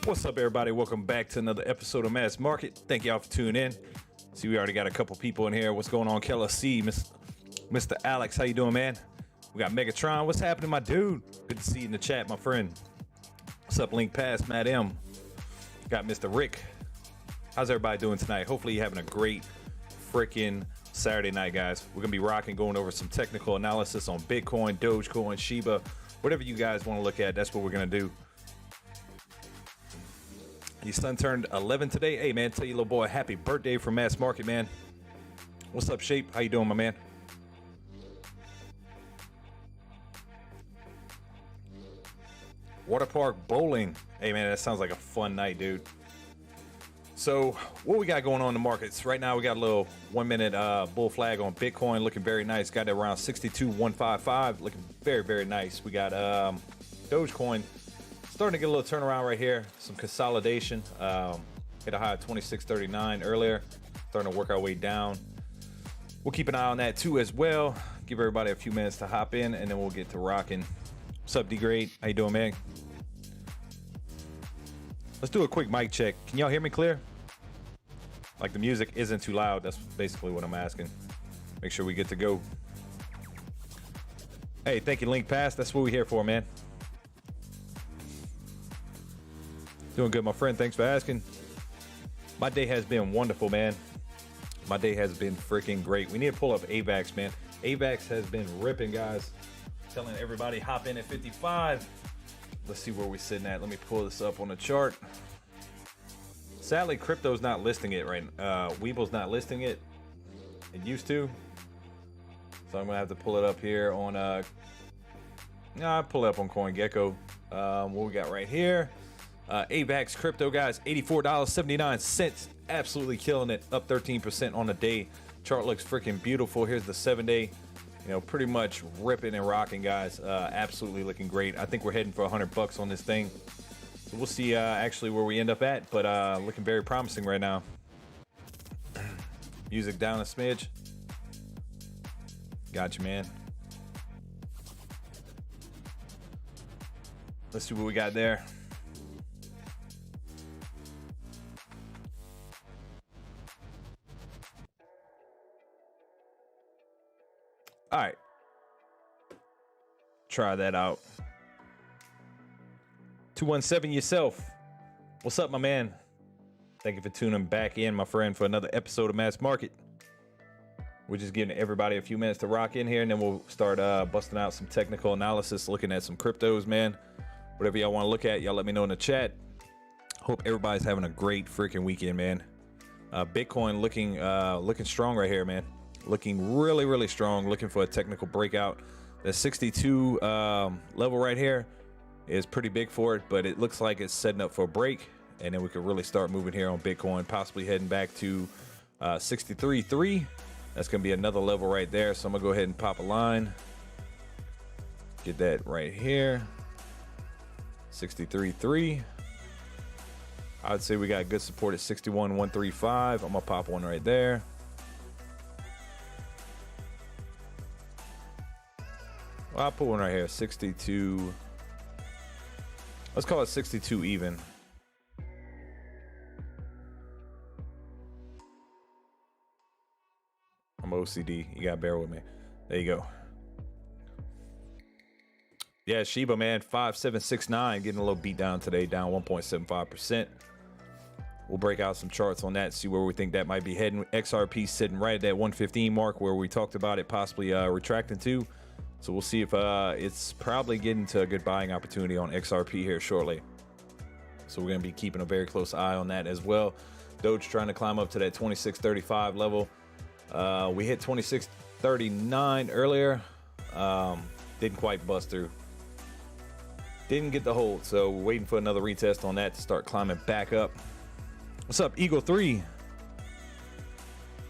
What's up, everybody? Welcome back to another episode of Mass Market. Thank y'all for tuning in. See, we already got a couple people in here. What's going on, Keller C, Mr. Alex? How you doing, man? We got Megatron. What's happening, my dude? Good to see you in the chat, my friend. What's up, Link Pass, Matt M? Got Mr. Rick. How's everybody doing tonight? Hopefully you're having a great freaking Saturday night, guys. We're gonna be rocking, going over some technical analysis on Bitcoin, Dogecoin, Shiba, whatever you guys want to look at. That's what we're gonna do. Your son turned 11 today. Hey, man, tell your little boy happy birthday from Mass Market, man. What's up, Shape? How you doing, my man? Water park bowling. Hey, man, that sounds like a fun night, dude. So what we got going on in the markets right now? We got a little 1 minute bull flag on Bitcoin, looking very nice. Got it around 62,155, looking very, very nice. We got Dogecoin starting to get a little turnaround right here. Some consolidation. Hit a high of 26.39 earlier. Starting to work our way down. We'll keep an eye on that too as well. Give everybody a few minutes to hop in, and then we'll get to rocking. What's up, D-Grade? How you doing, man? Let's do a quick mic check. Can y'all hear me clear? Like the music isn't too loud. That's basically what I'm asking. Make sure we get to go. Hey, thank you, Link Pass. That's what we're here for, man. Doing good, my friend. Thanks for asking. My day has been wonderful, man. My day has been freaking great. We need to pull up AVAX, man. AVAX has been ripping, guys. Telling everybody hop in at 55. Let's see where we're sitting at. Let me pull this up on the chart. Sadly, crypto's not listing it right. Webull's not listing it. It used to. So I'm gonna have to pull it up here on I'll pull it up on CoinGecko. What we got right here? AVAX crypto, guys, $84.79. Absolutely killing it. Up 13% on the day. Chart looks freaking beautiful. Here's the 7-day. You know, pretty much ripping and rocking, guys. Absolutely looking great. I think we're heading for $100 on this thing. So we'll see actually where we end up at, but looking very promising right now. Music down a smidge. Gotcha, man. Let's see what we got there. All right. Try that out. 217 yourself. What's up, my man? Thank you for tuning back in, my friend, for another episode of Mass Market. We're just giving everybody a few minutes to rock in here, and then we'll start busting out some technical analysis, looking at some cryptos, man. Whatever y'all want to look at, y'all let me know in the chat. Hope everybody's having a great freaking weekend, man. Bitcoin looking strong right here, man. Looking really, really strong. Looking for a technical breakout. The 62 level right here is pretty big for it, but it looks like it's setting up for a break, and then we could really start moving here on Bitcoin, possibly heading back to 63.3. That's gonna be another level right there. So I'm gonna go ahead and pop a line. Get that right here. 63.3. I'd say we got good support at 61.135. I'm gonna pop one right there. Well, I'll put one right here, 62. Let's call it 62 even. I'm OCD. You gotta bear with me. There you go. Yeah, Shiba, man, 5769, getting a little beat down today, down 1.75%. We'll break out some charts on that, see where we think that might be heading. XRP sitting right at that 115 mark where we talked about it possibly retracting to. So we'll see if it's probably getting to a good buying opportunity on XRP here shortly. So we're going to be keeping a very close eye on that as well. Doge trying to climb up to that 26.35 level. We hit 26.39 earlier. Didn't quite bust through. Didn't get the hold. So we're waiting for another retest on that to start climbing back up. What's up, Eagle 3?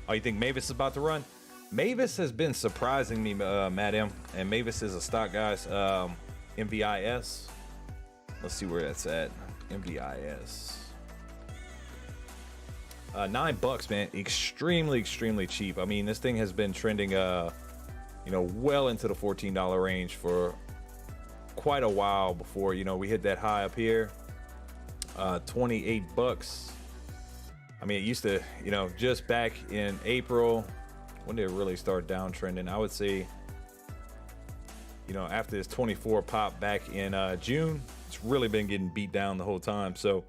Oh, you think Mavis is about to run? Mavis has been surprising me, Matt M. And Mavis is a stock, guys. MVIS. Let's see where that's at. MVIS. $9, man. Extremely cheap. I mean, this thing has been trending, well into the $14 range for quite a while before, we hit that high up here. 28 bucks. I mean, it used to, you know, just back in April, when did it really start downtrending? I would say, you know, after this 24 pop back in June, it's really been getting beat down the whole time. So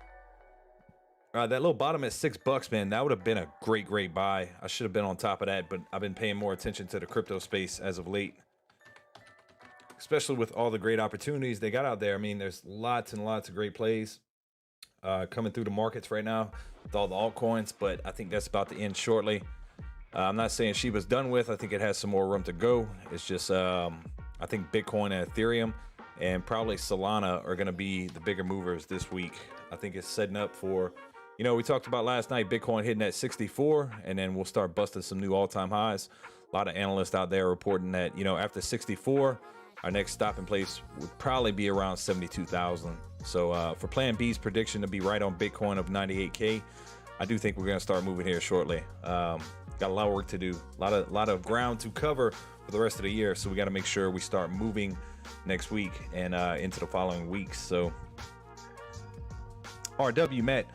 that little bottom at $6, man, that would have been a great buy. I should have been on top of that, but I've been paying more attention to the crypto space as of late, especially with all the great opportunities they got out there. I mean, there's lots and lots of great plays coming through the markets right now with all the altcoins, but I think that's about to end shortly. I'm not saying Shiba's done with. I think it has some more room to go. It's just I think Bitcoin and Ethereum and probably Solana are going to be the bigger movers this week. I think it's setting up for, you know, we talked about last night, Bitcoin hitting at 64, and then we'll start busting some new all-time highs. A lot of analysts out there reporting that, you know, after 64, our next stopping place would probably be around 72,000. So for Plan B's prediction to be right on Bitcoin of 98K, I do think we're going to start moving here shortly. Got a lot of work to do, a lot of ground to cover for the rest of the year. So we got to make sure we start moving next week and into the following weeks. So RW Matt,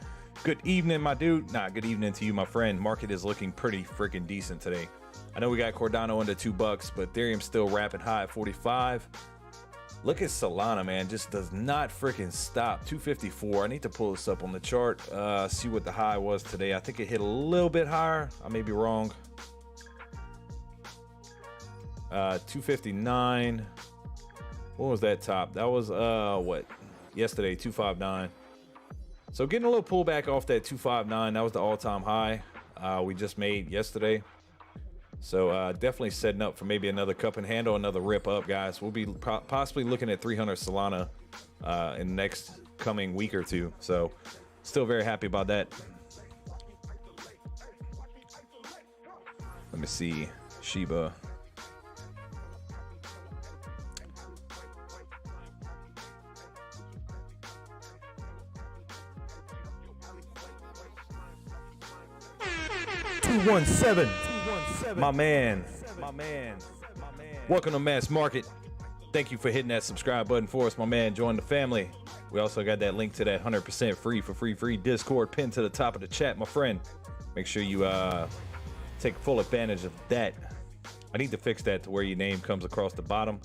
good evening, my dude. Good evening to you, my friend. Market is looking pretty freaking decent today. I know we got Cardano under $2, but Ethereum's still rapid high at 45. Look at Solana, man, just does not freaking stop. 254. I need to pull this up on the chart, see what the high was today. I think it hit a little bit higher. I may be wrong. 259. What was that top? That was what? Yesterday, 259. So getting a little pullback off that 259. That was the all-time high we just made yesterday. So definitely setting up for maybe another cup and handle, another rip up, guys. We'll be possibly looking at 300 Solana in the next coming week or two. So still very happy about that. Let me see. Shiba. My man. Welcome to Mass Market. Thank you for hitting that subscribe button for us, my man. Join the family. We also got that link to that 100% free Discord pinned to the top of the chat, my friend. Make sure you take full advantage of that. I need to fix that to where your name comes across the bottom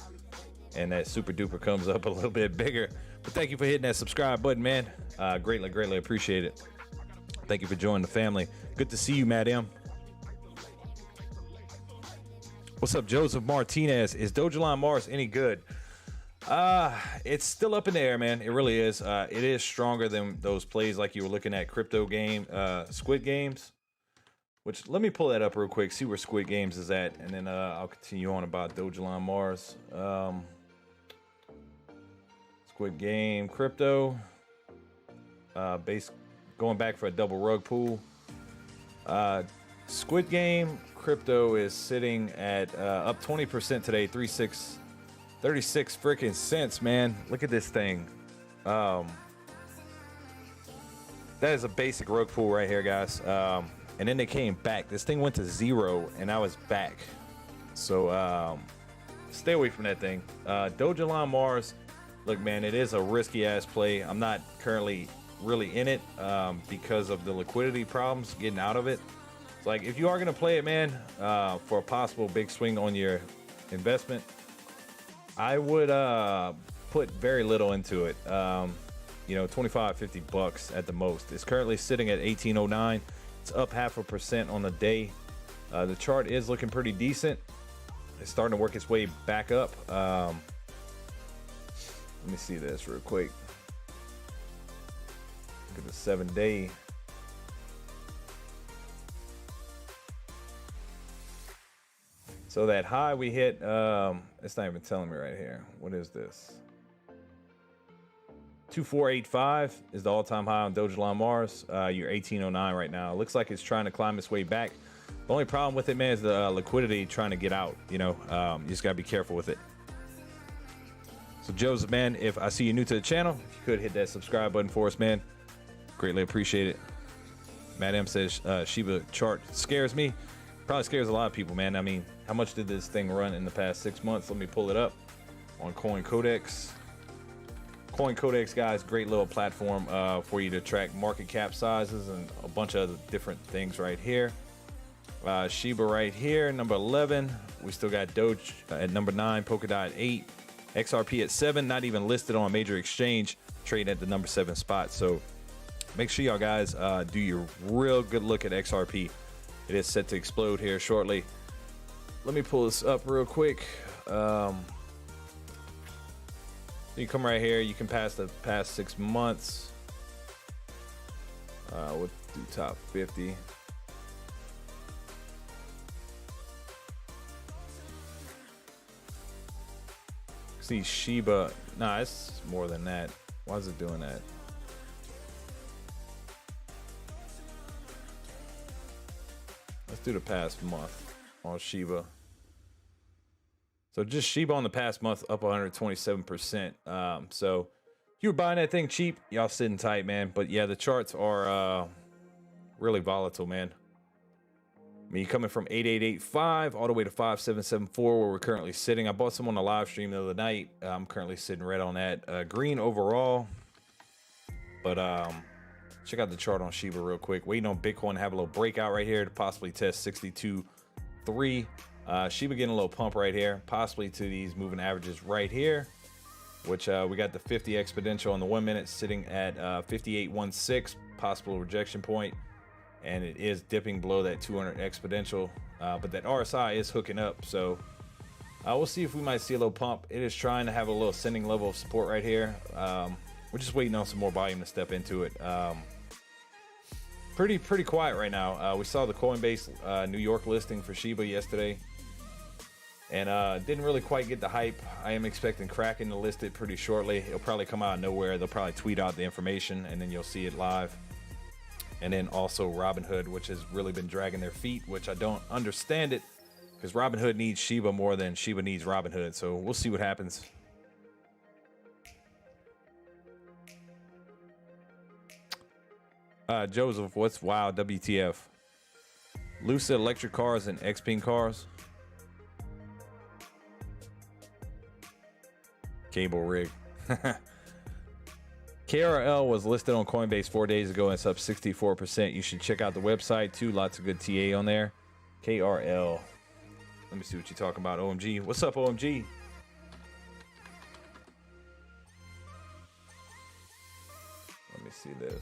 and that super duper comes up a little bit bigger. But thank you for hitting that subscribe button, man. Greatly appreciate it. Thank you for joining the family. Good to see you, Madam. What's up, Joseph Martinez? Is Dogecoin Mars any good? It's still up in the air, man. It really is. It is stronger than those plays like you were looking at crypto game, Squid Games. Which, let me pull that up real quick, see where Squid Games is at, and then I'll continue on about Dogecoin Mars. Squid Game, crypto, base, going back for a double rug pull. Squid Game crypto is sitting at up 20% today, 36 freaking cents, man. Look at this thing. That is a basic rug pull right here, guys. And then they came back. This thing went to 0 and now it's back. So stay away from that thing. Dogecoin Mars, look, man, it is a risky ass play. I'm not currently really in it because of the liquidity problems getting out of it. It's like, if you are going to play it, man, for a possible big swing on your investment, I would put very little into it. You know, 25, 50 bucks at the most. It's currently sitting at 1809. It's up 0.5% on the day. The chart is looking pretty decent. It's starting to work its way back up. Let me see this real quick. Look at the 7-day. So that high we hit, it's not even telling me right here. What is this? 2485 is the all-time high on Dogecoin Mars. You're 1809 right now. It looks like it's trying to climb its way back. The only problem with it, man, is the liquidity trying to get out. You know, you just gotta be careful with it. So Joseph, man, if I see you new to the channel, if you could hit that subscribe button for us, man, greatly appreciate it. Madam says Shiba chart scares me. Probably scares a lot of people, man. I mean, how much did this thing run in the past 6 months? Let me pull it up on Coin Codex. Coin Codex, guys, great little platform for you to track market cap sizes and a bunch of other different things right here. Shiba right here, number 11. We still got Doge at number 9, Polkadot at 8, XRP at 7, not even listed on a major exchange, trading at the number 7 spot. So make sure y'all guys do your real good look at XRP. It is set to explode here shortly. Let me pull this up real quick. You come right here, you can pass the past 6 months. We'll do top 50. See Shiba. Nah, it's more than that. Why is it doing that? Let's do the past month on Shiba. So just Shiba on the past month up 127%. So if you were buying that thing cheap, y'all sitting tight, man. But yeah, the charts are really volatile, man. I mean, coming from 8885 all the way to 5774 where we're currently sitting. I bought some on the live stream the other night. I'm currently sitting red on that. Green overall. But check out the chart on Shiba real quick. Waiting on Bitcoin to have a little breakout right here to possibly test 62.3. Shiba getting a little pump right here, possibly to these moving averages right here, which we got the 50 exponential on the 1 minute sitting at 58.16, possible rejection point. And it is dipping below that 200 exponential, but that RSI is hooking up. So we'll see if we might see a little pump. It is trying to have a little ascending level of support right here. We're just waiting on some more volume to step into it. Pretty quiet right now. We saw the Coinbase New York listing for Shiba yesterday, and didn't really quite get the hype. I am expecting Kraken to list it pretty shortly. It'll probably come out of nowhere. They'll probably tweet out the information, and then you'll see it live. And then also Robinhood, which has really been dragging their feet, which I don't understand it, because Robinhood needs Shiba more than Shiba needs Robinhood. So we'll see what happens. Joseph, what's wild? WTF? Lucid electric cars and Xpeng cars. Cable rig. KRL was listed on Coinbase 4 days ago and it's up 64%. You should check out the website too. Lots of good TA on there. KRL. Let me see what you're talking about. OMG. What's up, OMG? Let me see this.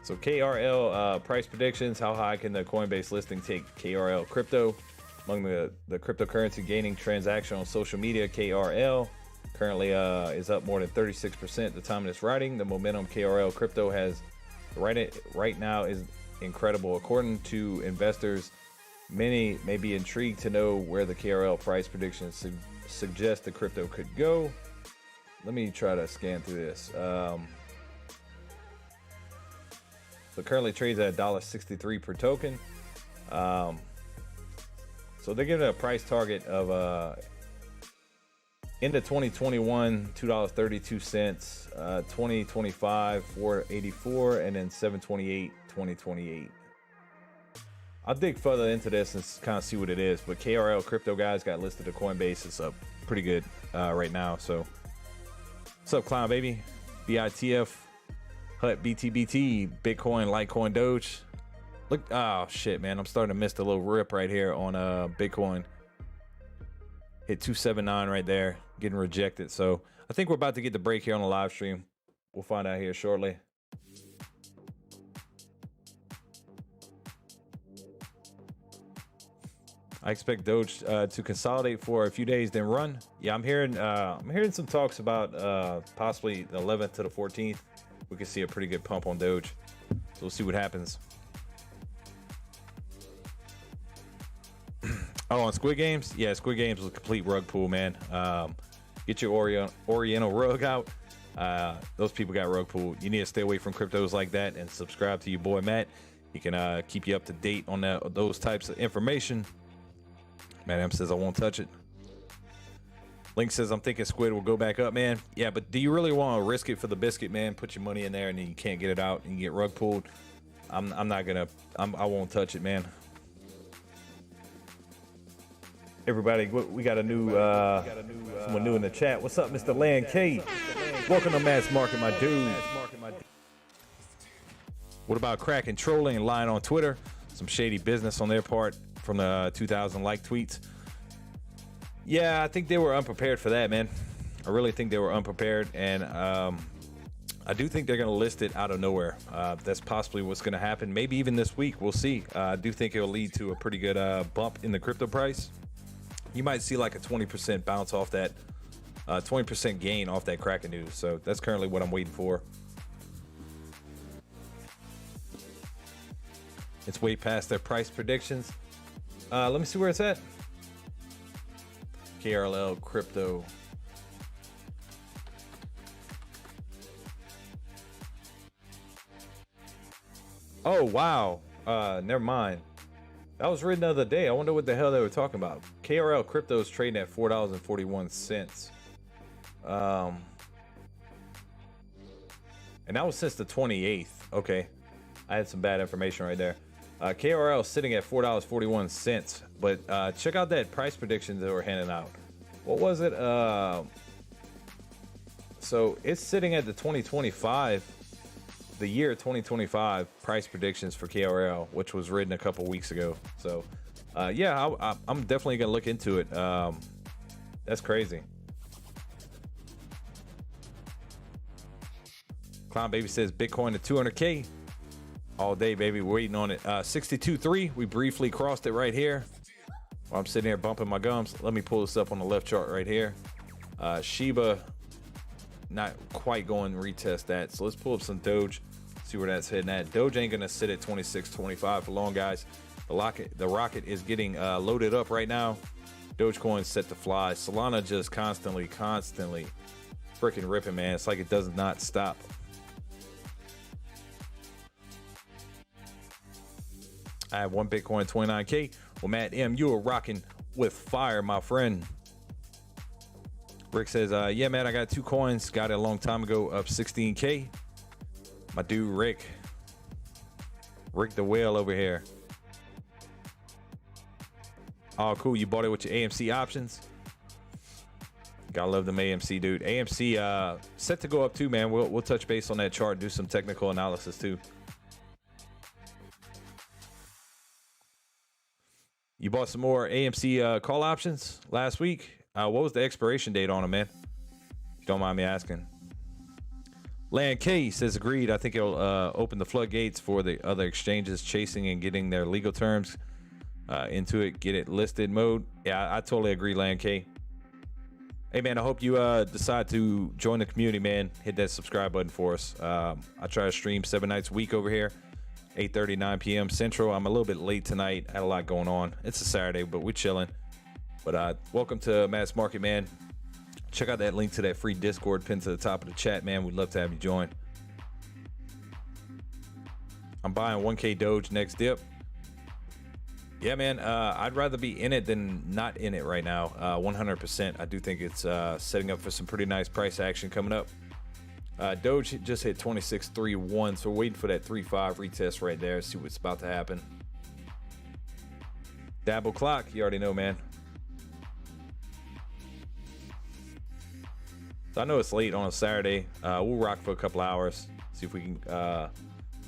So KRL price predictions. How high can the Coinbase listing take KRL crypto? Among the cryptocurrency gaining transaction on social media, KRL currently is up more than 36% at the time of this writing. The momentum KRL crypto has right now is incredible. According to investors, many may be intrigued to know where the KRL price predictions suggest the crypto could go. Let me try to scan through this. So currently trades at $1.63 per token. So they're giving it a price target of end of 2021 $2.32, 2025 $4.84, and then $7.28 2028. I'll dig further into this and kind of see what it is. But KRL crypto guys got listed at Coinbase. It's up pretty good right now. So what's up, Clown Baby? BITF, Hut, BTBT, Bitcoin, Litecoin, Doge. Look, oh shit, man, I'm starting to miss the little rip right here on Bitcoin. Hit 279 right there, getting rejected. So I think we're about to get the break here on the live stream. We'll find out here shortly. I expect Doge to consolidate for a few days, then run. Yeah, I'm hearing some talks about possibly the 11th to the 14th. We could see a pretty good pump on Doge. So we'll see what happens. Oh, on Squid Games? Yeah, Squid Games was a complete rug pull, man. Get your Oriental rug out. Those people got rug pulled. You need to stay away from cryptos like that and subscribe to your boy Matt. He can keep you up to date on those types of information. Madam says I won't touch it. Link says I'm thinking Squid will go back up, man. Yeah, but do you really want to risk it for the biscuit, man? Put your money in there and then you can't get it out and you get rug pulled. I won't touch it, man. Everybody, we got a new someone new in the chat. What's up, Mr. Land K? Welcome to Mass Market, my dude. What about cracking, trolling, and lying on Twitter? Some shady business on their part from the 2,000 like tweets. Yeah, I think they were unprepared for that, man. I really think they were unprepared, and I do think they're going to list it out of nowhere. That's possibly what's going to happen. Maybe even this week. We'll see. I do think it'll lead to a pretty good bump in the crypto price. You might see like a 20% bounce off that, 20% gain off that Kraken news. So that's currently what I'm waiting for. It's way past their price predictions. Let me see where it's at. KRL crypto. Oh, wow. Never mind. That was written the other day. I wonder what the hell they were talking about. KRL crypto is trading at $4.41. And that was since the 28th. Okay. I had some bad information right there. KRL is sitting at $4.41. But check out that price prediction that we're handing out. What was it? So it's sitting at the 2025. The year 2025 price predictions for KRL, which was written a couple weeks ago. So yeah, I'm definitely gonna look into it. That's crazy. Clown Baby says Bitcoin to 200K all day, baby. We're waiting on it. 62.3, we briefly crossed it right here while I'm sitting here bumping my gums. Let me pull this up on the left chart right here. Shiba not quite going to retest that, so let's pull up some Doge, see where that's heading at. Doge ain't gonna sit at 26.25 for long, guys. The rocket is getting loaded up right now. Dogecoin set to fly. Solana just constantly freaking ripping, man. It's like it does not stop. I have one Bitcoin, 29K. Well, Matt M, you are rocking with fire, my friend. Rick says, yeah, man, I got 2 coins. Got it a long time ago, up 16K. My dude, Rick the whale over here. Oh, cool. You bought it with your AMC options. Gotta love them AMC, dude. AMC set to go up too, man. We'll touch base on that chart, do some technical analysis too. You bought some more AMC call options last week. What was the expiration date on them, man? If you don't mind me asking. Land K says agreed. I think it'll open the floodgates for the other exchanges chasing and getting their legal terms into it. Get it listed mode. Yeah, I totally agree, Land K. Hey, man, I hope you decide to join the community, man. Hit that subscribe button for us. I try to stream 7 nights a week over here. 8:30, 9 p.m. Central. I'm a little bit late tonight. Had a lot going on. It's a Saturday, but we're chilling. But welcome to Mass Market, man. Check out that link to that free Discord pinned to the top of the chat, man. We'd love to have you join. I'm buying 1K Doge next dip. Yeah, man. I'd rather be in it than not in it right now. 100%. I do think it's setting up for some pretty nice price action coming up. Doge just hit 26.31, so we're waiting for that 3.5 retest right there. See what's about to happen. Dabble clock, you already know, man. So I know it's late on a Saturday. We'll rock for a couple hours. See if we can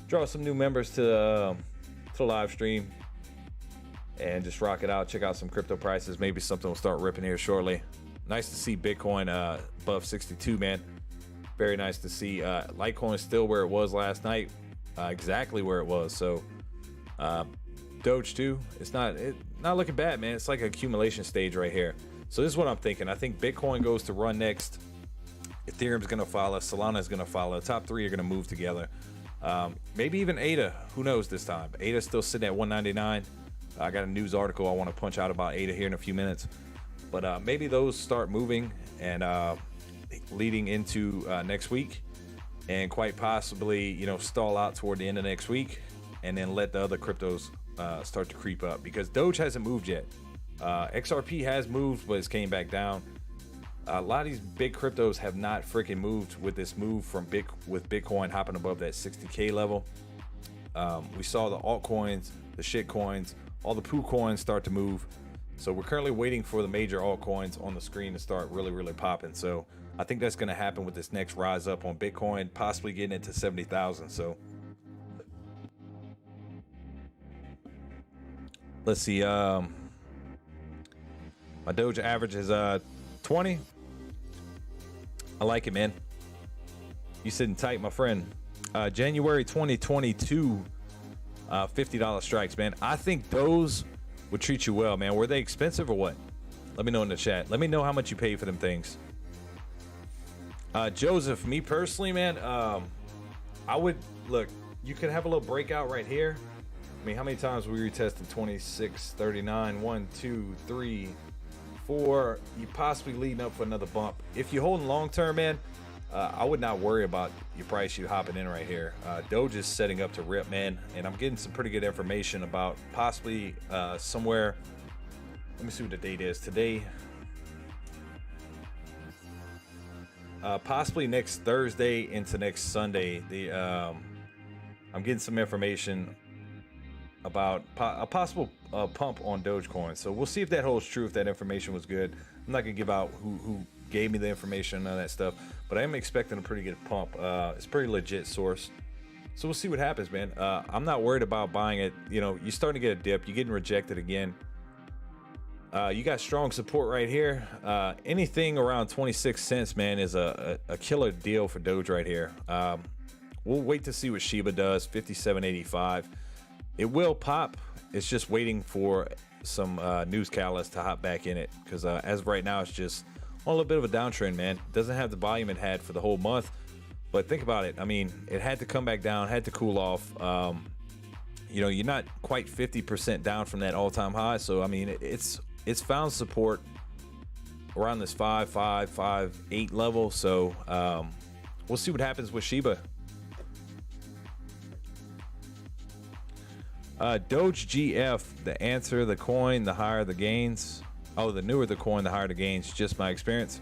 draw some new members to the live stream and just rock it out. Check out some crypto prices. Maybe something will start ripping here shortly. Nice to see Bitcoin above 62, man. Very nice to see. Litecoin is still where it was last night, exactly where it was. So Doge too. It's not looking bad, man. It's like an accumulation stage right here. So this is what I'm thinking. I think Bitcoin goes to run next. Ethereum's going to follow. Solana is going to follow. The top 3 are going to move together. Maybe even ADA. Who knows this time? ADA's still sitting at 199. I got a news article I want to punch out about ADA here in a few minutes. But maybe those start moving and leading into next week, and quite possibly, you know, stall out toward the end of next week, and then let the other cryptos start to creep up, because Doge hasn't moved yet. XRP has moved, but it's came back down. A lot of these big cryptos have not freaking moved with this move from Bitcoin hopping above that 60K level. We saw the altcoins, the shit coins, all the poo coins start to move. So we're currently waiting for the major altcoins on the screen to start really popping. So I think that's going to happen with this next rise up on Bitcoin, possibly getting it to 70,000. So let's see. My Doge average is 20. I like it, man. You sitting tight, my friend. January 2022, $50 strikes, man. I think those would treat you well, man. Were they expensive or what? Let me know in the chat. Let me know how much you paid for them things. Joseph, me personally, man, I would look. You could have a little breakout right here. I mean, how many times we retested 26, 39, 1, 2, 3, 4? You possibly leading up for another bump. If you're holding long term, man, I would not worry about your price you hopping in right here. Doge is setting up to rip, man, and I'm getting some pretty good information about possibly somewhere. Let me see what the date is today. Possibly next Thursday into next Sunday. I'm getting some information about a possible pump on Dogecoin. So we'll see if that holds true, if that information was good. I'm not gonna give out who gave me the information and all that stuff, but I am expecting a pretty good pump. It's a pretty legit source. So we'll see what happens, man. I'm not worried about buying it. You know, you're starting to get a dip. You're getting rejected again. You got strong support right here. Anything around 26 cents, man, is a killer deal for Doge right here. We'll wait to see what Shiba does. 57.85. It will pop. It's just waiting for some news catalyst to hop back in it, because as of right now, it's just on a little bit of a downtrend, man. Doesn't have the volume it had for the whole month. But think about it. I mean, it had to come back down, had to cool off. You know, you're not quite 50% down from that all-time high. So, I mean, it's found support around this 5.8 level. So we'll see what happens with Shiba. Doge GF, the answer, the coin, the higher the gains. Oh, the newer the coin, the higher the gains. Just my experience.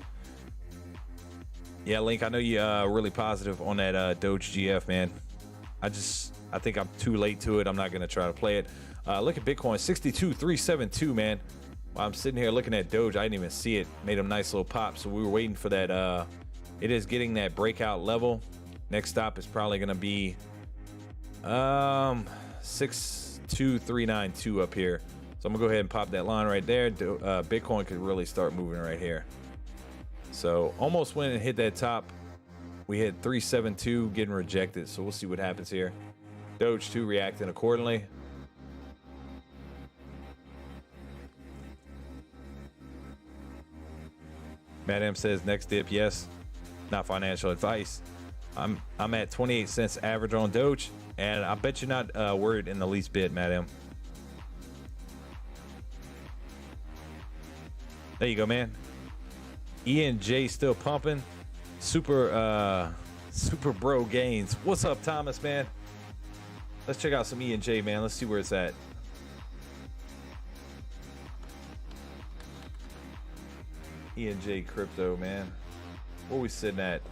Yeah, Link, I know you're really positive on that Doge GF, man. I think I'm too late to it. I'm not going to try to play it. Look at Bitcoin, 62,372, man. While I'm sitting here looking at Doge, I didn't even see it. Made a nice little pop, so we were waiting for that. It is getting that breakout level. Next stop is probably going to be 62392 up here. So I'm gonna go ahead and pop that line right there. Bitcoin could really start moving right here. So almost went and hit that top. We hit 372, getting rejected. So we'll see what happens here. Doge 2 reacting accordingly. Madam says next dip, yes. Not financial advice. I'm at 28 cents average on Doge, and I bet you're not worried in the least bit, Madam. There you go, man. E&J still pumping. Super bro gains. What's up, Thomas, man? Let's check out some E&J, man. Let's see where it's at. E&J crypto, man. What are we sitting at?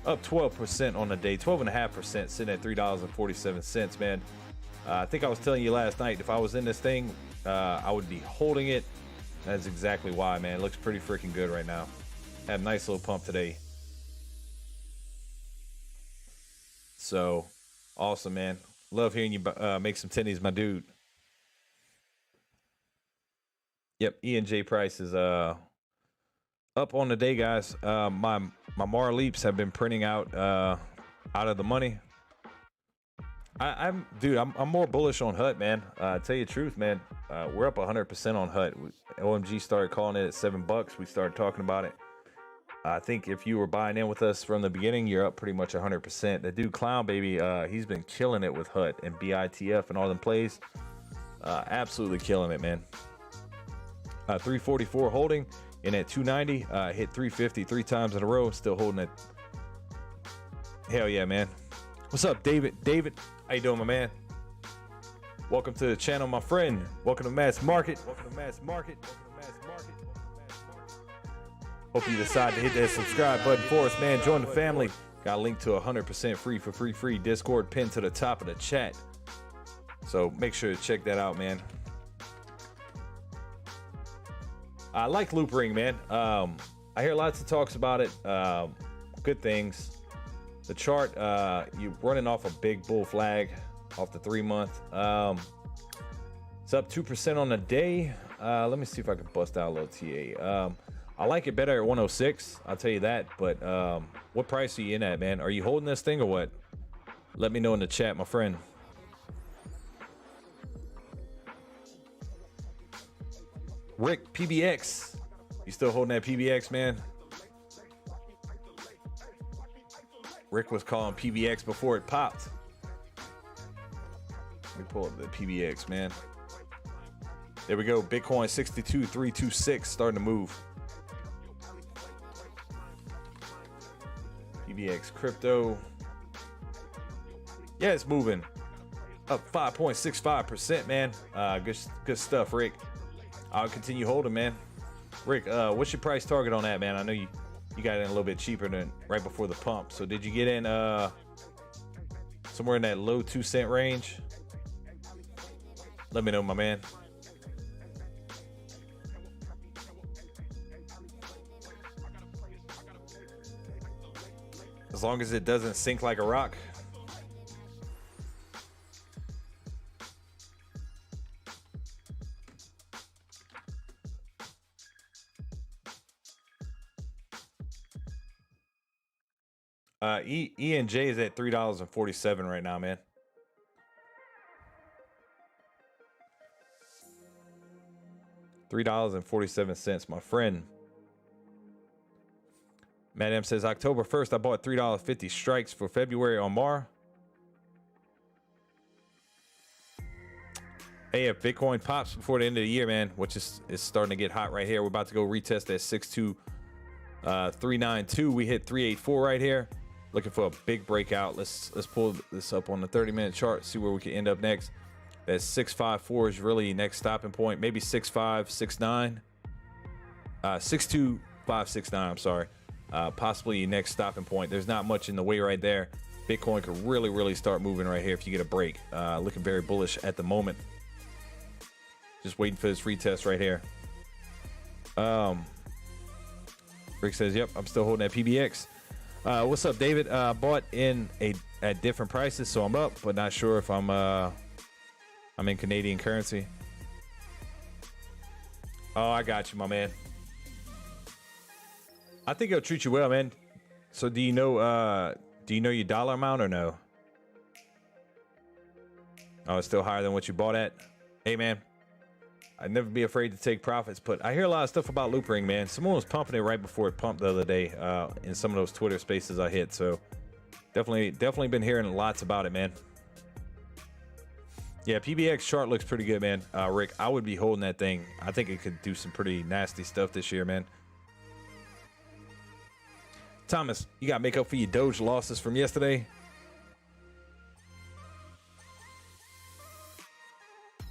Up 12% on the day. 12.5%, sitting at $3.47, man. I think I was telling you last night, if I was in this thing, I would be holding it. That's exactly why, man. It looks pretty freaking good right now. Had a nice little pump today. So awesome, man. Love hearing you make some tennies, my dude. Yep, E&J price is up on the day, guys. My Mar Leaps have been printing out of the money. I'm more bullish on HUT, man. Tell you the truth, man. We're up 100% on HUT. OMG started calling it at $7. We started talking about it. I think if you were buying in with us from the beginning, you're up pretty much 100%. The dude Clown Baby, he's been killing it with HUT and BITF and all them plays. Absolutely killing it, man. 344 holding in at 290. Hit 350 3 times in a row. Still holding it. Hell yeah, man. What's up, David? David, how you doing, my man? Welcome to the channel, my friend. Welcome to Mass Market. Welcome to Mass Market. Welcome to Mass Market. Hope you decide to hit that subscribe button for us, man. Join the family. Got a link to 100% free Discord pinned to the top of the chat. So make sure to check that out, man. I like Loop Ring, man. I hear lots of talks about it. Good things. The chart, you're running off a big bull flag off the 3-month. It's up 2% on the day. Let me see if I can bust out a little TA. I like it better at 106. I'll tell you that. But what price are you in at, man? Are you holding this thing or what? Let me know in the chat, my friend. Rick, PBX. You still holding that PBX, man? Rick was calling PBX before it popped. Let me pull up the PBX, man. There we go. Bitcoin 62,326 starting to move. PBX crypto. Yeah, it's moving. Up 5.65%, man. Good stuff, Rick. I'll continue holding, man. Rick, what's your price target on that, man? I know you got in a little bit cheaper than right before the pump. So did you get in somewhere in that low 2-cent range? Let me know, my man. As long as it doesn't sink like a rock. E&J is at $3.47 right now, man. $3.47, my friend. Madam says October 1st, I bought $3.50 strikes for February on Mar. Hey, if Bitcoin pops before the end of the year, man, which is starting to get hot right here. We're about to go retest that 62392. We hit 384 right here. Looking for a big breakout. Let's pull this up on the 30-minute chart, see where we can end up next. That 654 is really next stopping point. Maybe 6569. 62569, I'm sorry. Possibly your next stopping point. There's not much in the way right there. Bitcoin could really start moving right here if you get a break. Looking very bullish at the moment. Just waiting for this retest right here. Rick says, yep, I'm still holding that PBX. What's up, David? Bought in at different prices, so I'm up, but not sure if I'm in Canadian currency. Oh, I got you, my man. I think it'll treat you well, man. So do you know your dollar amount or no? Oh, it's still higher than what you bought at. Hey, man, I'd never be afraid to take profits, but I hear a lot of stuff about Loop Ring, man. Someone was pumping it right before it pumped the other day in some of those Twitter spaces I hit. So definitely been hearing lots about it, man. Yeah, PBX chart looks pretty good, man. Rick, I would be holding that thing. I think it could do some pretty nasty stuff this year, man. Thomas, you got to make up for your Doge losses from yesterday.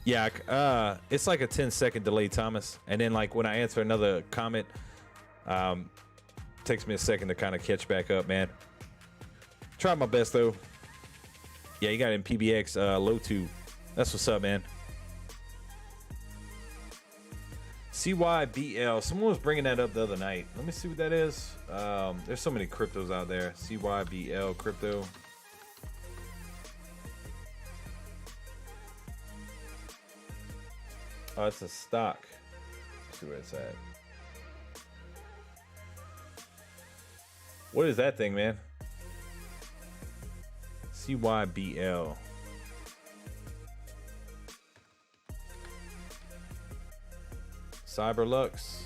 Yeah, it's like a 10-second delay, Thomas. And then, like, when I answer another comment, takes me a second to kind of catch back up, man. Try my best, though. Yeah, you got it in PBX low 2. That's what's up, man. CYBL. Someone was bringing that up the other night. Let me see what that is. There's so many cryptos out there. CYBL crypto. Oh, it's a stock. Let's see where it's at. What is that thing, man? CYBL. Cyberlux.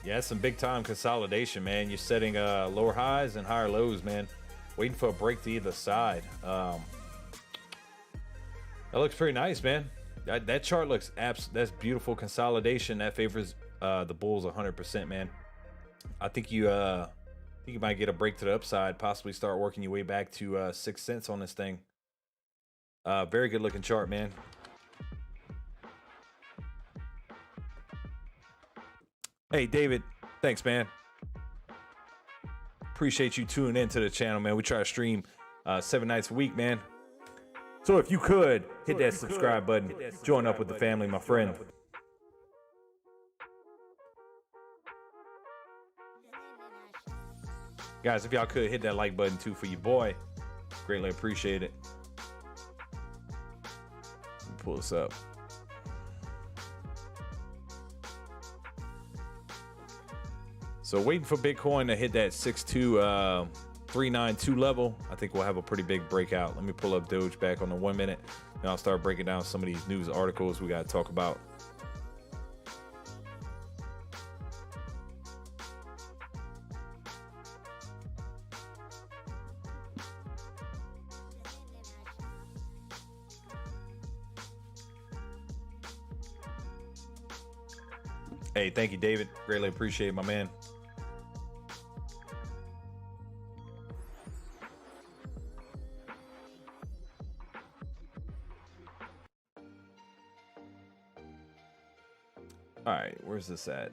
Yeah, it's some big time consolidation, man. You're setting lower highs and higher lows, man. Waiting for a break to either side. That looks pretty nice, man. That chart looks that's beautiful consolidation. That favors the bulls 100%, man. I think you might get a break to the upside, possibly start working your way back to 6 cents on this thing. Very good looking chart, man. Hey, David, thanks, man. Appreciate you tuning into the channel, man. We try to stream 7 nights a week, man. So if you could, hit that subscribe button. Join up with the family, my friend. Guys, if y'all could, hit that like button too for your boy. Greatly appreciate it. Let me pull this up. So waiting for Bitcoin to hit that 62392 level. I think we'll have a pretty big breakout. Let me pull up Doge back on the 1 minute, and I'll start breaking down some of these news articles we got to talk about. Hey, thank you, David. Greatly appreciate it, my man. All right, where's this at?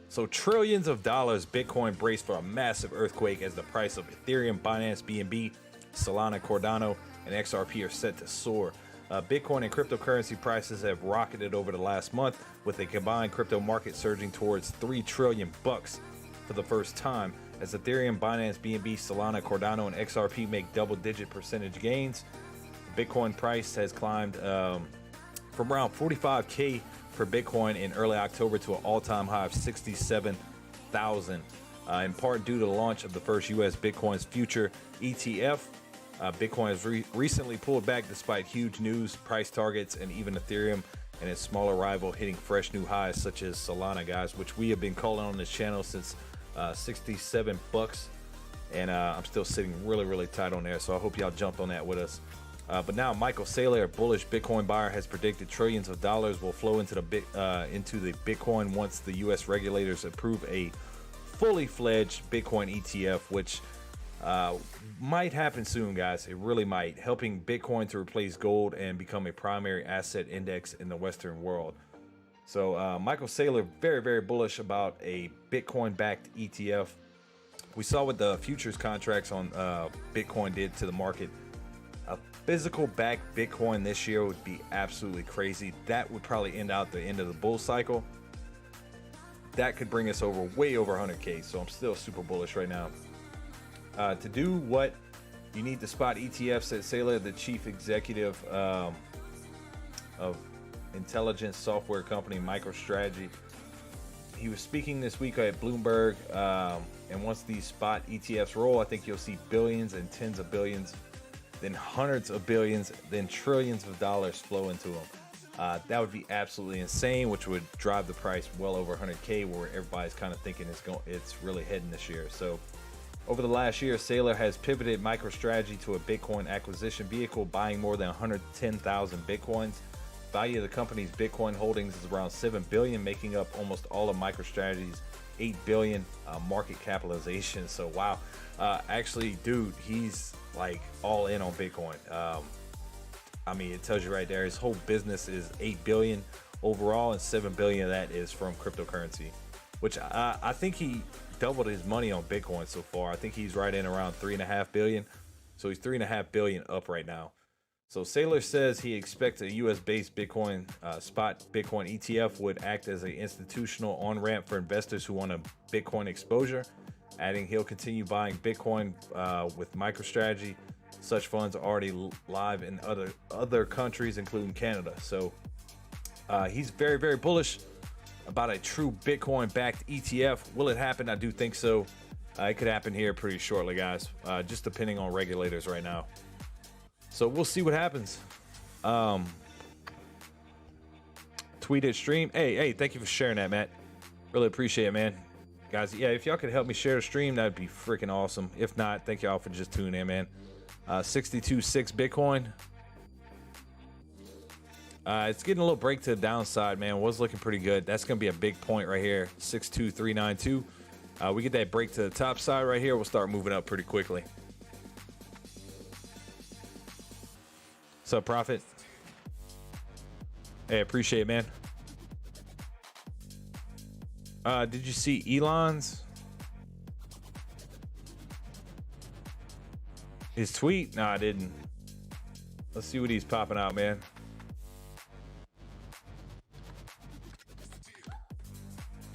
So trillions of dollars, Bitcoin braced for a massive earthquake as the price of Ethereum, Binance, BNB, Solana, Cardano, and XRP are set to soar. Bitcoin and cryptocurrency prices have rocketed over the last month, with a combined crypto market surging towards $3 trillion for the first time, as Ethereum, Binance, BNB, Solana, Cardano, and XRP make double-digit percentage gains. The Bitcoin price has climbed from around 45K per Bitcoin in early October to an all-time high of 67,000, in part due to the launch of the first U.S. Bitcoin's future ETF. Bitcoin has recently pulled back despite huge news, price targets, and even Ethereum and its smaller rival hitting fresh new highs, such as Solana, guys, which we have been calling on this channel since $67, and I'm still sitting really tight on there, so I hope y'all jump on that with us. But now Michael Saylor, a bullish Bitcoin buyer, has predicted trillions of dollars will flow into the Bitcoin once the U.S. regulators approve a fully fledged Bitcoin ETF, which might happen soon, guys. It really might, helping Bitcoin to replace gold and become a primary asset index in the Western world. So Michael Saylor, very bullish about a Bitcoin-backed ETF. We saw what the futures contracts on Bitcoin did to the market. A physical backed Bitcoin this year would be absolutely crazy. That would probably end out the end of the bull cycle. That could bring us way over 100K. So I'm still super bullish right now. To do what you need to spot ETFs, said Saylor, the chief executive of intelligence software company MicroStrategy. He was speaking this week at Bloomberg, and once these spot ETFs roll, I think you'll see billions and tens of billions, then hundreds of billions, then trillions of dollars flow into them. That would be absolutely insane, which would drive the price well over 100K, where everybody's kind of thinking it's really heading this year. So over the last year, Saylor has pivoted MicroStrategy to a Bitcoin acquisition vehicle, buying more than 110,000 Bitcoins. Value of the company's Bitcoin holdings is around $7 billion, making up almost all of MicroStrategy's $8 billion market capitalization. So wow, actually, dude, he's like all in on Bitcoin. I mean, it tells you right there, his whole business is $8 billion overall, and $7 billion of that is from cryptocurrency, which I think he doubled his money on Bitcoin so far. I think he's right in around $3.5 billion. So he's $3.5 billion up right now. So Saylor says he expects a US-based Bitcoin spot Bitcoin ETF would act as an institutional on-ramp for investors who want a Bitcoin exposure, adding he'll continue buying Bitcoin with MicroStrategy. Such funds are already live in other countries, including Canada. So he's very bullish about a true Bitcoin-backed ETF. Will it happen? I do think so. It could happen here pretty shortly, guys, just depending on regulators right now. So we'll see what happens. Tweet it, stream. Hey, thank you for sharing that, Matt. Really appreciate it, man. Guys, yeah, if y'all could help me share the stream, that'd be freaking awesome. If not, thank y'all for just tuning in, man. 62.6 Bitcoin. It's getting a little break to the downside, man. Was looking pretty good. That's going to be a big point right here. 62392. We get that break to the top side right here, we'll start moving up pretty quickly. What's up, Prophet? Hey, appreciate it, man. Did you see Elon's? His tweet? Nah, I didn't. Let's see what he's popping out, man.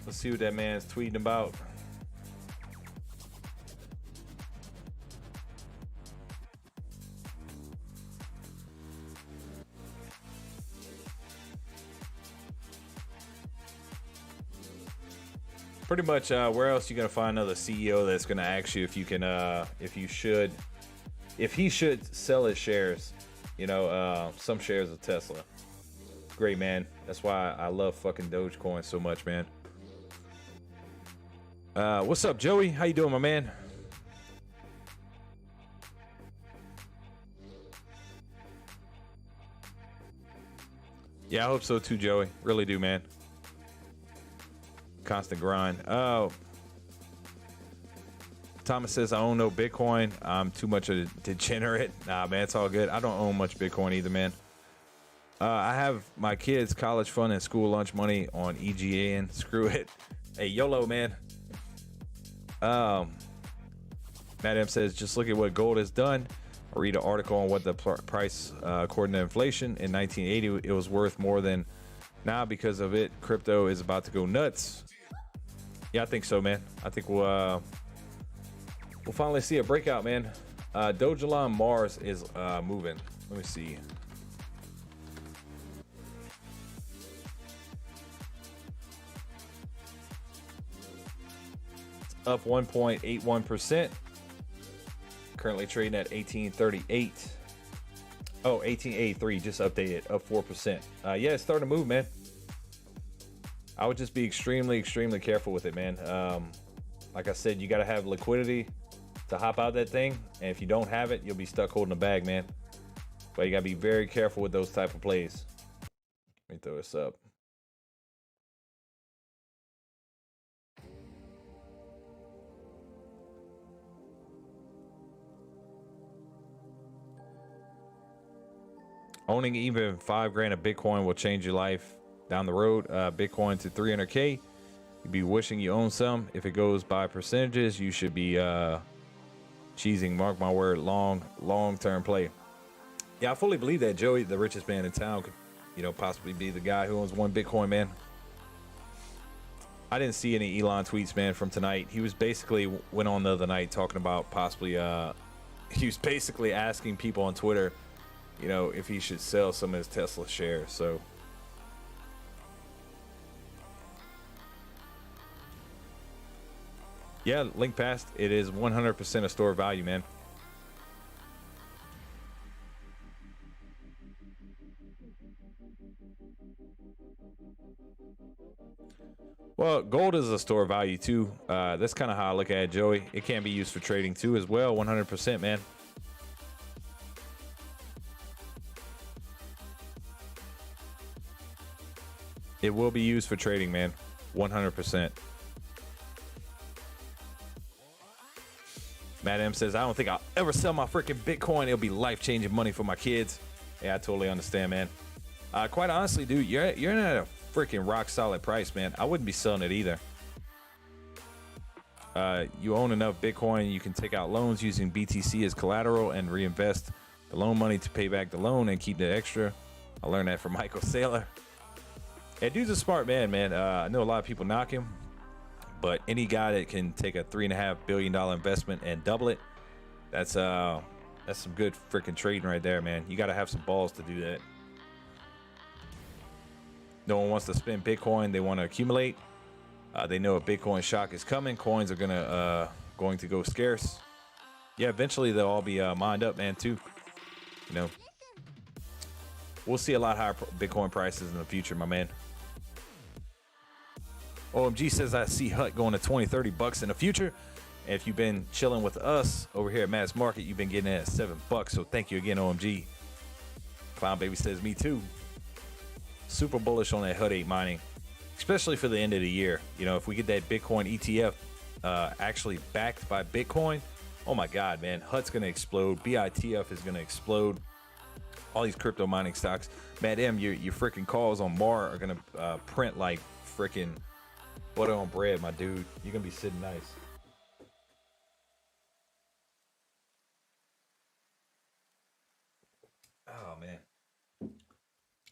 Let's see what that man's tweeting about. Pretty much, where else you gonna find another CEO that's gonna ask you if you can, if he should sell his shares, you know, some shares of Tesla. Great, man. That's why I love fucking Dogecoin so much, man. What's up, Joey? How you doing, my man? Yeah, I hope so too, Joey. Really do, man. Constant grind. Oh, Thomas says I own no Bitcoin. I'm too much a degenerate. Nah, man, it's all good. I don't own much Bitcoin either, man. I have my kids' college fund and school lunch money on EGN. Screw it. Hey, YOLO, man. Madam says just look at what gold has done. I read an article on what the price, according to inflation, in 1980, it was worth more than now because of it. Crypto is about to go nuts. Yeah, I think so, man. I think we'll finally see a breakout, man. Dogecoin Mars is moving. Let me see. It's up 1.81%. Currently trading at 1838. Oh, 1883 just updated, up 4%. Yeah, it's starting to move, man. I would just be extremely careful with it, man. Like I said, you got to have liquidity to hop out that thing, and if you don't have it, you'll be stuck holding the bag, man. But you got to be very careful with those type of plays. Let me throw this up. Owning even $5,000 of Bitcoin will change your life down the road. Bitcoin to 300K. You'd be wishing you own some. If it goes by percentages, you should be cheesing. Mark my word, long-term play. Yeah, I fully believe that Joey, the richest man in town, could, you know, possibly be the guy who owns one Bitcoin, man. I didn't see any Elon tweets, man, from tonight. He was basically went on the other night talking about possibly. He was basically asking people on Twitter, you know, if he should sell some of his Tesla shares. So yeah, link past. It is 100% a store of value, man. Well, gold is a store of value too. That's kind of how I look at it, Joey. It can be used for trading too as well. 100%, man. It will be used for trading, man. 100%. Matt M says, I don't think I'll ever sell my freaking Bitcoin. It'll be life-changing money for my kids. Yeah, I totally understand, man. Quite honestly, dude, you're at a freaking rock-solid price, man. I wouldn't be selling it either. You own enough Bitcoin, you can take out loans using BTC as collateral and reinvest the loan money to pay back the loan and keep the extra. I learned that from Michael Saylor. Yeah, dude's a smart man, man. I know a lot of people knock him, but any guy that can take a $3.5 billion investment and double it, that's some good freaking trading right there, man. You got to have some balls to do that. No one wants to spend Bitcoin. They want to accumulate. They know a Bitcoin shock is coming. Coins are going to go scarce. Yeah, eventually they'll all be mined up, man, too. You know, we'll see a lot higher Bitcoin prices in the future, my man. OMG says I see Hut going to 20, 30 bucks in the future. And if you've been chilling with us over here at Mass Market, you've been getting it at $7. So thank you again, OMG. Clown Baby says me too. Super bullish on that Hut 8 mining, especially for the end of the year. You know, if we get that Bitcoin ETF actually backed by Bitcoin, oh my God, man, Hut's going to explode. BITF is going to explode. All these crypto mining stocks. Matt M, your freaking calls on MAR are going to print like freaking butter on bread, my dude. You're going to be sitting nice. man.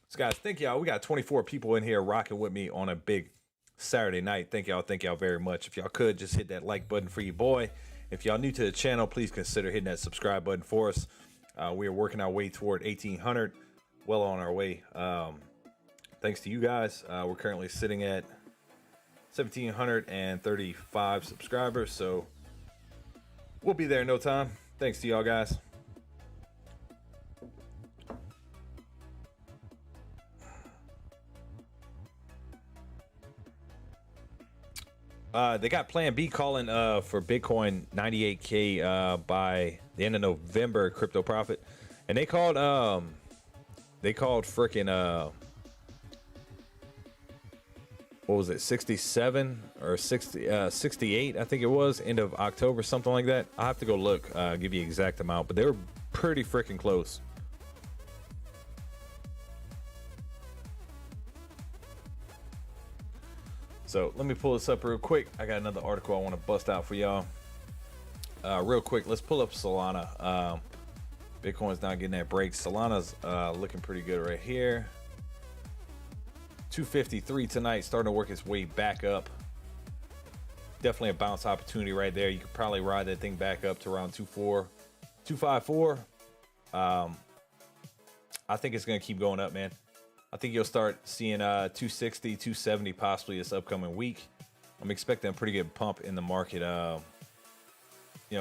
So guys, thank y'all. We got 24 people in here rocking with me on a big Saturday night. Thank y'all very much. If y'all could just hit that like button for your boy. If y'all new to the channel, please consider hitting that subscribe button for us. We are working our way toward 1,800, well on our way. Thanks to you guys. We're currently sitting at 1,735 subscribers, so we'll be there in no time. Thanks to y'all guys. They got Plan B calling for Bitcoin 98K by the end of November, crypto profit, and they called freaking what was it, 67 or 68, I think it was, end of October, something like that. I'll have to go look, give you exact amount, but they were pretty freaking close. So let me pull this up real quick. I got another article I want to bust out for y'all. Real quick, let's pull up Solana. Bitcoin's not getting that break. Solana's looking pretty good right here. 253 tonight, starting to work its way back up. Definitely a bounce opportunity right there. You could probably ride that thing back up to around 254. I think it's going to keep going up, man. I think you'll start seeing 260, 270 possibly this upcoming week. I'm expecting a pretty good pump in the market.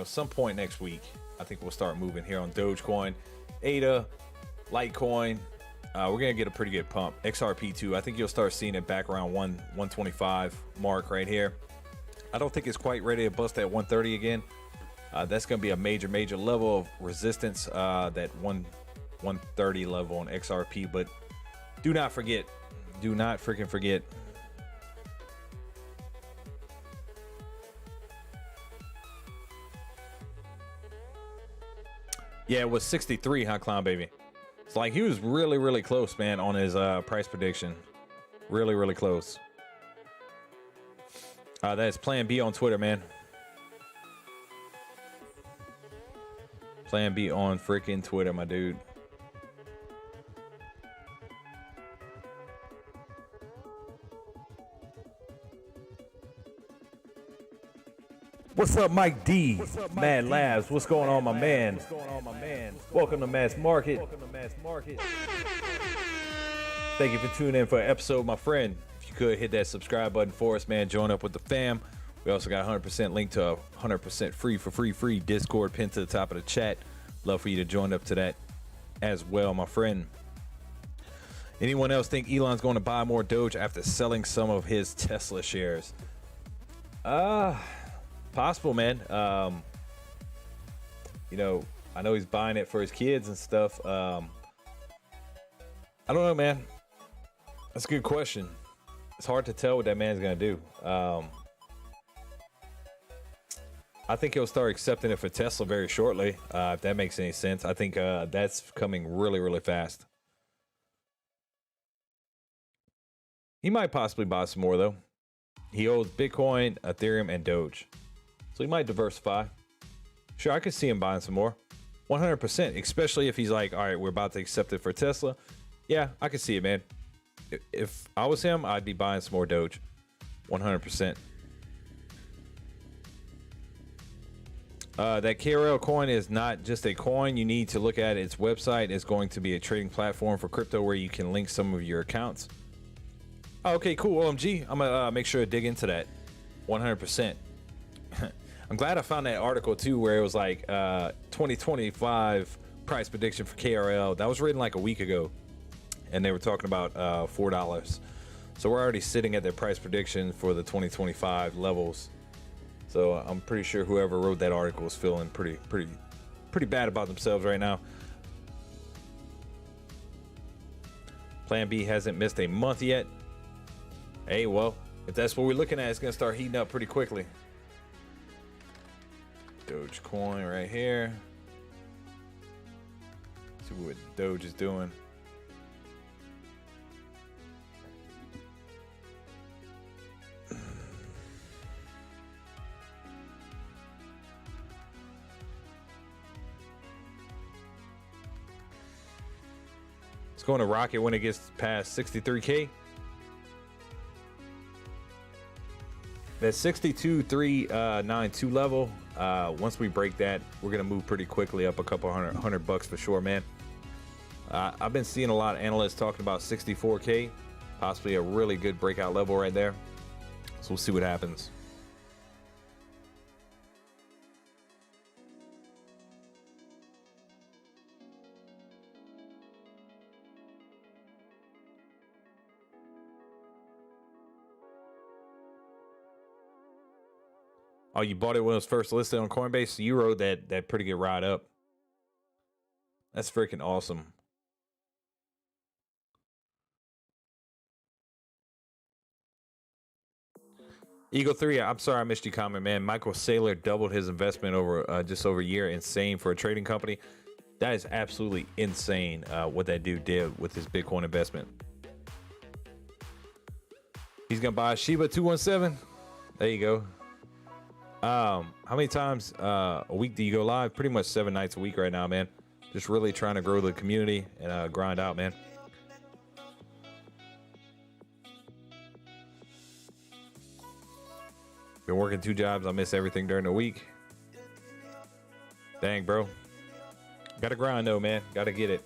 Some point next week, I think we'll start moving here on Dogecoin, ADA, Litecoin. We're gonna get a pretty good pump. XRP too. I think you'll start seeing it back around 125 mark right here. I don't think it's quite ready to bust at 130 again. That's gonna be a major level of resistance. That 130 level on XRP, but do not freaking forget. Yeah, it was 63, huh, Clown Baby? It's like he was really close, man, on his price prediction. Really close. That's Plan B on Twitter, man. Plan B on freaking Twitter, my dude. What's up, Mike D? Mad Labs. What's going on, my man? Welcome to Mass Market. Thank you for tuning in for an episode, my friend. If you could hit that subscribe button for us, man. Join up with the fam. We also got 100% link to a 100% free Discord pinned to the top of the chat. Love for you to join up to that as well, my friend. Anyone else think Elon's going to buy more Doge after selling some of his Tesla shares? Possible, man. I know he's buying it for his kids and stuff. I don't know, man. That's a good question. It's hard to tell what that man's gonna do. I think he'll start accepting it for Tesla very shortly, if that makes any sense. I think that's coming really fast. He might possibly buy some more, though. He owns Bitcoin, Ethereum, and Doge. So he might diversify. Sure, I could see him buying some more. 100%, especially if he's like, all right, we're about to accept it for Tesla. Yeah, I could see it, man. If I was him, I'd be buying some more Doge. 100%. That KRL coin is not just a coin. You need to look at its website. It's going to be a trading platform for crypto where you can link some of your accounts. Okay, cool. OMG. I'm going to make sure to dig into that. 100%. I'm glad I found that article too, where it was like 2025 price prediction for KRL. That was written like a week ago, and they were talking about $4. So we're already sitting at their price prediction for the 2025 levels. So I'm pretty sure whoever wrote that article is feeling pretty bad about themselves right now. Plan B hasn't missed a month yet. Hey, well, if that's what we're looking at, it's gonna start heating up pretty quickly. Dogecoin right here. See what Doge is doing. It's going to rocket when it gets past 63K. That 62,392 level. Once we break that, we're gonna move pretty quickly up a couple hundred bucks for sure, man. I've been seeing a lot of analysts talking about 64K, possibly a really good breakout level right there. So we'll see what happens. Oh, you bought it when it was first listed on Coinbase? So you rode that pretty good ride up. That's freaking awesome. Eagle 3, I'm sorry I missed your comment, man. Michael Saylor doubled his investment over just over a year. Insane for a trading company. That is absolutely insane what that dude did with his Bitcoin investment. He's going to buy Shiba 217. There you go. How many times a week do you go live? Pretty much 7 nights a week right now, man. Just really trying to grow the community and grind out, man. Been working 2 jobs. I miss everything during the week. Dang, bro. Gotta grind though, man. Gotta get it.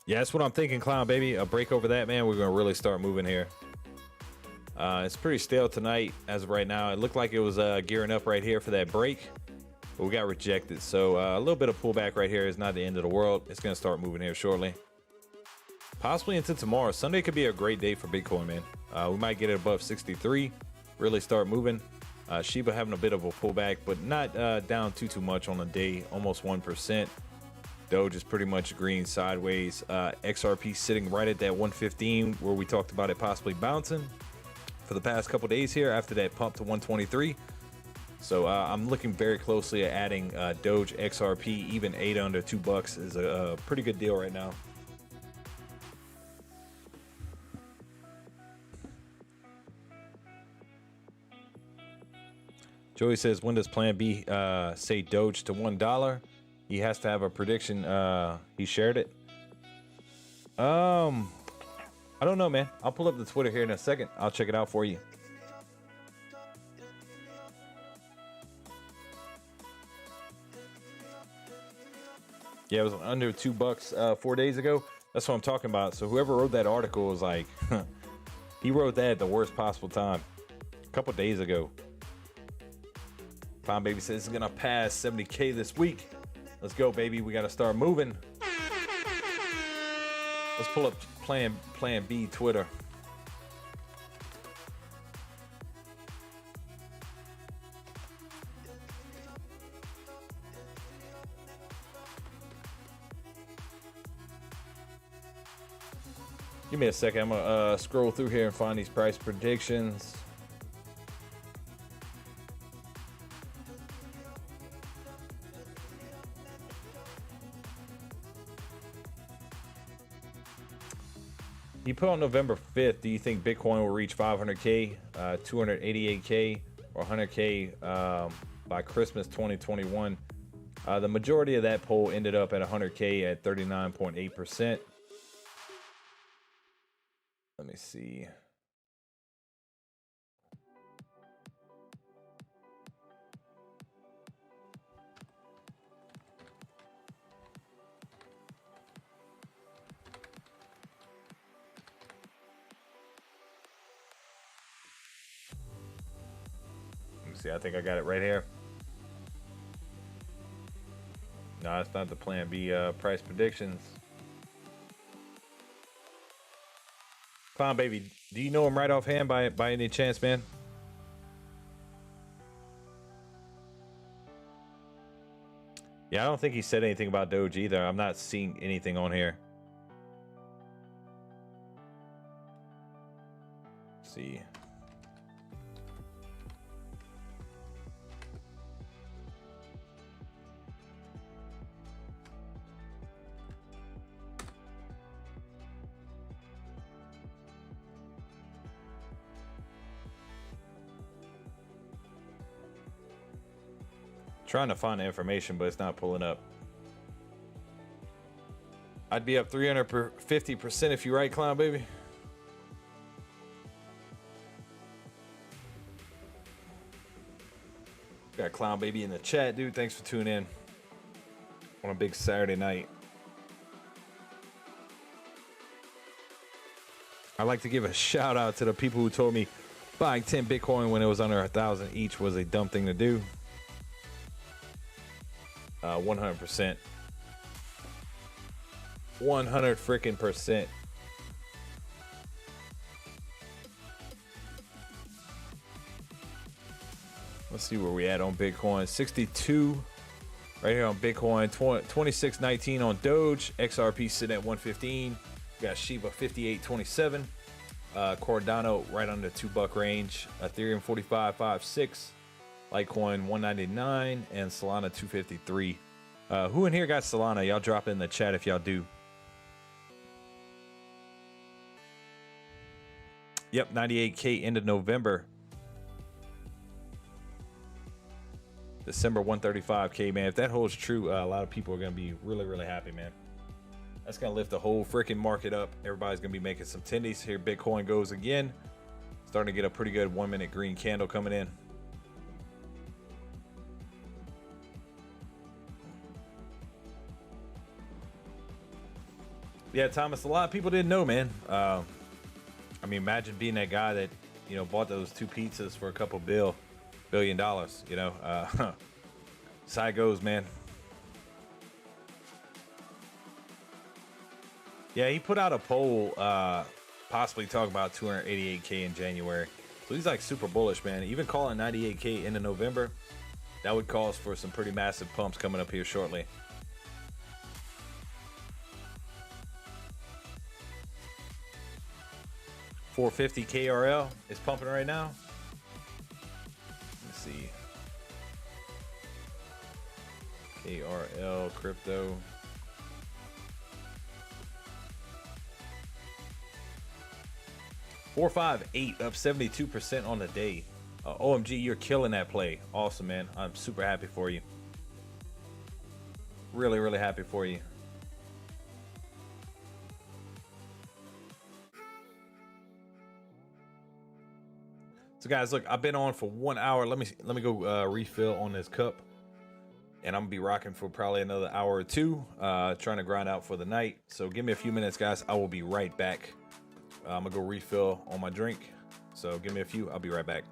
Yeah, that's what I'm thinking, Clown Baby. A break over that, man. We're gonna really start moving here. It's pretty stale tonight as of right now. It looked like it was gearing up right here for that break, but we got rejected. So a little bit of pullback right here is not the end of the world. It's gonna start moving here shortly. Possibly into tomorrow. Sunday could be a great day for Bitcoin, man. We might get it above 63, really start moving. Shiba having a bit of a pullback, but not down too much on the day, almost 1%. Doge is pretty much green sideways. XRP sitting right at that 115 where we talked about it possibly bouncing for the past couple days here after that pump to 123. So I'm looking very closely at adding Doge XRP. Even 8 under $2 is a pretty good deal right now. Joey says, when does Plan B say Doge to $1? He has to have a prediction. He shared it. I don't know, man. I'll pull up the Twitter here in a second. I'll check it out for you. Yeah, it was under $2 4 days ago. That's what I'm talking about. So whoever wrote that article was like, he wrote that at the worst possible time. A couple days ago. Clown Baby says it's gonna pass 70K this week. Let's go, baby. We gotta start moving. Let's pull up Plan B Twitter. Give me a second. I'm gonna scroll through here and find these price predictions. You put on November 5th, do you think Bitcoin will reach 500K, 288K, or 100K by Christmas 2021? The majority of that poll ended up at 100K at 39.8%. Let me see. See, I think I got it right here. No, it's not the Plan B price predictions. Clown Baby, do you know him right offhand by any chance, man? Yeah, I don't think he said anything about Doge either. I'm not seeing anything on here. Let's see. Trying to find the information, but it's not pulling up. I'd be up 350% if you right, Clown Baby. Got Clown Baby in the chat, dude. Thanks for tuning in on a big Saturday night. I'd like to give a shout out to the people who told me buying 10 Bitcoin when it was under 1,000 each was a dumb thing to do. 100%. 100 freaking percent. Let's see where we at on Bitcoin. 62 right here on Bitcoin. 26.19 on Doge. XRP sitting at 115. We got Shiba 58.27. Cardano right under $2 range. Ethereum 45.56. Litecoin 199 and Solana 253. Who in here got Solana? Y'all drop it in the chat if y'all do. Yep, 98K end of November. December 135K, man. If that holds true, a lot of people are gonna be really, really happy, man. That's gonna lift the whole freaking market up. Everybody's gonna be making some tendies. Here Bitcoin goes again. Starting to get a pretty good 1 minute green candle coming in. Yeah, Thomas, a lot of people didn't know, man. I mean, imagine being that guy that, you know, bought those 2 pizzas for a couple $1 billion, you know. That's how it goes, man. Yeah, he put out a poll, possibly talking about 288K in January. So he's like super bullish, man. Even calling 98K into November, that would cause for some pretty massive pumps coming up here shortly. $450 KRL is pumping right now. Let's see. KRL crypto. $458 up 72% on the day. OMG, you're killing that play. Awesome, man. I'm super happy for you. Really, really happy for you. So guys, look, I've been on for 1 hour. Let me go refill on this cup, and I'm gonna be rocking for probably another hour or two, trying to grind out for the night. So give me a few minutes, guys. I will be right back. I'm gonna go refill on my drink. So give me a few. I'll be right back.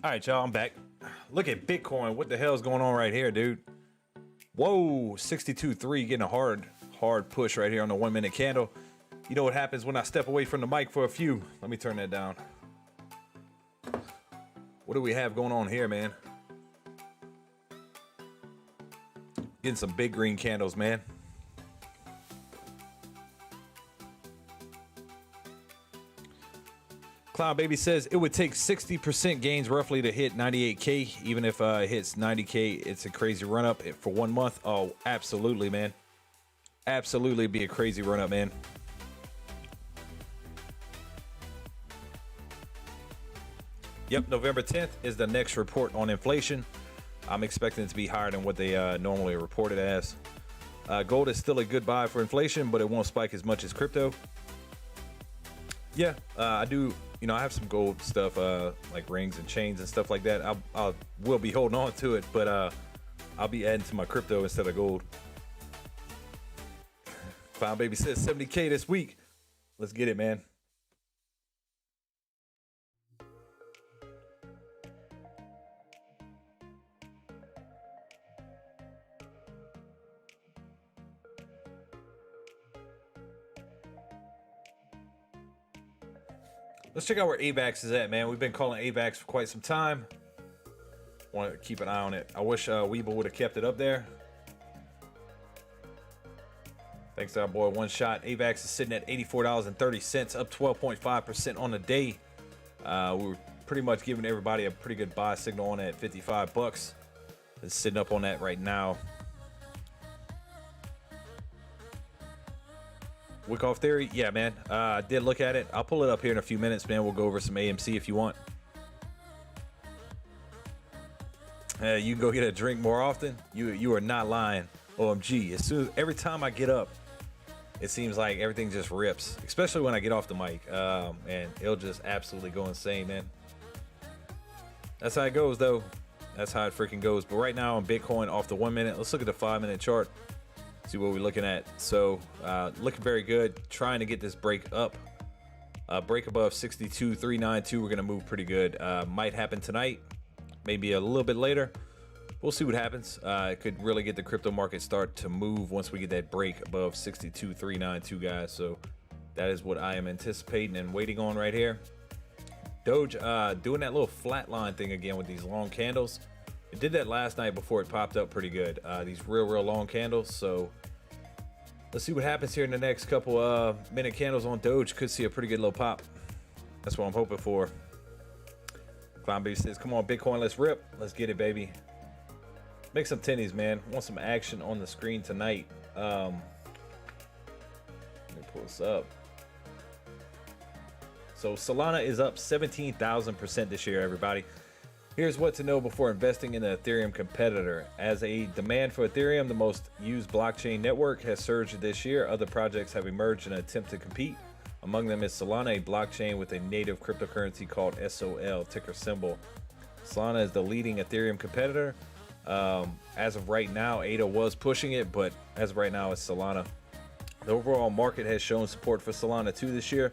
All right, y'all, I'm back. Look at Bitcoin. What the hell is going on right here, dude? Whoa, 62.3 getting a hard push right here on the 1 minute candle. You know what happens when I step away from the mic for a few? Let me turn that down. What do we have going on here, man? Getting some big green candles, man. Cloud Baby says it would take 60% gains roughly to hit 98K. Even if it hits 90K, it's a crazy run up for 1 month. Oh, absolutely, man. Absolutely be a crazy run up, man. Yep, November 10th is the next report on inflation. I'm expecting it to be higher than what they normally report it as. Gold is still a good buy for inflation, but it won't spike as much as crypto. Yeah, I do. You know, I have some gold stuff, like rings and chains and stuff like that. I will be holding on to it, but I'll be adding to my crypto instead of gold. Cloud Baby says 70K this week. Let's get it, man. Let's check out where AVAX is at, man. We've been calling AVAX for quite some time. Want to keep an eye on it. I wish Webull would have kept it up there. Thanks to our boy One Shot. AVAX is sitting at $84.30, up 12.5% on the day. We were pretty much giving everybody a pretty good buy signal on it at 55 bucks. It's sitting up on that right now. Wyckoff theory, yeah, man. I did look at it. I'll pull it up here in a few minutes, man. We'll go over some AMC if you want. You can go get a drink more often. You are not lying. OMG. Every time I get up, it seems like everything just rips, especially when I get off the mic. And it'll just absolutely go insane, man. That's how it goes, though. That's how it freaking goes. But right now on Bitcoin off the 1 minute, let's look at the 5 minute chart. See what we're looking at. So looking very good. Trying to get this break up. Break above 62,392. We're going to move pretty good. Might happen tonight. Maybe a little bit later. We'll see what happens. It could really get the crypto market start to move once we get that break above 62,392, guys. So that is what I am anticipating and waiting on right here. Doge doing that little flat line thing again with these long candles. It did that last night before it popped up pretty good. These real long candles. So let's see what happens here in the next couple minute candles on Doge. Could see a pretty good little pop. That's what I'm hoping for. Clown Baby says, come on, Bitcoin, let's rip. Let's get it, baby. Make some tennies, man. Want some action on the screen tonight. Let me pull this up. So Solana is up 17,000% this year, everybody. Here's what to know before investing in an Ethereum competitor. As a demand for Ethereum, the most used blockchain network, has surged this year, other projects have emerged in an attempt to compete. Among them is Solana, a blockchain with a native cryptocurrency called SOL, ticker symbol. Solana is the leading Ethereum competitor. As of right now, ADA was pushing it, but as of right now, it's Solana. The overall market has shown support for Solana too this year.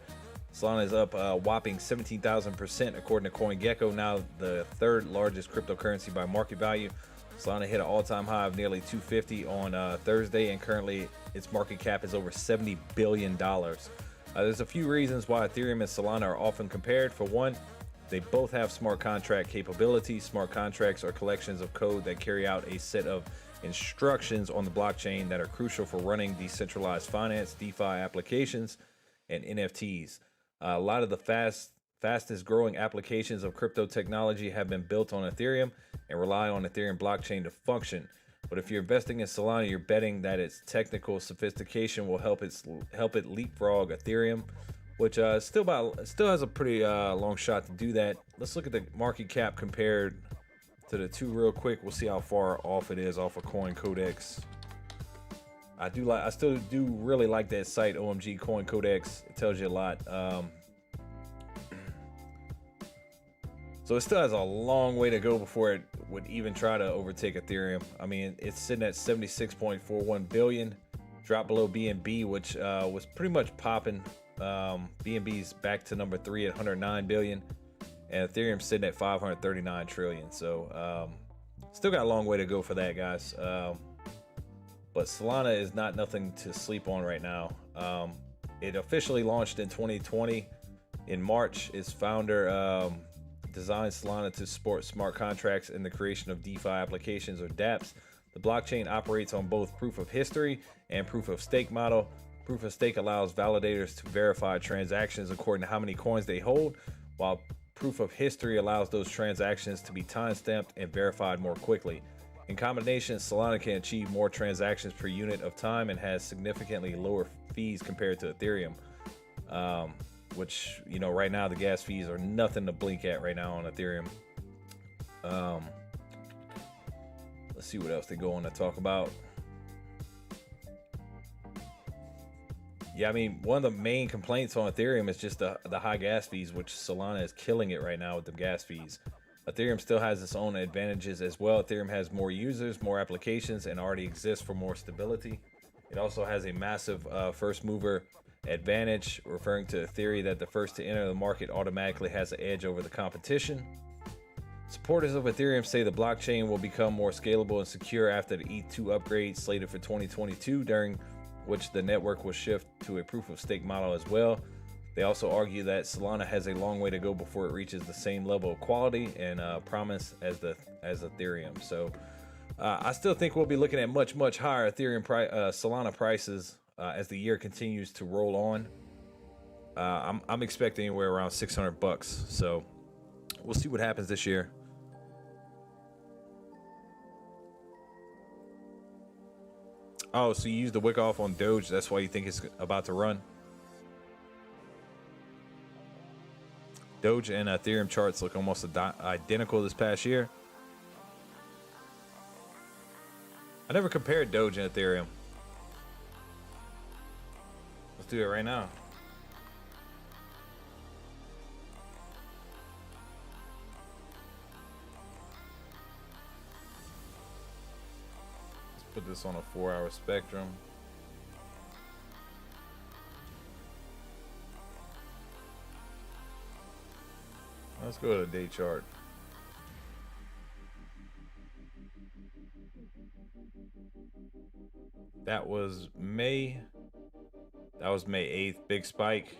Solana is up a whopping 17,000% according to CoinGecko, now the third largest cryptocurrency by market value. Solana hit an all-time high of nearly 250 on Thursday, and currently its market cap is over $70 billion. There's a few reasons why Ethereum and Solana are often compared. For one, they both have smart contract capabilities. Smart contracts are collections of code that carry out a set of instructions on the blockchain that are crucial for running decentralized finance, DeFi applications, and NFTs. A lot of the fastest growing applications of crypto technology have been built on Ethereum and rely on Ethereum blockchain to function. But if you're investing in Solana, you're betting that its technical sophistication will help it leapfrog Ethereum, which still has a pretty long shot to do that. Let's look at the market cap compared to the two real quick. We'll see how far off it is off of Coin Codex. I still do really like that site, OMG Coin Codex. It tells you a lot. So it still has a long way to go before it would even try to overtake Ethereum. I mean, it's sitting at 76.41 billion, dropped below BNB, which was pretty much popping. BNB's back to number 3 at 109 billion. and Ethereum's sitting at 539 trillion. So still got a long way to go for that, guys. But Solana is not nothing to sleep on right now. It officially launched in 2020 in March. Its founder designed Solana to support smart contracts and the creation of DeFi applications, or dApps. The blockchain operates on both proof of history and proof of stake model. Proof of stake allows validators to verify transactions according to how many coins they hold, while proof of history allows those transactions to be timestamped and verified more quickly. In combination, Solana can achieve more transactions per unit of time and has significantly lower fees compared to Ethereum, which, you know, right now the gas fees are nothing to blink at right now on Ethereum. Let's see what else they go on to talk about. Yeah, I mean, one of the main complaints on Ethereum is just the high gas fees, which Solana is killing it right now with the gas fees. Ethereum still has its own advantages as well. Ethereum has more users, more applications, and already exists for more stability. It also has a massive first mover advantage, referring to a theory that the first to enter the market automatically has an edge over the competition. Supporters of Ethereum say the blockchain will become more scalable and secure after the ETH2 upgrade slated for 2022, during which the network will shift to a proof of stake model as well. They also argue that Solana has a long way to go before it reaches the same level of quality and promise as Ethereum. So I still think we'll be looking at much higher Ethereum Solana prices as the year continues to roll on. I'm expecting anywhere around $600. So we'll see what happens this year. Oh, so you use the wick off on Doge. That's why you think it's about to run. Doge and Ethereum charts look almost identical this past year. I never compared Doge and Ethereum. Let's do it right now. Let's put this on a 4-hour spectrum. Let's go to the day chart. That was May 8th. Big spike.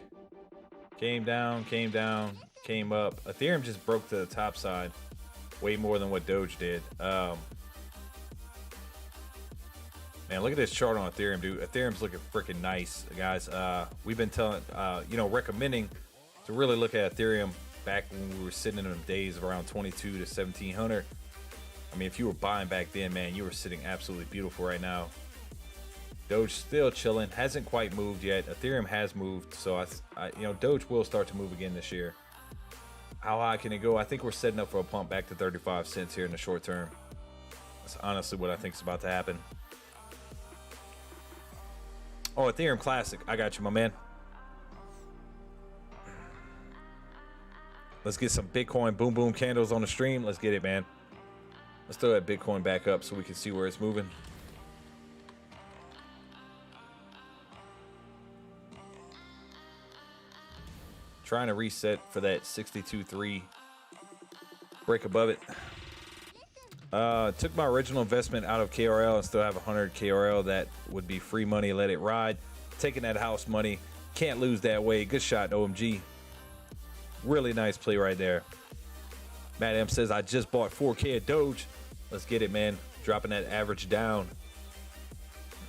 Came down, came up. Ethereum just broke to the top side way more than what Doge did. Man, look at this chart on Ethereum, dude. Ethereum's looking freaking nice, guys. We've been recommending to really look at Ethereum back when we were sitting in them days of around 22 to 1700. I mean, if you were buying back then, man, you were sitting absolutely beautiful right now. Doge still chilling, hasn't quite moved yet. Ethereum has moved, so Doge will start to move again this year. How high can it go? I think we're setting up for a pump back to 35 cents here in the short term. That's honestly what I think is about to happen. Oh, Ethereum Classic. I got you, my man. Let's get some Bitcoin boom boom candles on the stream. Let's get it, man. Let's throw that Bitcoin back up so we can see where it's moving. Trying to reset for that 62.3 break above it. Took my original investment out of KRL and still have 100 KRL that would be free money. Let it ride. Taking that house money. Can't lose that way. Good shot, OMG. Really nice play right there. Matt M says, I just bought 4K of Doge. Let's get it, man. Dropping that average down.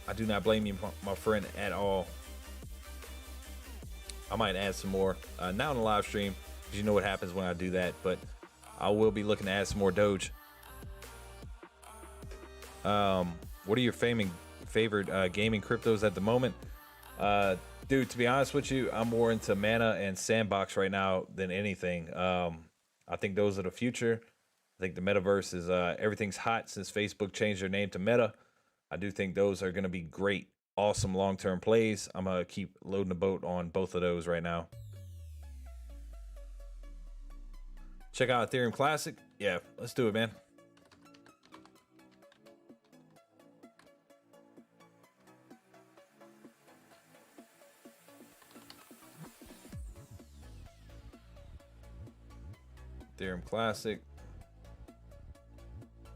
I do not blame you, my friend, at all. I might add some more now in the live stream, because you know what happens when I do that. But I will be looking to add some more Doge. What are your favorite gaming cryptos at the moment? Dude, to be honest with you, I'm more into Mana and Sandbox right now than anything. I think those are the future. I think the metaverse is everything's hot since Facebook changed their name to Meta. I do think those are going to be great, awesome long-term plays. I'm going to keep loading the boat on both of those right now. Check out Ethereum Classic. Yeah, let's do it, man. Ethereum Classic.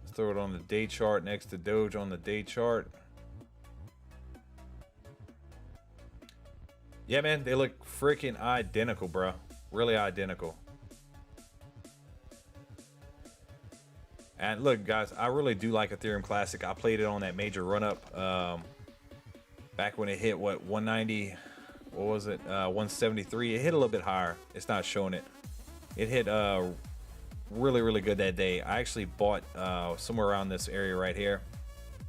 Let's throw it on the day chart next to Doge on the day chart. Yeah, man, they look freaking identical, bro. Really identical. And look, guys, I really do like Ethereum Classic. I played it on that major run up back when it hit what 190. What was it? 173. It hit a little bit higher. It's not showing it. It hit really, really good that day. I actually bought somewhere around this area right here.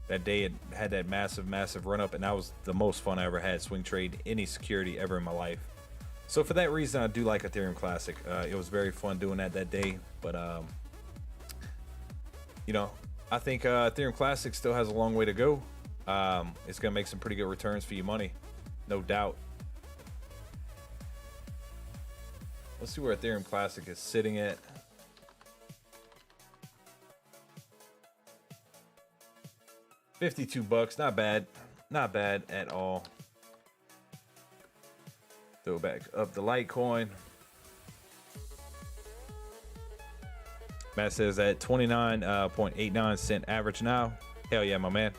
That day it had that massive run up, and that was the most fun I ever had swing trade any security ever in my life. So for that reason, I do like Ethereum Classic. It was very fun doing that day, but you know, I think Ethereum Classic still has a long way to go. It's gonna make some pretty good returns for your money, no doubt. Let's see where Ethereum Classic is sitting at. $52, not bad, not bad at all. Throw back up the Litecoin. Matt says at 29.89 cent average now. Hell yeah, my man.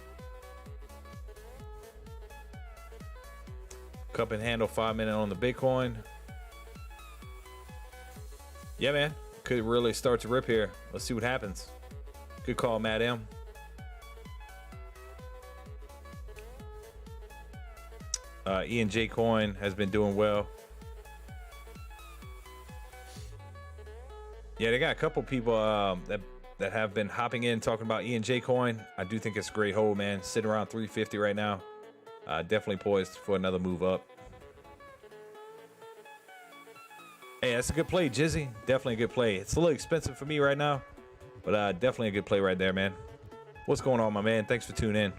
Cup and handle 5 minute on the Bitcoin. Yeah, man, could really start to rip here. Let's see what happens. Good call, Matt M. E&J coin has been doing well. Yeah, they got a couple people that have been hopping in talking about E&J coin. I do think it's a great hold, man. Sitting around 350 right now. Definitely poised for another move up. Hey, that's a good play, Jizzy. Definitely a good play. It's a little expensive for me right now, but definitely a good play right there, man. What's going on, my man? Thanks for tuning in.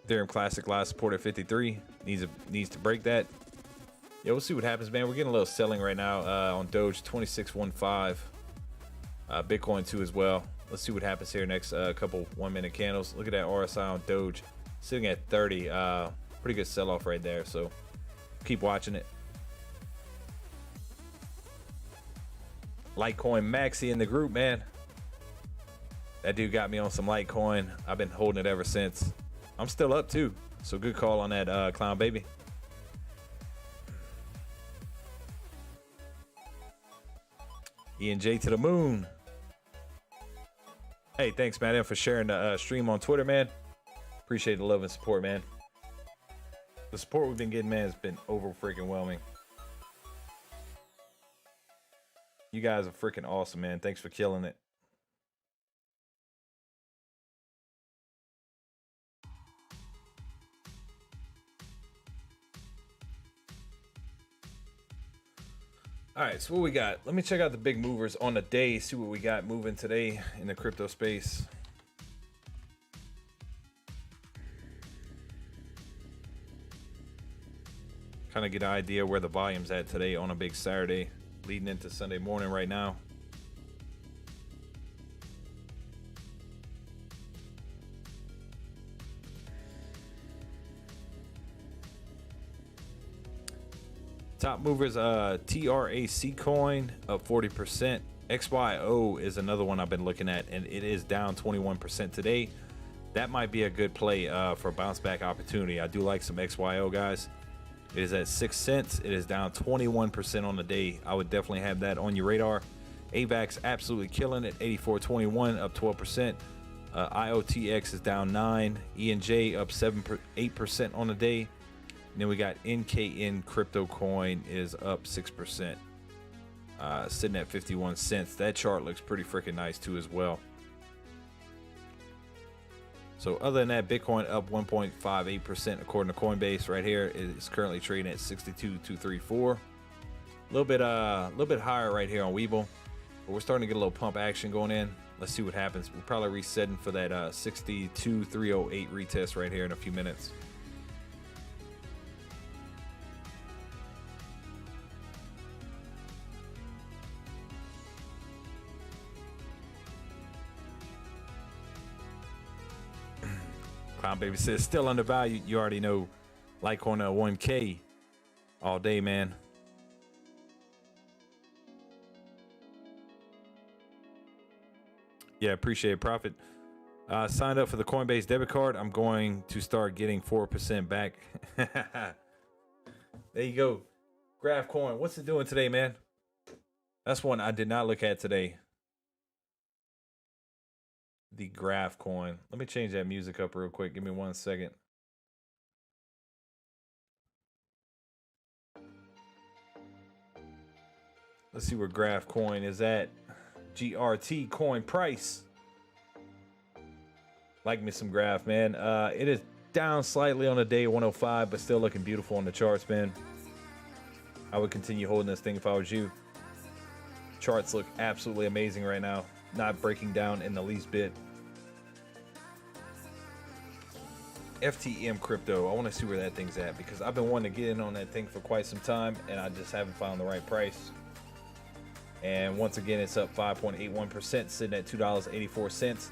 Ethereum Classic last support at 53. Needs to break that. Yeah, we'll see what happens, man. We're getting a little selling right now on Doge 2615. Bitcoin too as well. Let's see what happens here next couple 1 minute candles. Look at that RSI on Doge sitting at 30. Pretty good sell off right there. So keep watching it. Litecoin Maxi in the group, man. That dude got me on some Litecoin. I've been holding it ever since. I'm still up too, so good call on that, Clown Baby. E&J to the moon. Hey, thanks, man, for sharing the stream on Twitter, man. Appreciate the love and support, man. The support we've been getting, man, has been over freaking whelming. You guys are freaking awesome, man. Thanks for killing it. All right, so what we got? Let me check out the big movers on the day, see what we got moving today in the crypto space. Kind of get an idea where the volume's at today on a big Saturday, leading into Sunday morning right now. Top movers, TRAC coin up 40%. XYO is another one I've been looking at, and it is down 21% today. That might be a good play for a bounce back opportunity. I do like some XYO, guys. It is at 6 cents. It is down 21% on the day. I would definitely have that on your radar. AVAX absolutely killing it, 84.21, up 12%. IOTX is down 9. E&J up 8% on the day. And then we got NKN crypto coin is up 6%, sitting at 51 cents. That chart looks pretty freaking nice too as well. So other than that, Bitcoin up 1.58% according to Coinbase. Right here is currently trading at 62,234. A little bit higher right here on Webull, but we're starting to get a little pump action going in. Let's see what happens. We're probably resetting for that 62,308 retest right here in a few minutes. Clown Baby says still undervalued. You already know, Litecoin 1K all day, man. Yeah, appreciate it, Profit. Signed up for the Coinbase debit card. I'm going to start getting 4% back. There you go. Graph Coin. What's it doing today, man? That's one I did not look at today. The Graph Coin. Let me change that music up real quick. Give me 1 second. Let's see where Graph Coin is at. GRT coin price. Like me some Graph, man. It is down slightly on the day, 105, but still looking beautiful on the charts, man. I would continue holding this thing if I was you. Charts look absolutely amazing right now. Not breaking down in the least bit. FTM crypto. I want to see where that thing's at because I've been wanting to get in on that thing for quite some time and I just haven't found the right price. And once again, it's up 5.81%, sitting at $2.84.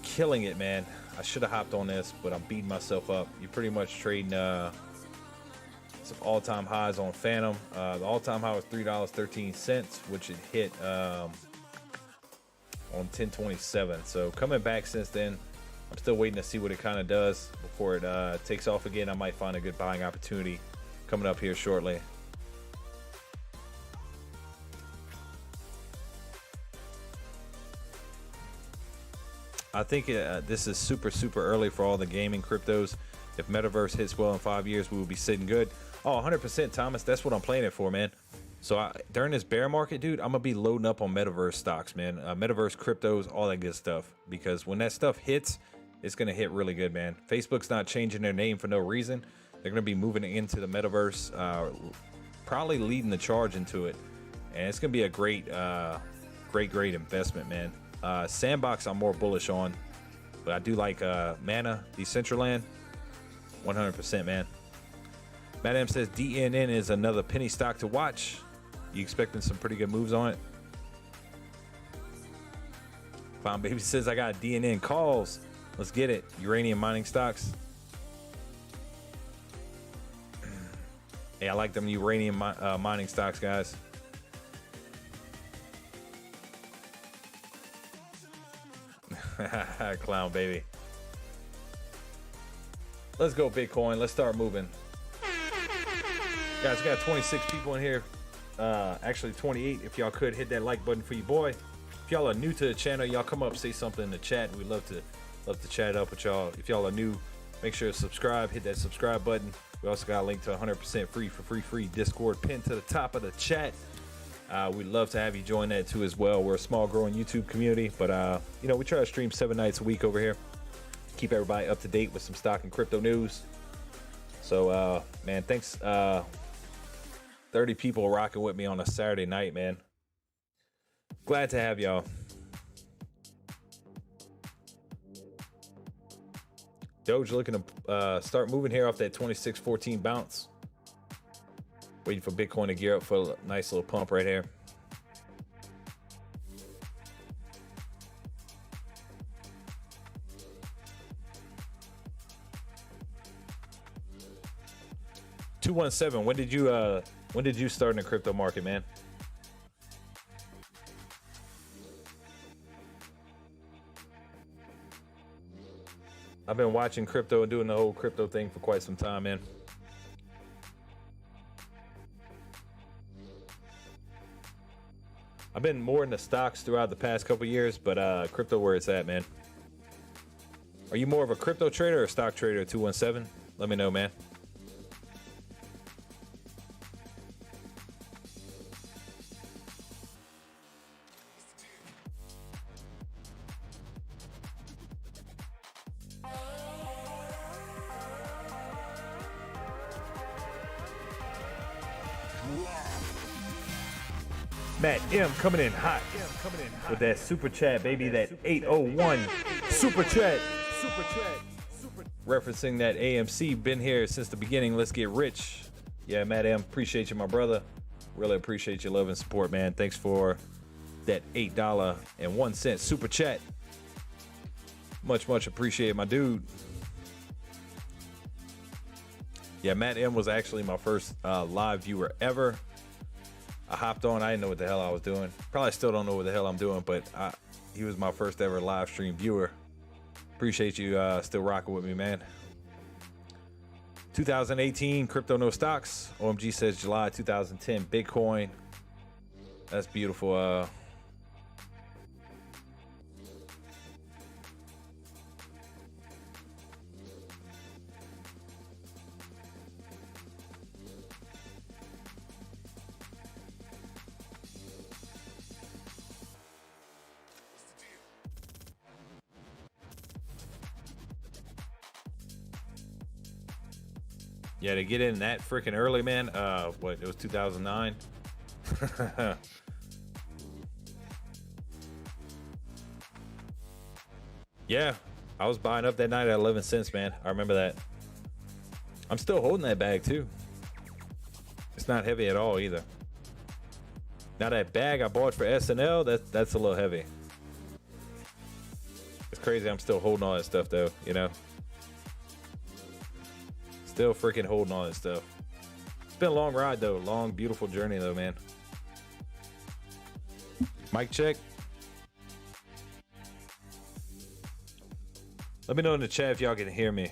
Killing it, man. I should have hopped on this, but I'm beating myself up. You're pretty much trading some all-time highs on Phantom. The all-time high was $3.13, which it hit on 10/27. So coming back since then. I'm still waiting to see what it kind of does before it takes off again. I might find a good buying opportunity coming up here shortly. I think this is super early for all the gaming cryptos. If Metaverse hits well in 5 years, we will be sitting good. Oh, 100%, Thomas. That's what I'm playing it for, man. So during this bear market, dude, I'm going to be loading up on Metaverse stocks, man. Metaverse cryptos, all that good stuff. Because when that stuff hits, it's going to hit really good, man. Facebook's not changing their name for no reason. They're going to be moving into the Metaverse, probably leading the charge into it. And it's going to be a great investment, man. Sandbox I'm more bullish on, but I do like Mana, Decentraland, 100%, man. Madam says DNN is another penny stock to watch. You expecting some pretty good moves on it? Found Baby says I got DNN calls. Let's get it. Uranium mining stocks. Hey, I like them uranium mining stocks, guys. Clown baby. Let's go Bitcoin. Let's start moving. Guys, we got 26 people in here. Actually 28. If y'all could hit that like button for your boy. If y'all are new to the channel, y'all come up, say something in the chat. We'd love to chat up with y'all. If y'all are new, make sure to subscribe. Hit that subscribe button. We also got a link to 100% free Discord pinned to the top of the chat. We'd love to have you join that too as well. We're a small growing YouTube community, but we try to stream 7 nights a week over here. Keep everybody up to date with some stock and crypto news. So man, thanks. 30 people rocking with me on a Saturday night, man. Glad to have y'all. Doge looking to start moving here off that 26.14 bounce. Waiting for Bitcoin to gear up for a nice little pump right here. $217. When did you start in the crypto market, man? I've been watching crypto and doing the whole crypto thing for quite some time, man. I've been more in the stocks throughout the past couple years, but crypto where it's at, man. Are you more of a crypto trader or a stock trader? 217? Let me know, man. Matt M coming in hot with that super chat, baby. That 801 super chat. Referencing that AMC. Been here since the beginning. Let's get rich. Yeah, Matt M. Appreciate you, my brother. Really appreciate your love and support, man. Thanks for that $8.01 super chat. Much appreciate, my dude. Yeah, Matt M was actually my first live viewer ever. I hopped on. I didn't know what the hell I was doing. Probably still don't know what the hell I'm doing, but He was my first ever live stream viewer. Appreciate you still rocking with me, man. 2018 crypto no stocks. OMG says July 2010 Bitcoin. That's beautiful. Yeah, to get in that freaking early, man. What, it was 2009. Yeah, I was buying up that night at 11 cents, man. I remember that. I'm still holding that bag too. It's not heavy at all either. Now that bag I bought for SNL, that's a little heavy. It's crazy. I'm still holding all that stuff though, you know. Still freaking holding all that stuff. It's been a long ride though. Long, beautiful journey though, man. Mic check. Let me know in the chat if y'all can hear me.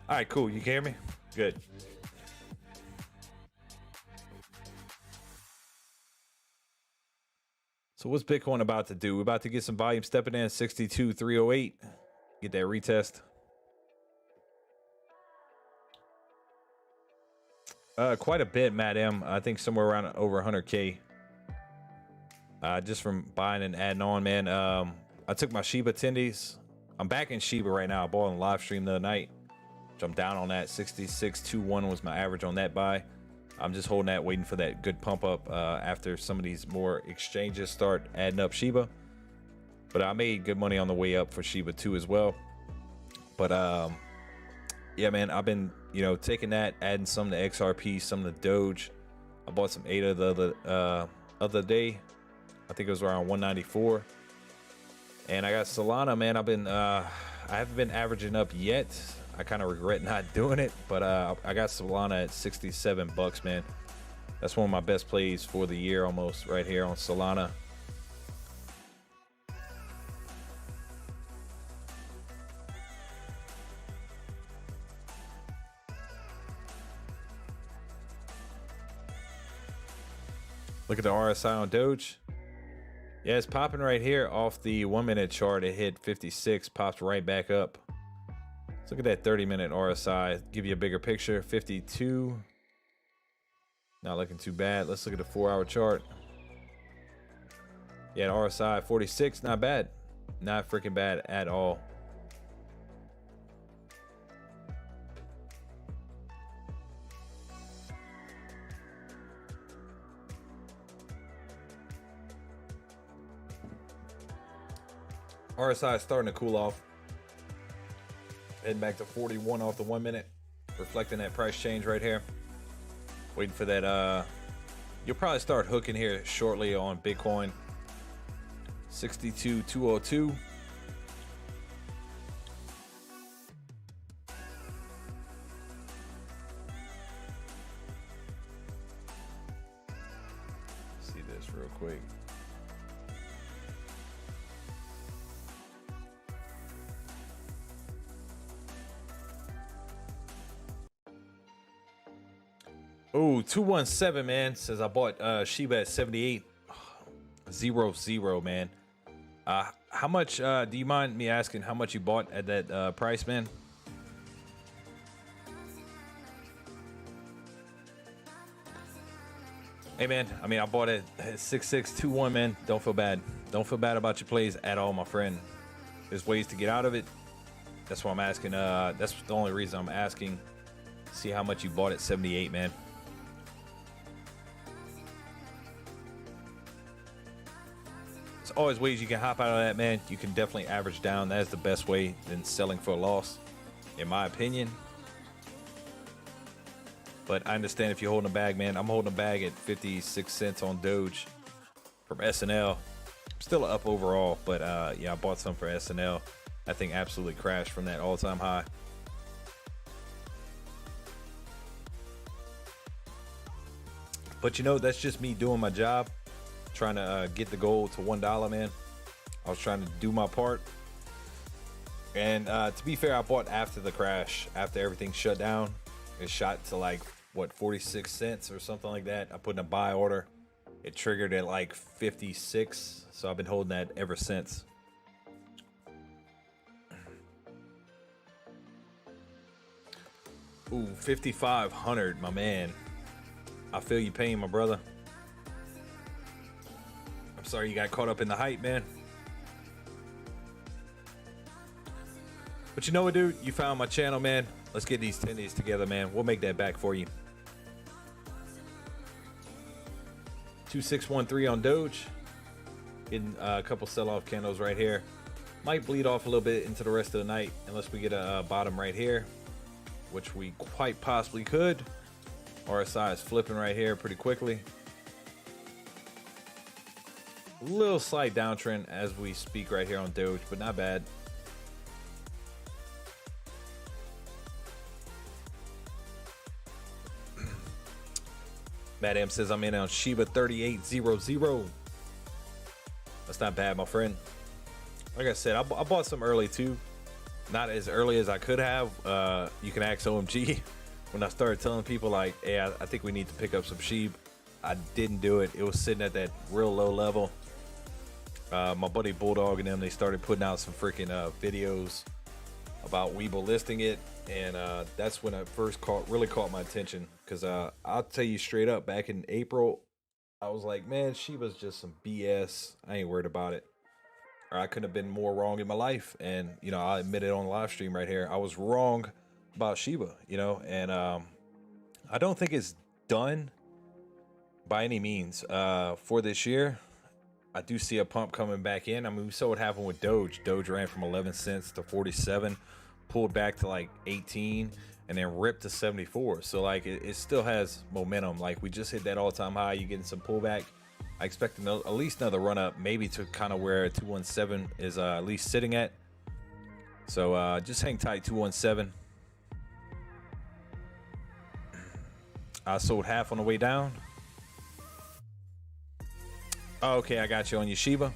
All right, cool. You can hear me? Good. So what's Bitcoin about to do? We're about to get some volume stepping in 62,308. Get that retest. Quite a bit, Matt M. I think somewhere around over 100K. Just from buying and adding on, man. I took my Shiba attendees. I'm back in Shiba right now. I bought on live stream the other night. I'm down on that. 66.21 was my average on that buy. I'm just holding that, waiting for that good pump up after some of these more exchanges start adding up Shiba. But I made good money on the way up for Shiba too as well. But yeah, man, I've been, you know, taking that, adding some to XRP, some to Doge. I bought some ADA the other day. I think it was around 194. And I got Solana, man. I haven't been averaging up yet. I kind of regret not doing it, but I got Solana at $67, man. That's one of my best plays for the year almost right here on Solana. Look at the RSI on Doge. Yeah, it's popping right here off the 1 minute chart. It hit 56, popped right back up. Let's look at that 30-minute RSI. Give you a bigger picture. 52. Not looking too bad. Let's look at the 4-hour chart. Yeah, the RSI 46. Not bad. Not freaking bad at all. RSI is starting to cool off. Heading back to 41 off the 1 minute. Reflecting that price change right here. Waiting for that. You'll probably start hooking here shortly on Bitcoin. 62,202. See this real quick. Oh, 217, man, says I bought Shiba at 78.00, man. How much, do you mind me asking how much you bought at that price, man? Hey, man, I mean, I bought it at 6621, man. Don't feel bad. Don't feel bad about your plays at all, my friend. There's ways to get out of it. That's why I'm asking. That's the only reason I'm asking. See how much you bought at 78, man. There's always ways you can hop out of that, man. You can definitely average down. That is the best way than selling for a loss, in my opinion. But I understand if you're holding a bag, man. I'm holding a bag at 56 cents on Doge from SNL. Still up overall, but yeah, I bought some for SNL. That thing absolutely crashed from that all-time high. But you know, that's just me doing my job, trying to get the goal to $1, man. I was trying to do my part. And to be fair, I bought after the crash, after everything shut down. It shot to like, what, 46 cents or something like that. I put in a buy order. It triggered at like 56. So I've been holding that ever since. Ooh, 5,500, my man. I feel you pain, my brother. I'm sorry you got caught up in the hype, man. But you know what, dude? You found my channel, man. Let's get these tendies together, man. We'll make that back for you. 2613 on Doge. Getting a couple sell-off candles right here. Might bleed off a little bit into the rest of the night unless we get a bottom right here, which we quite possibly could. RSI is flipping right here pretty quickly. A little slight downtrend as we speak right here on Doge, but not bad. Madam says I'm in on Shiba 3800. That's not bad, my friend. Like I said, I bought some early too. Not as early as I could have. You can ask OMG. When I started telling people like, hey, I think we need to pick up some Shiba, I didn't do it. It was sitting at that real low level. My buddy Bulldog and them, they started putting out some freaking videos about Webull listing it. And that's when I first really caught my attention. Because I'll tell you straight up, back in April, I was like, man, Shiba's just some BS. I ain't worried about it. Or I couldn't have been more wrong in my life. And, you know, I admit it on the live stream right here. I was wrong about Shiba, you know. And I don't think it's done by any means for this year. I do see a pump coming back in. I mean, we saw what happened with Doge. Doge ran from 11 cents to 47, pulled back to like 18, and then ripped to 74. So like it still has momentum. Like we just hit that all-time high. You getting some pullback. I expect at least another run up, maybe to kind of where 217 is at least sitting at. So just hang tight, 217. I sold half on the way down. Oh, okay, I got you on your Shiba.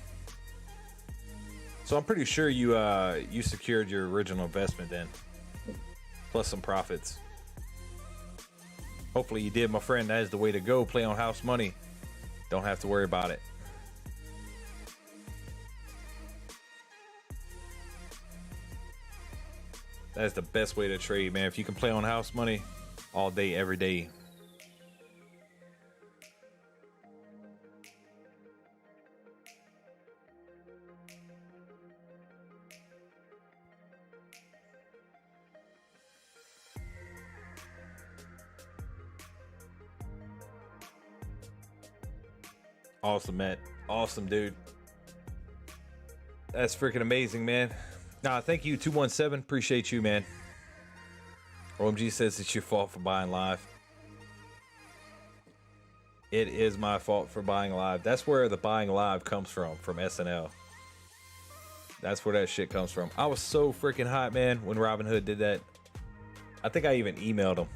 So I'm pretty sure you secured your original investment then, plus some profits. Hopefully you did, my friend. That is the way to go. Play on house money. Don't have to worry about it. That's the best way to trade, man. If you can play on house money all day, every day. Awesome, Matt. Awesome, dude. That's freaking amazing, man. Nah, thank you, 217. Appreciate you, man. OMG says it's your fault for buying live. It is my fault for buying live. That's where the buying live comes from SNL. That's where that shit comes from. I was so freaking hot, man, when Robinhood did that. I think I even emailed him.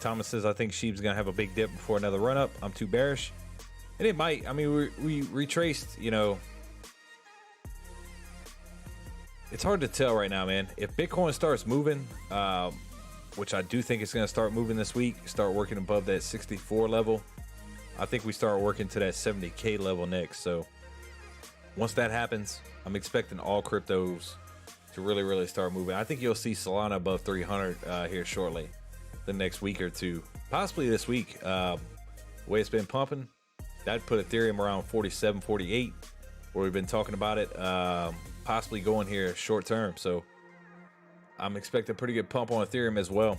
Thomas says, I think Sheep's gonna have a big dip before another run up. I'm too bearish. And it might. I mean, we retraced, you know. It's hard to tell right now, man. If Bitcoin starts moving, which I do think it's gonna start moving this week, start working above that 64 level, I think we start working to that 70K level next. So once that happens, I'm expecting all cryptos to really start moving. I think you'll see Solana above 300 here shortly. The next week or two, possibly this week. The way it's been pumping, that'd put Ethereum around 47, 48, where we've been talking about it, possibly going here short term. So I'm expecting a pretty good pump on Ethereum as well.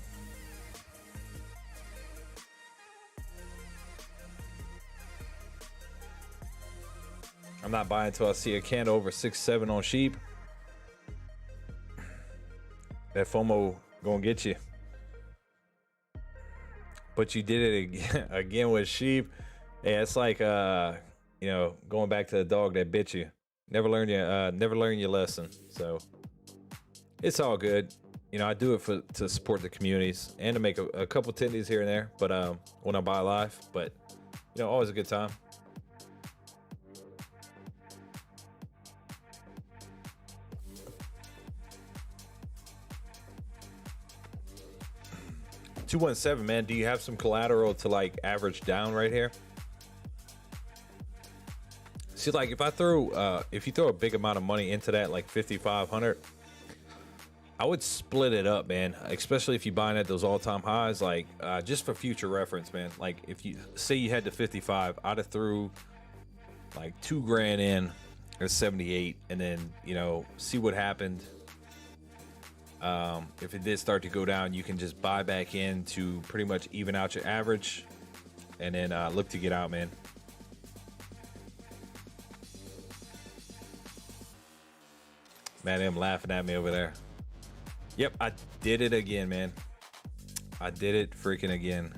I'm not buying until I see a candle over 6-7 on Sheep. That FOMO gonna get you. But you did it again with sheep. Yeah, it's like you know, going back to the dog that bit you. Never learn your lesson. So it's all good. You know, I do it to support the communities and to make a couple tendies here and there. But when I buy live, but you know, always a good time. $217, man. Do you have some collateral to like average down right here? See, like if you throw a big amount of money into that, like 5,500, I would split it up, man. Especially if you're buying at those all-time highs, like just for future reference, man. Like if you say you had to 55, I'd have threw like $2,000 in at 78, and then you know see what happened. If it did start to go down, you can just buy back in to pretty much even out your average, and then look to get out, man. Man, I'm laughing at me over there. Yep, I did it again, man. I did it freaking again.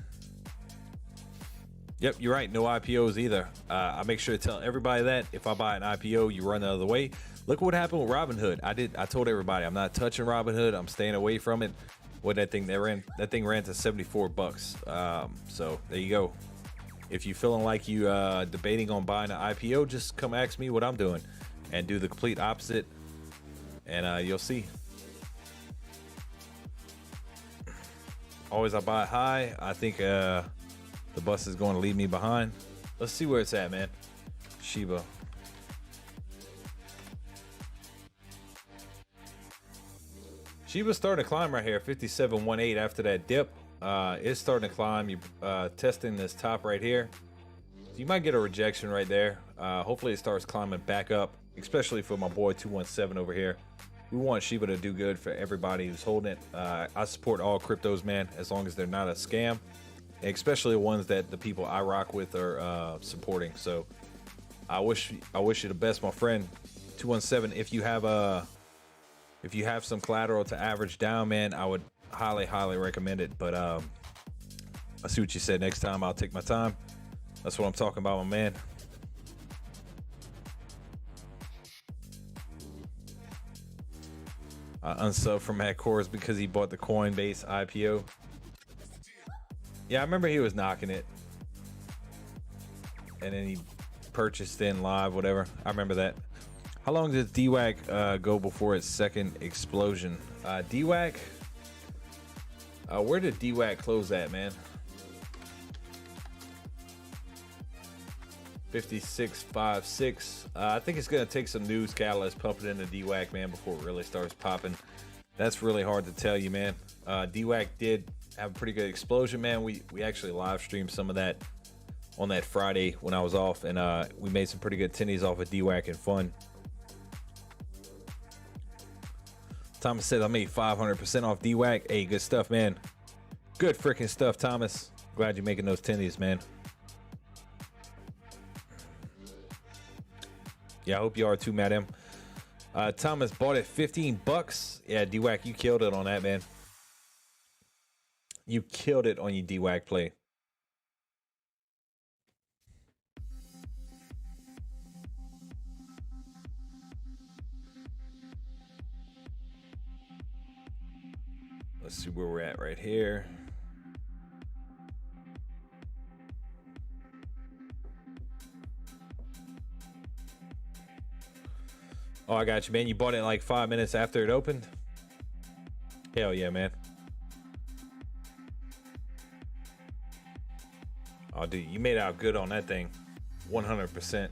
Yep, you're right. No IPOs either. I make sure to tell everybody that if I buy an IPO, you run the other way. Look what happened with Robinhood. I told everybody I'm not touching Robinhood. I'm staying away from it. What that thing ran to 74 bucks. So there you go. If you feeling like you debating on buying an IPO, just come ask me what I'm doing and do the complete opposite, and you'll see. Always I buy high. I think the bus is going to leave me behind. Let's see where it's at, man. Shiba. Shiba's starting to climb right here, 57.18 after that dip. It's starting to climb. You testing this top right here. So you might get a rejection right there. Hopefully it starts climbing back up, especially for my boy 217 over here. We want Shiba to do good for everybody who's holding it. I support all cryptos, man, as long as they're not a scam, and especially the ones that the people I rock with are supporting. So I wish you the best, my friend 217. If you have some collateral to average down, man, I would highly recommend it. But I see what you said. Next time I'll take my time. That's what I'm talking about, my man. Unsub from Matt Kors because he bought the Coinbase IPO. Yeah, I remember he was knocking it, and then he purchased in live, whatever. I remember that. How long does DWAC go before its second explosion? DWAC, where did DWAC close at, man? 56.56. I think it's gonna take some news catalyst pumping into DWAC, man, before it really starts popping. That's really hard to tell you, man. DWAC did have a pretty good explosion, man. We actually live streamed some of that on that Friday when I was off, and we made some pretty good tinnies off of DWAC and fun. Thomas said I made 500% off DWAC. Hey, good stuff, man. Good freaking stuff, Thomas. Glad you're making those tinnies, man. Yeah, I hope you are too, madam. Thomas bought it 15 bucks. Yeah, DWAC, you killed it on that, man. You killed it on your DWAC play. Let's see where we're at right here. Oh, I got you, man. You bought it like 5 minutes after it opened? Hell yeah, man. Oh, dude, you made out good on that thing. 100%.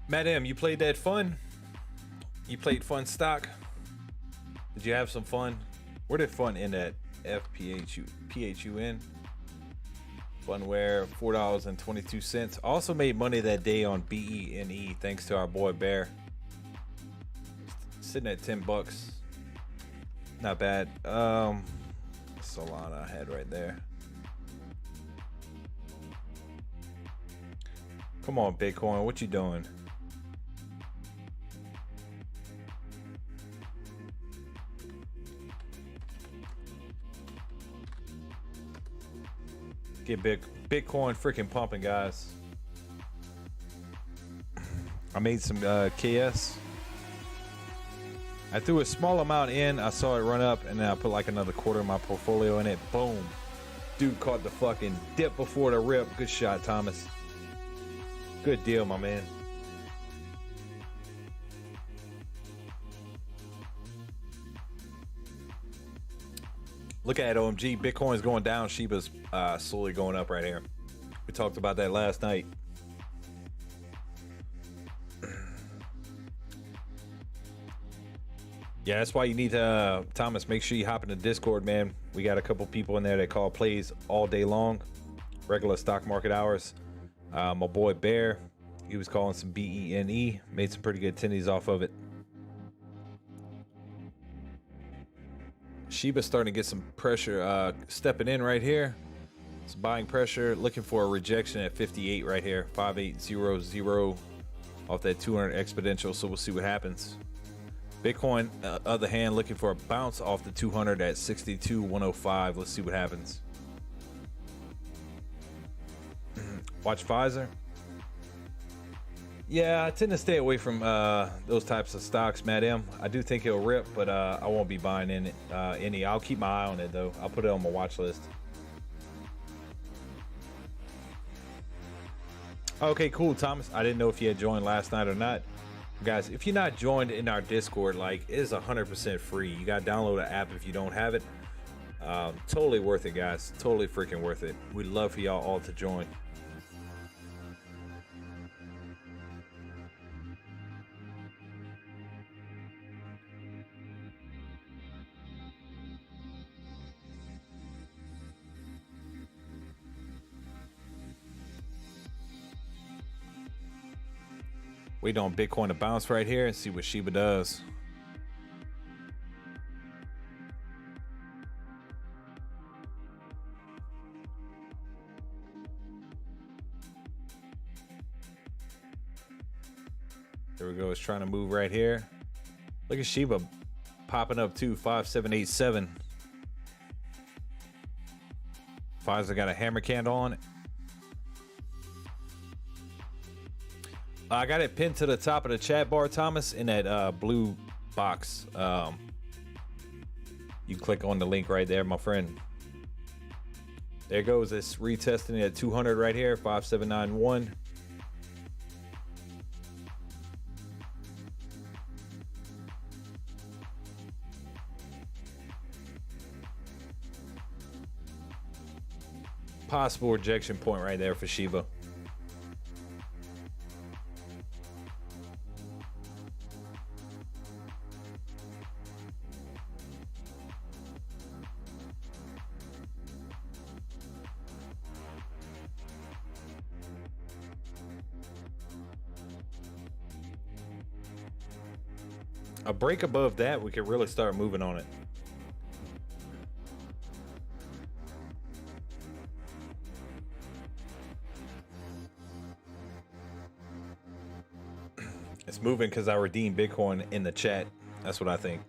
Madam, you played that fun? You played fun stock? Did you have some fun? Where did fun end at? PHUN. Funware, $4.22. Also made money that day on BENE thanks to our boy Bear. Sitting at 10 bucks. Not bad. Solana I had right there. Come on, Bitcoin. What you doing? Get Bitcoin freaking pumping, guys. I made some KS. I threw a small amount in. I saw it run up, and then I put like another quarter of my portfolio in it. Boom. Dude caught the fucking dip before the rip. Good shot, Thomas. Good deal, my man. Look at it, OMG. Bitcoin's going down. Shiba's slowly going up right here. We talked about that last night. Yeah, that's why you need to, Thomas, make sure you hop in the Discord, man. We got a couple people in there that call plays all day long. Regular stock market hours. My boy Bear, he was calling some BENE. Made some pretty good tennies off of it. Shiba's starting to get some pressure stepping in right here. It's buying pressure, looking for a rejection at 58 right here. 5800 off that 200 exponential, so we'll see what happens. Bitcoin, other hand, looking for a bounce off the 200 at 62.105. Let's see what happens. Watch Pfizer. Yeah, I tend to stay away from those types of stocks, Madam. I do think it'll rip, but I won't be buying in it, any. I'll keep my eye on it, though. I'll put it on my watch list. Okay, cool, Thomas. I didn't know if you had joined last night or not. Guys, if you're not joined in our Discord, like, it is 100% free. You got to download the app if you don't have it. Totally worth it, guys. Totally freaking worth it. We'd love for y'all all to join. Waiting on Bitcoin to bounce right here and see what Shiba does. There we go. It's trying to move right here. Look at Shiba popping up too. 5787. Pfizer got a hammer candle on it. I got it pinned to the top of the chat bar, Thomas, in that blue box. You click on the link right there, my friend. There goes. It's retesting at 200 right here, 5791. Possible rejection point right there for Shiba. A break above that, we could really start moving on it. It's moving because I redeemed Bitcoin in the chat. That's what I think.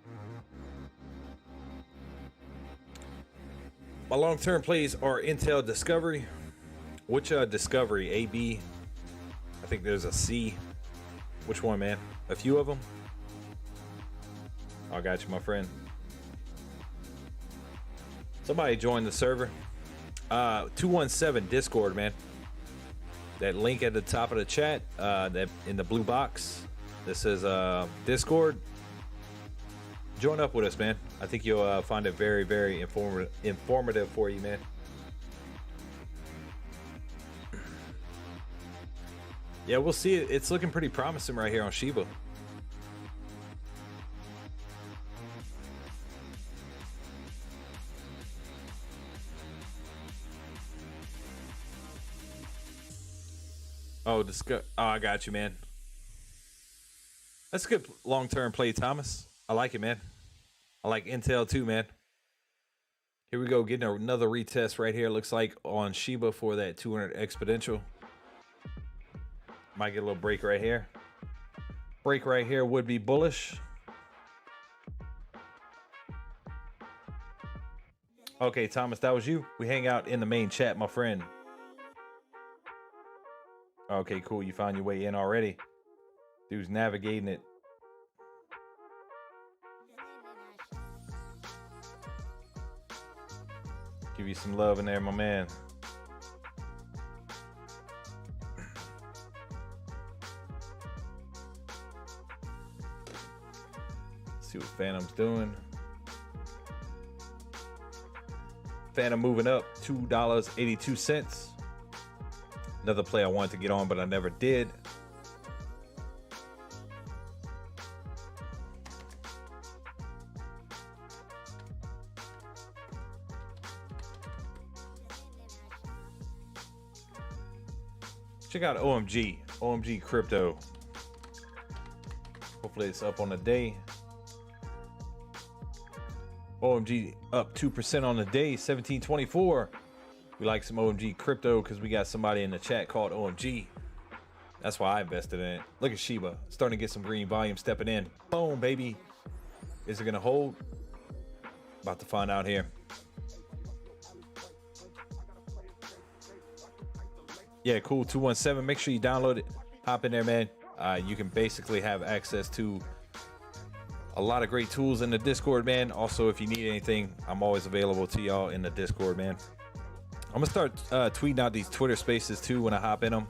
My long-term plays are Intel Discovery. Which Discovery? A, B? I think there's a C. Which one, man? A few of them? I got you, my friend. Somebody joined the server. 217 Discord, man. That link at the top of the chat, that in the blue box, that says Discord. Join up with us, man. I think you'll find it very, very informative for you, man. Yeah, we'll see. It's looking pretty promising right here on Shiba. Oh, I got you, man. That's a good long-term play, Thomas. I like it, man. I like Intel too, man. Here we go, getting another retest right here. Looks like on Shiba for that 200 exponential. Might get a little break right here. Break right here would be bullish. Okay, Thomas, that was you. We hang out in the main chat, my friend. Okay, cool. You found your way in already. Dude's navigating it. Give you some love in there, my man. See what Phantom's doing. Phantom moving up, $2.82. Another play I wanted to get on, but I never did. Check out OMG crypto. Hopefully it's up on the day. OMG up 2% on the day, 1724. We like some OMG crypto because we got somebody in the chat called OMG. That's why I invested in it. Look at Shiba starting to get some green volume, stepping in. Boom, baby. Is it gonna hold? About to find out here. Yeah, cool. 217. Make sure you download it. Hop in there, man. You can basically have access to a lot of great tools in the Discord, man. Also, if you need anything, I'm always available to y'all in the Discord, man. I'm gonna start tweeting out these Twitter spaces too when I hop in them.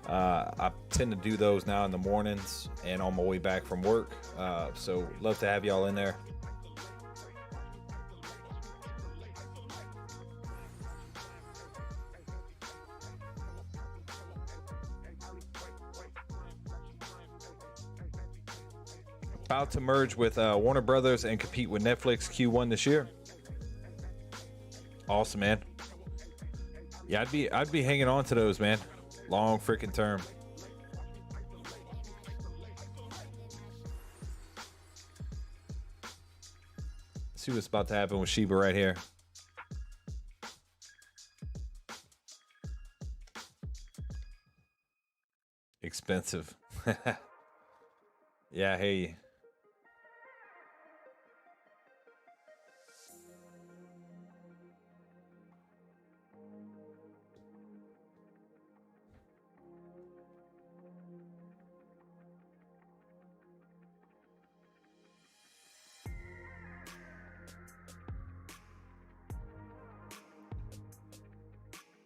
I tend to do those now in the mornings and on my way back from work. So love to have y'all in there. About to merge with Warner Brothers and compete with Netflix Q1 this year. Awesome, man. Yeah, I'd be hanging on to those, man. Long freaking term. Let's see what's about to happen with Shiba right here. Expensive. Yeah, I hear you.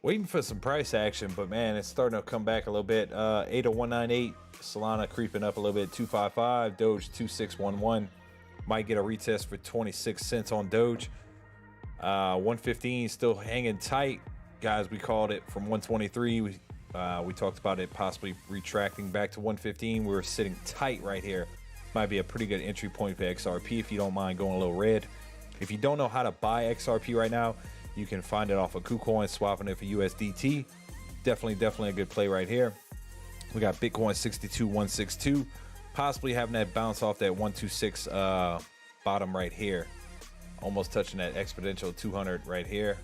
Waiting for some price action, but man, it's starting to come back a little bit. 80198, Solana creeping up a little bit. 255, Doge 2611. Might get a retest for 26 cents on Doge. 115 still hanging tight, guys. We called it from 123. We talked about it possibly retracting back to 115. We were sitting tight right here. Might be a pretty good entry point for XRP if you don't mind going a little red. If you don't know how to buy XRP right now, you can find it off of KuCoin, swapping it for USDT. Definitely a good play right here. We got Bitcoin 62162, possibly having that bounce off that 126 bottom right here. Almost touching that exponential 200 right here.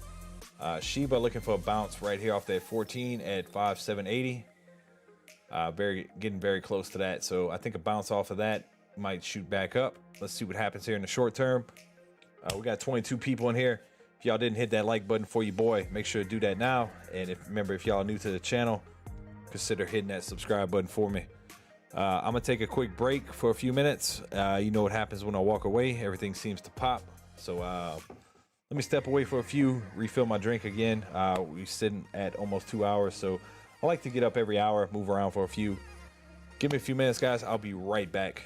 Shiba looking for a bounce right here off that 14 at 5780. Getting very close to that. So I think a bounce off of that might shoot back up. Let's see what happens here in the short term. We got 22 people in here. If y'all didn't hit that like button for your boy, make sure to do that now. And remember, if y'all new to the channel, consider hitting that subscribe button for me. I'm gonna take a quick break for a few minutes. You know what happens when I walk away. Everything seems to pop. So let me step away for a few, refill my drink again. We're sitting at almost 2 hours. So I like to get up every hour, move around for a few. Give me a few minutes, guys. I'll be right back.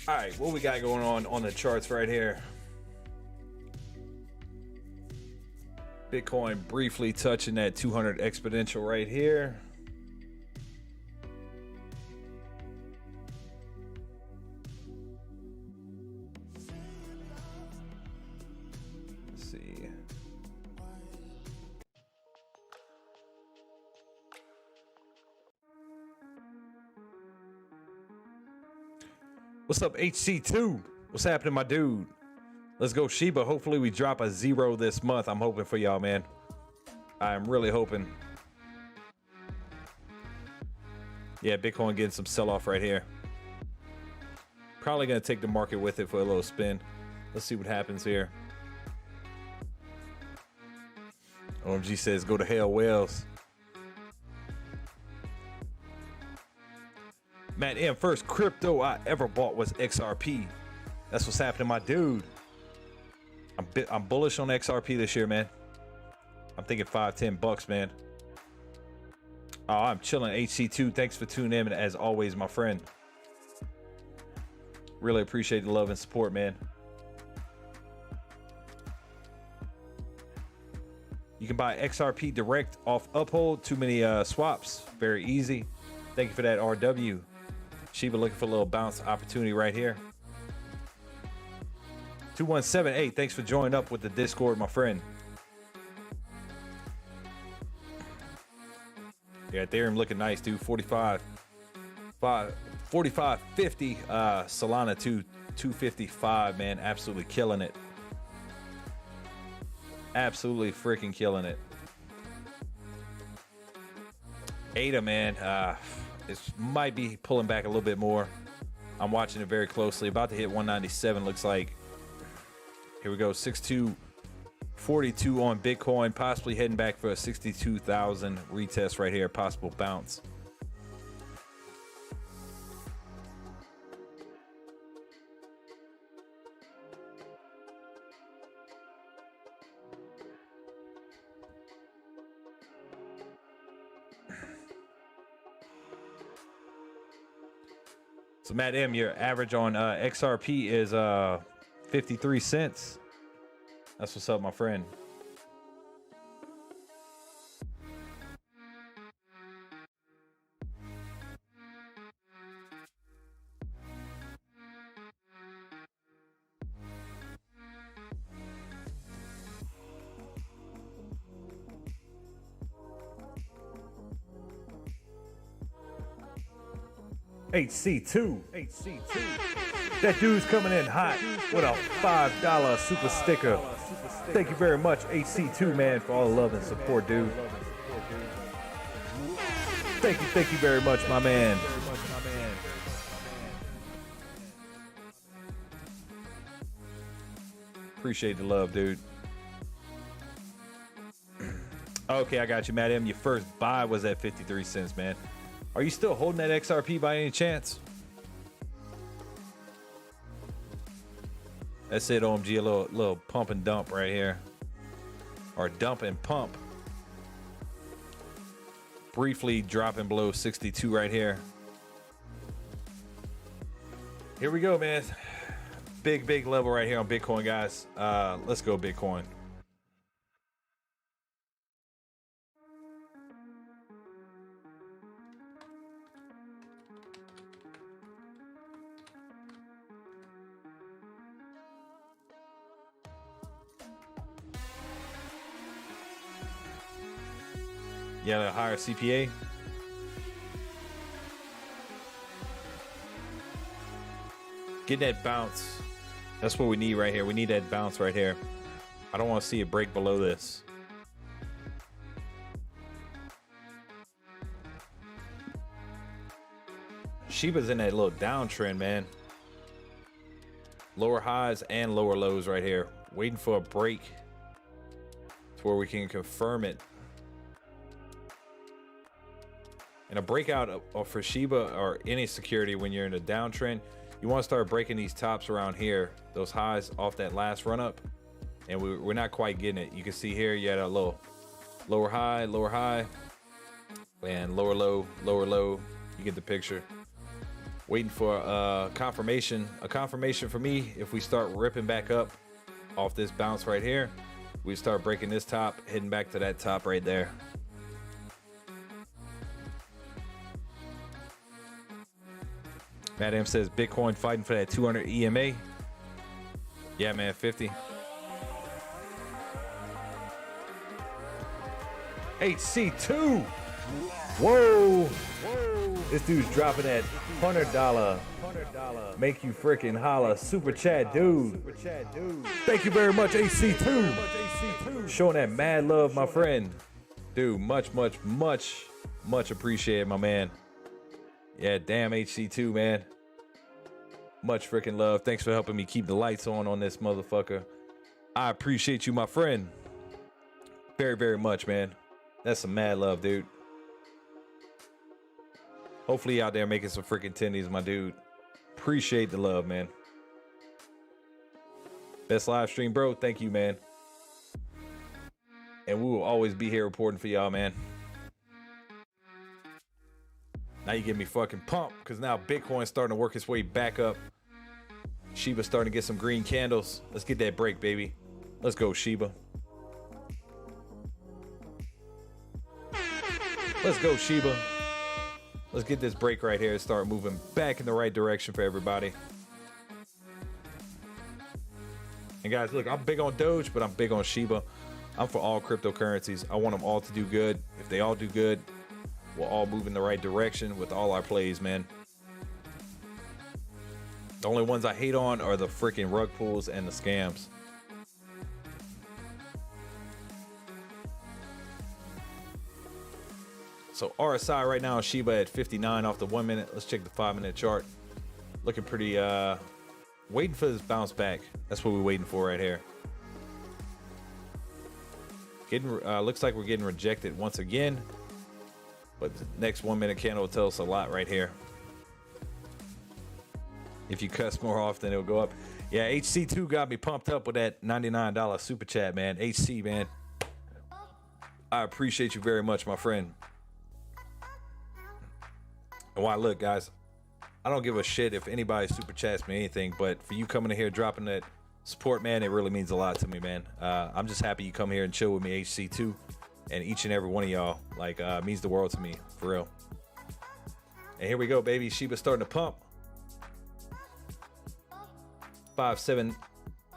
All right, what we got going on the charts right here? Bitcoin briefly touching that 200 exponential right here. Let's see. What's up, HC2? What's happening, my dude? Let's go, Shiba. Hopefully we drop a 0 this month. I'm hoping for y'all, man. I'm really hoping. Yeah, Bitcoin getting some sell-off right here. Probably going to take the market with it for a little spin. Let's see what happens here. OMG says, go to hell, whales. Matt M, first crypto I ever bought was XRP. That's what's happening, my dude. I'm bullish on XRP this year, man. I'm thinking $5-10, man. Oh, I'm chilling. HC2, thanks for tuning in, as always, my friend. Really appreciate the love and support, man. You can buy XRP direct off Uphold. Too many swaps. Very easy. Thank you for that, RW. Shiba looking for a little bounce opportunity right here. 2178, thanks for joining up with the Discord, my friend. Yeah, Ethereum looking nice, dude. 45.50. Solana 255, man. Absolutely killing it. Absolutely freaking killing it. ADA, man. It might be pulling back a little bit more. I'm watching it very closely. About to hit 197, looks like. Here we go, 6242 on Bitcoin, possibly heading back for a 62,000 retest right here, possible bounce. So Matt M, your average on XRP is 53 cents. That's what's up, my friend. HC2. That dude's coming in hot with a $5 super sticker. Thank you very much, HC2, man, for all the love and support, dude. Thank you very much, my man. Appreciate the love, dude. Okay, I got you, Matt M. Your first buy was at 53 cents, man. Are you still holding that XRP by any chance? That's it, OMG. A little pump and dump right here. Or dump and pump. Briefly dropping below 62 right here. Here we go, man. Big level right here on Bitcoin, guys. Let's go, Bitcoin. Yeah, a higher CPA. Get that bounce. That's what we need right here. We need that bounce right here. I don't want to see it break below this. Shiba's in that little downtrend, man. Lower highs and lower lows right here. Waiting for a break to where we can confirm it. And a breakout for Shiba or any security when you're in a downtrend, you want to start breaking these tops around here, those highs off that last run up. And we're not quite getting it. You can see here you had a little lower high, and lower low. You get the picture. Waiting for a confirmation for me if we start ripping back up off this bounce right here. We start breaking this top, heading back to that top right there. Madam says Bitcoin fighting for that 200 EMA. Yeah, man, 50. HC2. Whoa. This dude's dropping that $100 make you freaking holla super chat, dude. Thank you very much, HC2. Showing that mad love, my friend. Dude, much appreciated, my man. Yeah, damn HC2, man. Much freaking love. Thanks for helping me keep the lights on this motherfucker. I appreciate you, my friend. Very much, man. That's some mad love, dude. Hopefully you out there making some freaking tendies, my dude. Appreciate the love, man. Best live stream, bro. Thank you, man. And we will always be here reporting for y'all, man. Now you get me fucking pumped because now Bitcoin's starting to work its way back up. Shiba's starting to get some green candles. Let's get that break, baby. Let's go, Shiba. Let's go, Shiba. Let's get this break right here and start moving back in the right direction for everybody. And guys, look, I'm big on Doge, but I'm big on Shiba. I'm for all cryptocurrencies. I want them all to do good. If they all do good, we'll all move in the right direction with all our plays, man. The only ones I hate on are the freaking rug pulls and the scams. So RSI right now, Shiba at 59 off the 1 minute. Let's check the 5 minute chart. Looking pretty, waiting for this bounce back. That's what we're waiting for right here. Looks like we're getting rejected once again. But the next 1 minute candle will tell us a lot right here. If you cuss more often, it'll go up. Yeah, HC2 got me pumped up with that $99 super chat, man. HC, man. I appreciate you very much, my friend. And why, look, guys, I don't give a shit if anybody super chats me anything, but for you coming in here dropping that support, man, it really means a lot to me, man. I'm just happy you come here and chill with me, HC2, and each and every one of y'all. Like, means the world to me, for real. And here we go, baby. Shiba's starting to pump. 5.7,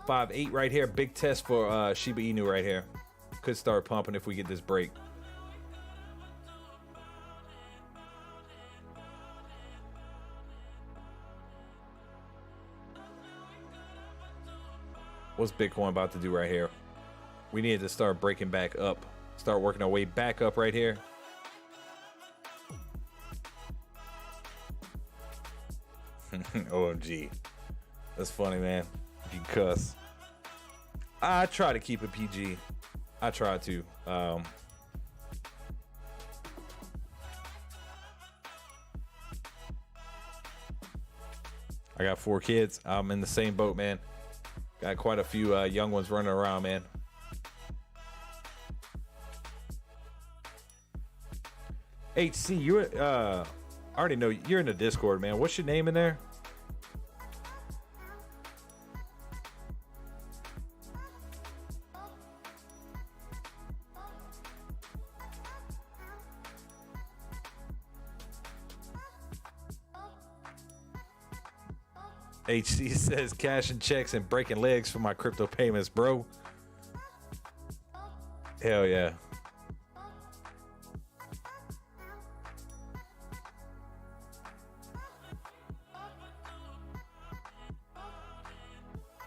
5.8 right here. Big test for Shiba Inu right here. Could start pumping if we get this break. What's Bitcoin about to do right here? We need to start breaking back up. Start working our way back up right here. OMG. That's funny, man. If you cuss. I try to keep it PG. I try to. I got 4 kids. I'm in the same boat, man. Got quite a few young ones running around, man. HC, you're I already know you're in the Discord, man. What's your name in there? HC says cashing checks and breaking legs for my crypto payments, bro. Hell yeah.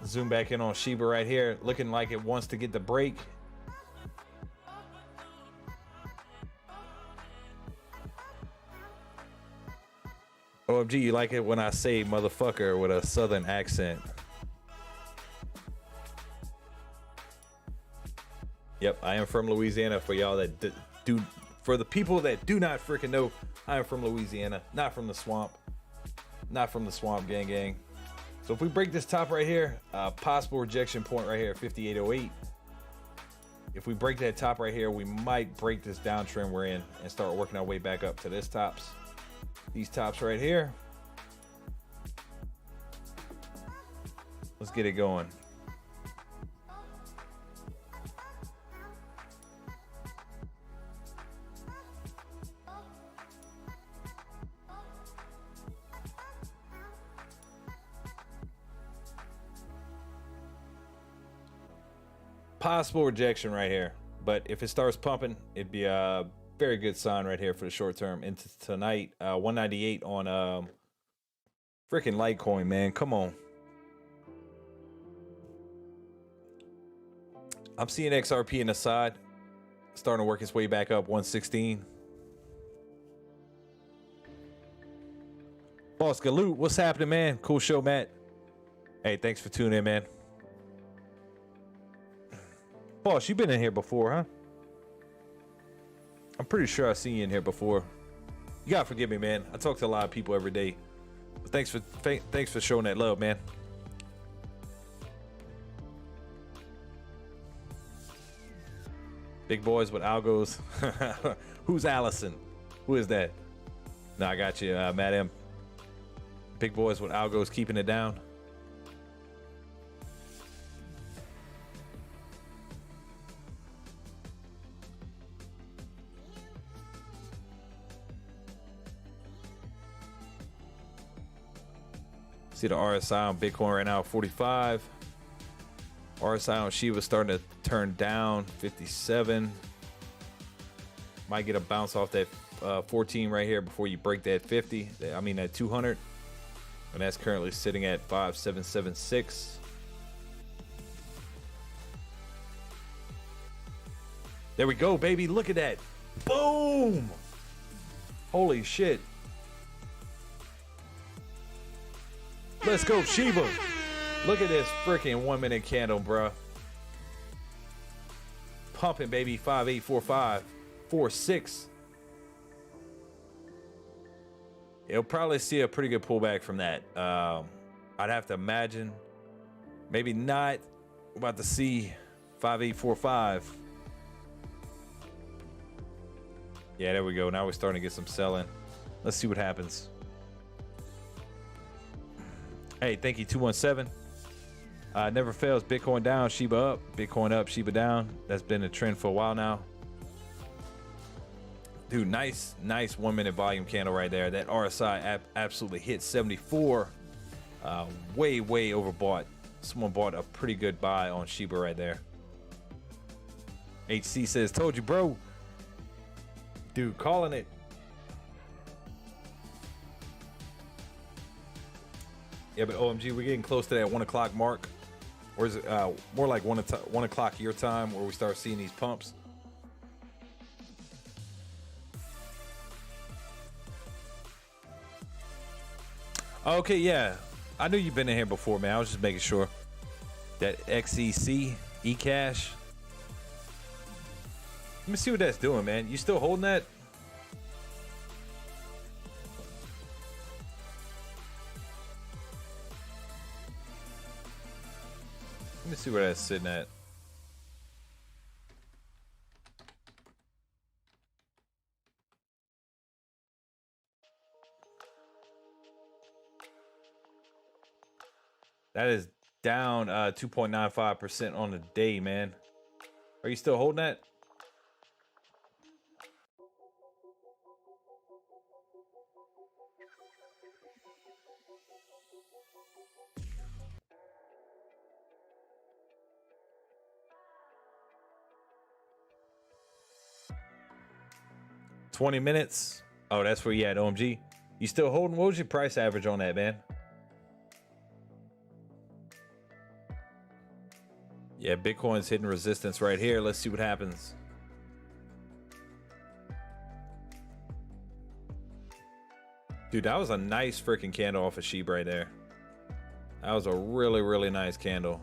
Zoom back in on Shiba right here, looking like it wants to get the break. OMG, you like it when I say motherfucker with a southern accent? Yep, I am from Louisiana. For y'all that for the people that do not freaking know, I am from Louisiana, not from the swamp, gang. So if we break this top right here, possible rejection point right here, 5808. If we break that top right here, we might break this downtrend we're in and start working our way back up to this tops. These tops right here. Let's get it going. Possible rejection right here, but if it starts pumping, it'd be a very good sign right here for the short term into tonight. 198 on freaking Litecoin, man. Come on. I'm seeing XRP in the side starting to work its way back up. 116. Boss Galoot, what's happening, man? Cool show, Matt. Hey, thanks for tuning in, man. Boss, you been in here before, huh? I'm pretty sure I've seen you in here before. You gotta forgive me, man. I talk to a lot of people every day. But thanks for showing that love, man. Big boys with algos. Who's Allison? Who is that? No, I got you, Matt M. Big boys with algos keeping it down. See the RSI on Bitcoin right now, 45. RSI on Shiba starting to turn down, 57. Might get a bounce off that 14 right here before you break that 50. I mean that 200. And that's currently sitting at 5776. There we go, baby. Look at that. Boom. Holy shit. Let's go, Shiba. Look at this freaking 1 minute candle, bruh. Pumping, baby. 5845, 46. It'll probably see a pretty good pullback from that. I'd have to imagine. Maybe not. We're about to see 5845. Yeah, there we go. Now we're starting to get some selling. Let's see what happens. Hey, thank you, 217. Never fails. Bitcoin down, Shiba up. Bitcoin up, Shiba down. That's been a trend for a while now. Dude, nice 1 minute volume candle right there. That RSI absolutely hit 74. Way overbought. Someone bought a pretty good buy on Shiba right there. HC says, told you, bro. Dude, calling it. Yeah, but OMG, we're getting close to that 1 o'clock mark. Or is it more like 1 o'clock your time where we start seeing these pumps? Okay, yeah. I knew you've been in here before, man. I was just making sure. That XEC, eCash. Let me see what that's doing, man. You still holding that? Let me see where that's sitting at. That is down 2.95% on the day, man. Are you still holding that? $20 minutes. Oh, that's where you at, OMG. You still holding? What was your price average on that, man? Yeah, Bitcoin's hitting resistance right here. Let's see what happens. Dude, that was a nice freaking candle off of Shiba right there. That was a really nice candle.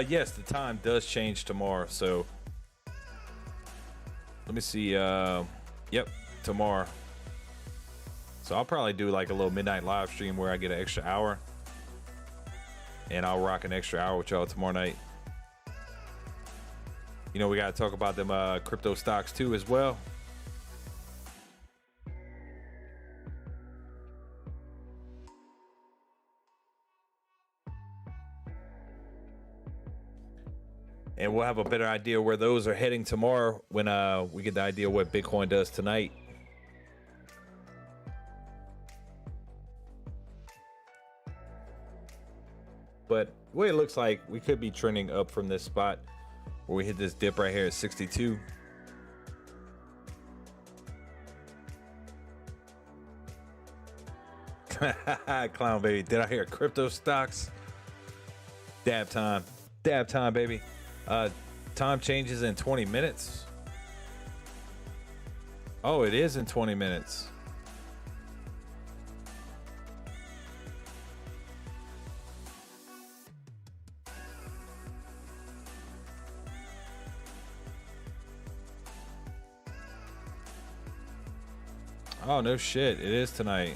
Yes, the time does change tomorrow, so let me see. Yep, tomorrow. So I'll probably do like a little midnight live stream where I get an extra hour. and I'll rock an extra hour with y'all tomorrow night. You know, we got to talk about them crypto stocks too as well. And we'll have a better idea where those are heading tomorrow when we get the idea what Bitcoin does tonight. But the way it looks like, we could be trending up from this spot where we hit this dip right here at 62. Clown baby, did I hear crypto stocks? Dab time. Dab time, baby. Time changes in 20 minutes. Oh, it is in 20 minutes. Oh, no shit. It is tonight.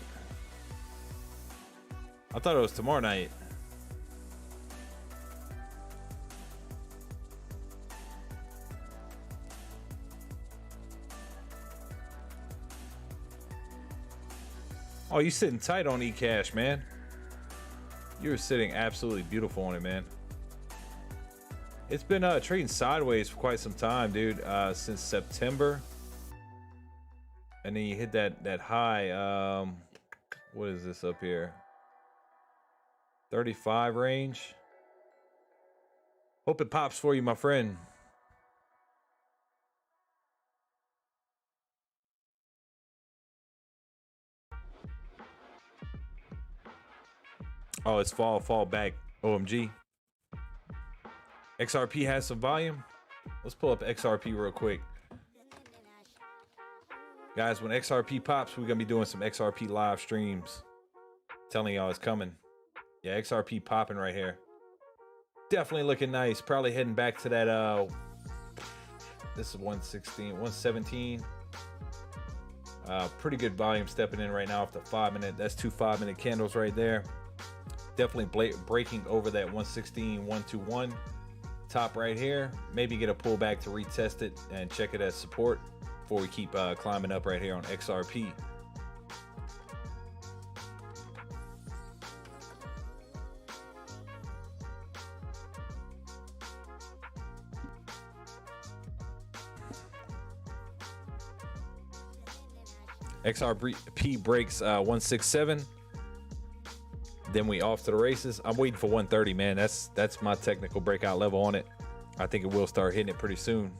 I thought it was tomorrow night. Oh, you sitting tight on eCash, man. You're sitting absolutely beautiful on it, man. It's been trading sideways for quite some time, dude. Since September. And then you hit that high. What is this up here? 35 range. Hope it pops for you, my friend. Oh, it's fall back. OMG. XRP has some volume. Let's pull up XRP real quick. Guys, when XRP pops, we're going to be doing some XRP live streams. Telling y'all it's coming. Yeah, XRP popping right here. Definitely looking nice. Probably heading back to that, this is 116, 117. Pretty good volume stepping in right now off the 5-minute. That's 2 5-minute candles right there. Definitely breaking over that 116, 121 top right here. Maybe get a pullback to retest it and check it as support before we keep climbing up right here on XRP. XRP breaks 167. Then we off to the races. I'm waiting for 130, man. That's my technical breakout level on it. I think it will start hitting it pretty soon.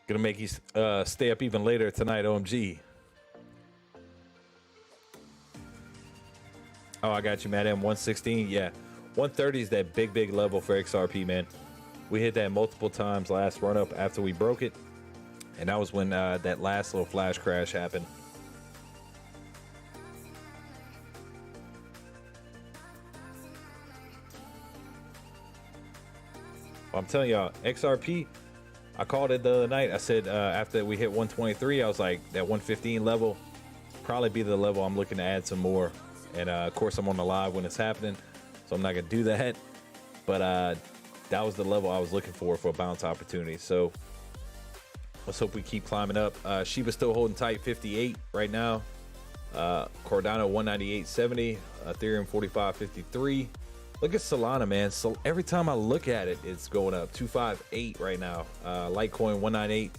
Gonna make you stay up even later tonight, OMG. Oh, I got you, Madam. 116, yeah. 130 is that big level for XRP, man. We hit that multiple times last run up after we broke it, and that was when that last little flash crash happened. I'm telling y'all, XRP, I called it the other night. I said after we hit 123, I was like, that 115 level probably be the level I'm looking to add some more. And of course, I'm on the live when it's happening, so I'm not gonna do that. But that was the level I was looking for a bounce opportunity. So let's hope we keep climbing up. Shiba still holding tight, 58 right now. Cardano 198.70. Ethereum 45.53. Look at Solana, man. So every time I look at it, it's going up. 258 right now. Litecoin 198.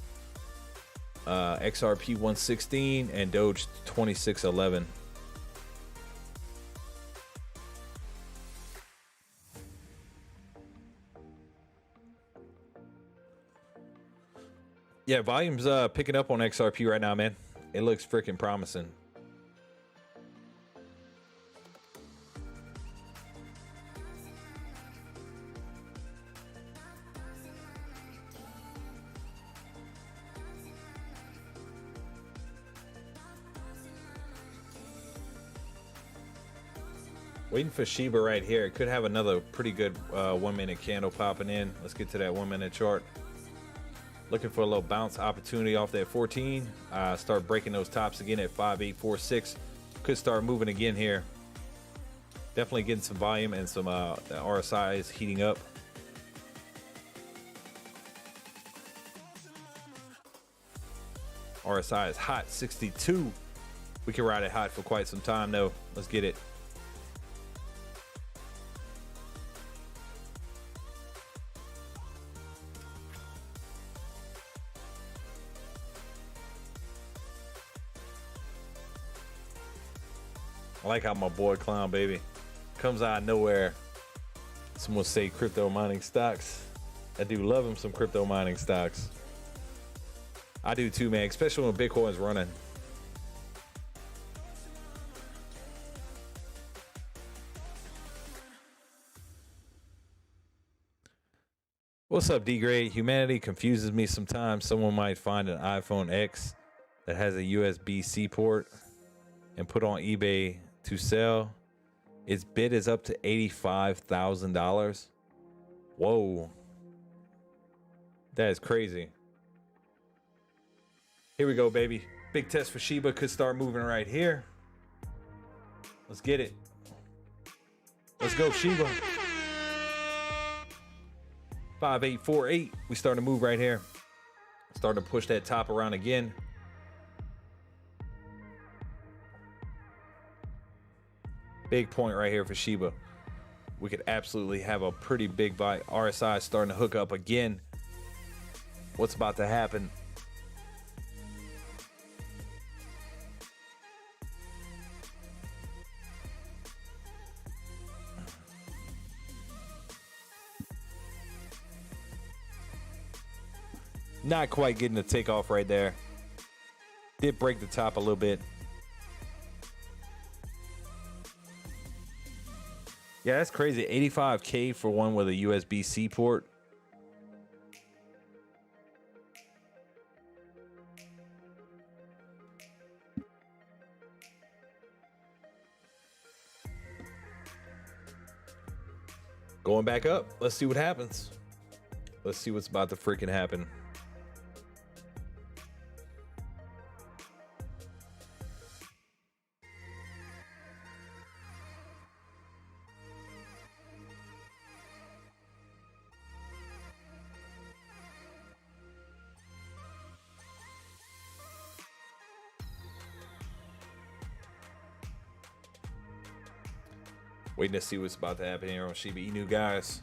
XRP 116 and Doge 2611. Yeah, volume's picking up on XRP right now, man. It looks freaking promising. Waiting for Shiba right here. It could have another pretty good 1 minute candle popping in. Let's get to that 1 minute chart. Looking for a little bounce opportunity off that 14. Start breaking those tops again at 5846. Could start moving again here. Definitely getting some volume and some the RSI is heating up. RSI is hot, 62. We can ride it hot for quite some time though. Let's get it. I like how my boy Clown Baby comes out of nowhere. Someone say crypto mining stocks. I do love him some crypto mining stocks. I do too, man, especially when Bitcoin's running. What's up, D-Grade? Humanity confuses me sometimes. Someone might find an iPhone X that has a USB-C port and put on eBay to sell. Its bid is up to $85,000. Whoa. That is crazy. Here we go, baby. Big test for Shiba. Could start moving right here. Let's get it. Let's go, Shiba. 5848. We start to move right here. Starting to push that top around again. Big point right here for Shiba. We could absolutely have a pretty big buy. RSI is starting to hook up again. What's about to happen? Not quite getting the takeoff right there. Did break the top a little bit. Yeah, that's crazy. 85K for one with a USB-C port. Going back up. Let's see what happens. Let's see what's about to freaking happen. Waiting to see what's about to happen here on Shiba Inu, guys.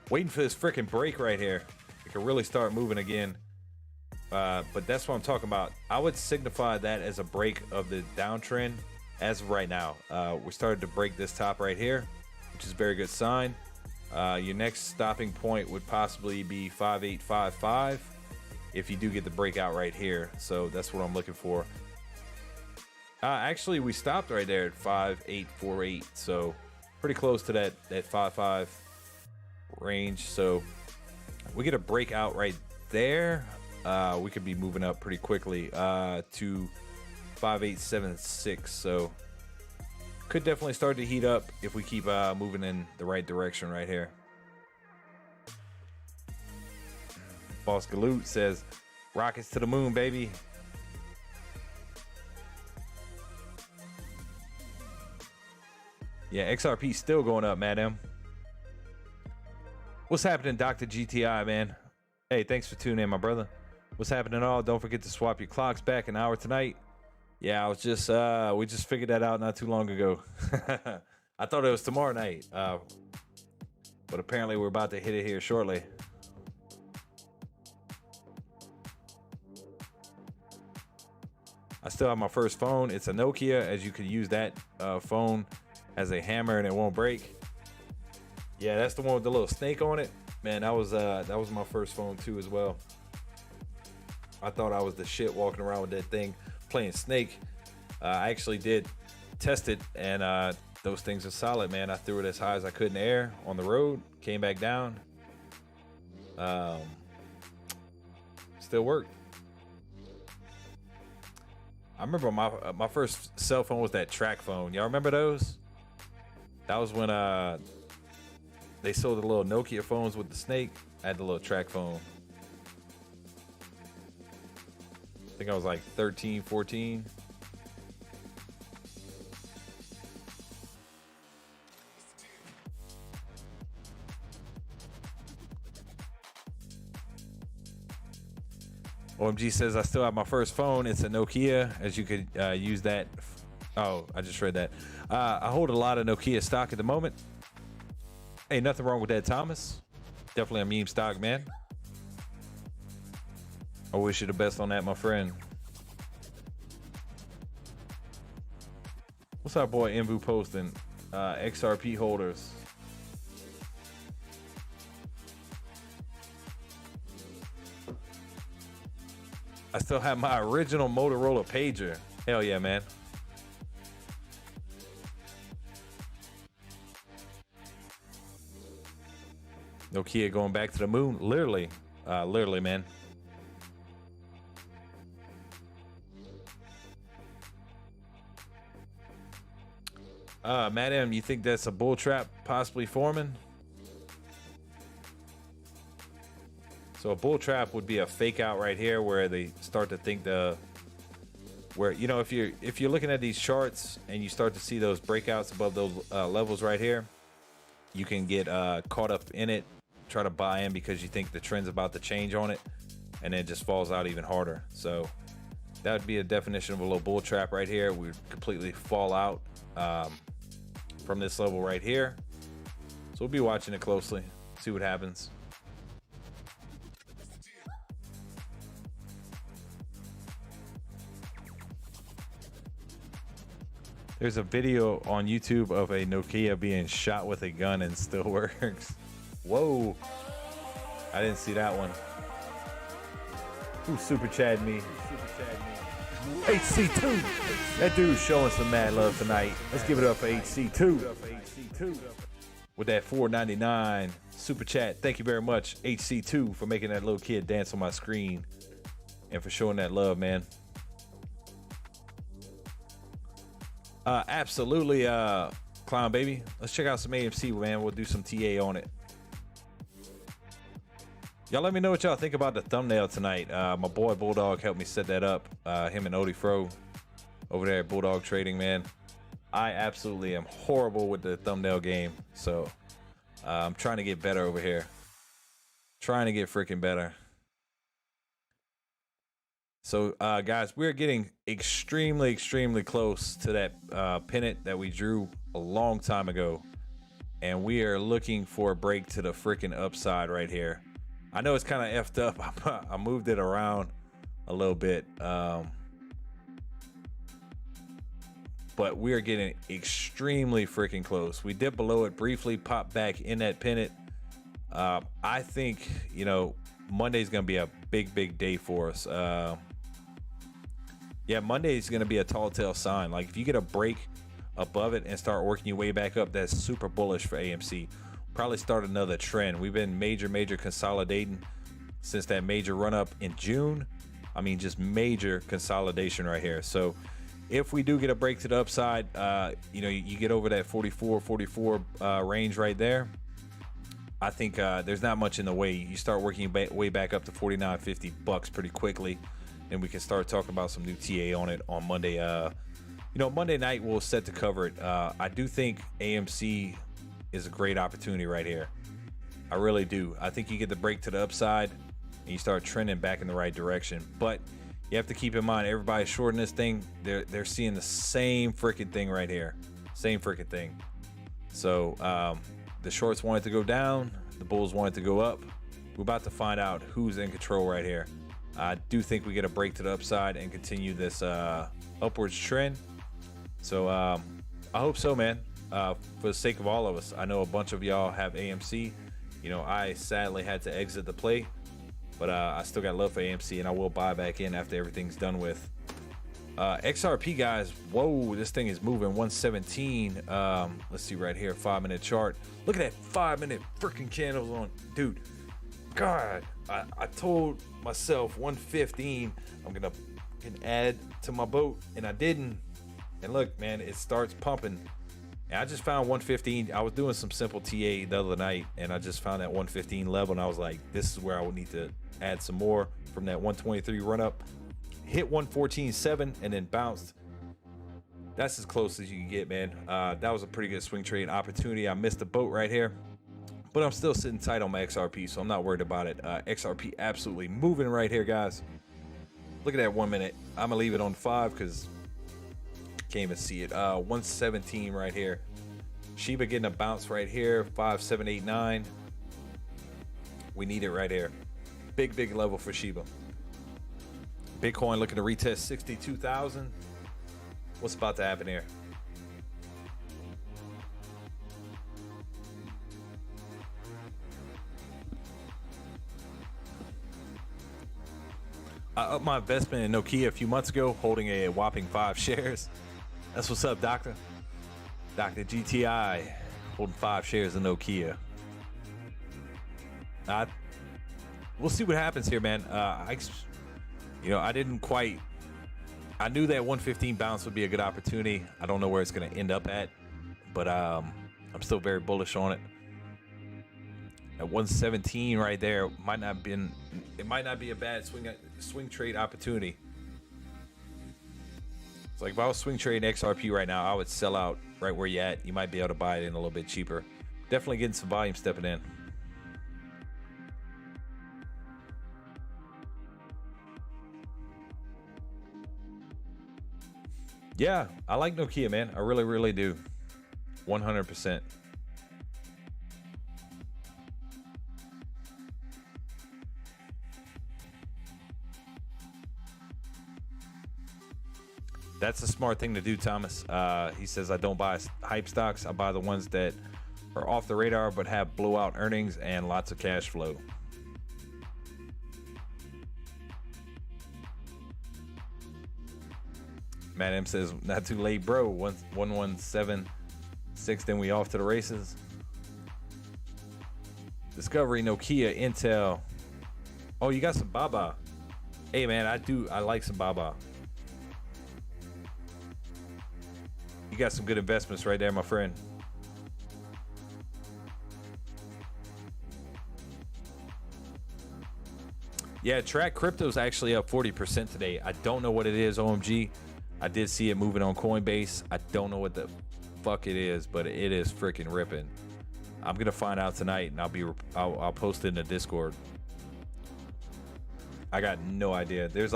Waiting for this freaking break right here. It can really start moving again. But that's what I'm talking about. I would signify that as a break of the downtrend as of right now. We started to break this top right here, which is a very good sign. Your next stopping point would possibly be 5855 if you do get the breakout right here. So that's what I'm looking for. Actually, we stopped right there at 5848, so pretty close to that 55 range. So we get a breakout right there. We could be moving up pretty quickly to 5876. So could definitely start to heat up if we keep moving in the right direction right here. Boss Galoot says, "Rockets to the moon, baby." Yeah, XRP still going up, madam. What's happening, Dr. GTI, man? Hey, thanks for tuning in, my brother. What's happening all? Don't forget to swap your clocks back an hour tonight. Yeah, I was just, we just figured that out not too long ago. I thought it was tomorrow night, but apparently we're about to hit it here shortly. I still have my first phone. It's a Nokia, as you could use that phone as a hammer and it won't break. Yeah, that's the one with the little snake on it. Man, that was my first phone too as well. I thought I was the shit walking around with that thing playing Snake. I actually did test it, and those things are solid, man. I threw it as high as I could in the air on the road, came back down. Still worked. I remember my first cell phone was that track phone. Y'all remember those? That was when they sold the little Nokia phones with the snake. I had the little track phone. I think I was like 13, 14. OMG says I still have my first phone. It's a Nokia, as you could use that. Oh, I just read that. I hold a lot of Nokia stock at the moment. Ain't nothing wrong with that, Thomas. Definitely a meme stock, man. I wish you the best on that, my friend. What's our boy Mvu posting? XRP holders. I still have my original Motorola pager. Hell yeah, man. Nokia going back to the moon. Literally, man. Madam, you think that's a bull trap possibly forming? So a bull trap would be a fake out right here where they start to think where, you know, if you're looking at these charts and you start to see those breakouts above those levels right here, you can get caught up in it, try to buy in because you think the trend's about to change on it, and then it just falls out even harder. So that would be a definition of a little bull trap right here. We would completely fall out from this level right here. So we'll be watching it closely, see what happens. There's a video on YouTube of a Nokia being shot with a gun and still works. Whoa. I didn't see that one. Who super chatted me? HC2. That dude's showing some mad love tonight. Let's give it up for HC2. With that $4.99 super chat. Thank you very much, HC2, for making that little kid dance on my screen and for showing that love, man. Absolutely, Clown Baby. Let's check out some AMC, man. We'll do some TA on it. Y'all let me know what y'all think about the thumbnail tonight. My boy Bulldog helped me set that up. Him and Odie Fro over there at Bulldog Trading, man. I absolutely am horrible with the thumbnail game. So I'm trying to get better over here. Trying to get freaking better. So, guys, we're getting extremely close to that pennant that we drew a long time ago. And we are looking for a break to the freaking upside right here. I know it's kind of effed up. I moved it around a little bit. But we are getting extremely freaking close. We dipped below it briefly, popped back in that pennant. I think, you know, Monday's going to be a big day for us. Yeah, Monday is going to be a tall tale sign. Like, if you get a break above it and start working your way back up, that's super bullish for AMC. Probably start another trend. We've been major consolidating since that major run up in June. I mean, just major consolidation right here. So if we do get a break to the upside, you know, you get over that 44 range right there. I think there's not much in the way. You start working your way back up to $49.50 pretty quickly. And we can start talking about some new TA on it on Monday. You know, Monday night we'll set to cover it. I do think AMC is a great opportunity right here. I really do. I think you get the break to the upside and you start trending back in the right direction. But you have to keep in mind, everybody's shorting this thing. They're seeing the same freaking thing right here. Same freaking thing. So the shorts want it to go down. The bulls want it to go up. We're about to find out who's in control right here. I do think we get a break to the upside and continue this upwards trend. So I hope so, man. For the sake of all of us. I know a bunch of y'all have AMC. You know, I sadly had to exit the play, but I still got love for AMC, and I will buy back in after everything's done with. XRP, guys. Whoa, this thing is moving 117. Let's see right here, 5-minute chart. Look at that 5-minute freaking candles on, dude. God, I told myself 115 I'm gonna add to my boat, and I didn't. And look, man, it starts pumping. And I just found 115. I was doing some simple TA the other night, and I just found that 115 level, and I was like, this is where I would need to add some more from that 123 run up. Hit 114.7 and then bounced. That's as close as you can get, man. That was a pretty good swing trade opportunity. I missed the boat right here, but I'm still sitting tight on my XRP, so I'm not worried about it. XRP absolutely moving right here, guys. Look at that 1 minute. I'm gonna leave it on 5 because can't even see it. 117 right here. Shiba getting a bounce right here. 5789. We need it right here. Big level for Shiba. Bitcoin looking to retest 62,000. What's about to happen here? I upped my investment in Nokia a few months ago, holding a whopping 5 shares. That's what's up, Doctor. Dr. GTI, holding 5 shares in Nokia. We'll see what happens here, man. I didn't quite. I knew that 115 bounce would be a good opportunity. I don't know where it's going to end up at, but I'm still very bullish on it. At 117 right there might not be a bad swing trade opportunity. It's like if I was swing trading XRP right now, I would sell out right where you at. You might be able to buy it in a little bit cheaper. Definitely getting some volume stepping in. Yeah, I like Nokia, man. I really do. 100%. That's a smart thing to do, Thomas. He says, I don't buy hype stocks. I buy the ones that are off the radar but have blowout earnings and lots of cash flow. Matt M says, not too late, bro. 1176, then we off to the races. Discovery, Nokia, Intel. Oh, you got some Baba. Hey, man, I like some Baba. You got some good investments right there, my friend. Yeah, Track Crypto's actually up 40% today. I don't know what it is, OMG. I did see it moving on Coinbase. I don't know what the fuck it is, but it is freaking ripping. I'm gonna find out tonight, and I'll post it in the Discord. I got no idea. There's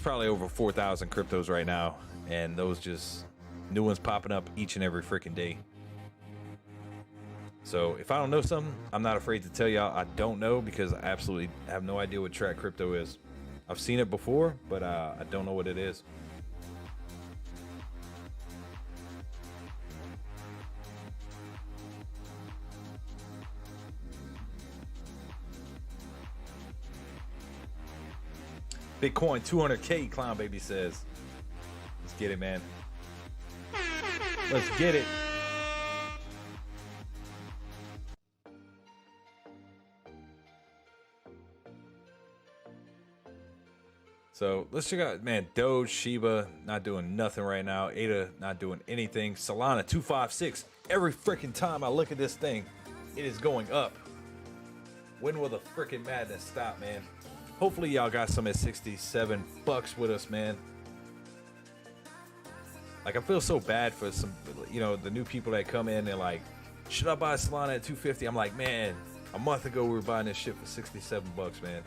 probably over 4,000 cryptos right now, and those just new ones popping up each and every freaking day. So if I don't know something, I'm not afraid to tell y'all I don't know, because I absolutely have no idea what Track Crypto is. I've seen it before, but I don't know what it is. Bitcoin 200K, Clown Baby says. Let's get it, man. Let's get it. So let's check out, man. Doge, Shiba, not doing nothing right now. ADA, not doing anything. Solana, 256. Every freaking time I look at this thing, it is going up. When will the freaking madness stop, man? Hopefully y'all got some at 67 bucks with us, man. Like, I feel so bad for some, the new people that come in. They're like, should I buy Solana at 250? I'm like, man, a month ago we were buying this shit for 67 bucks, man.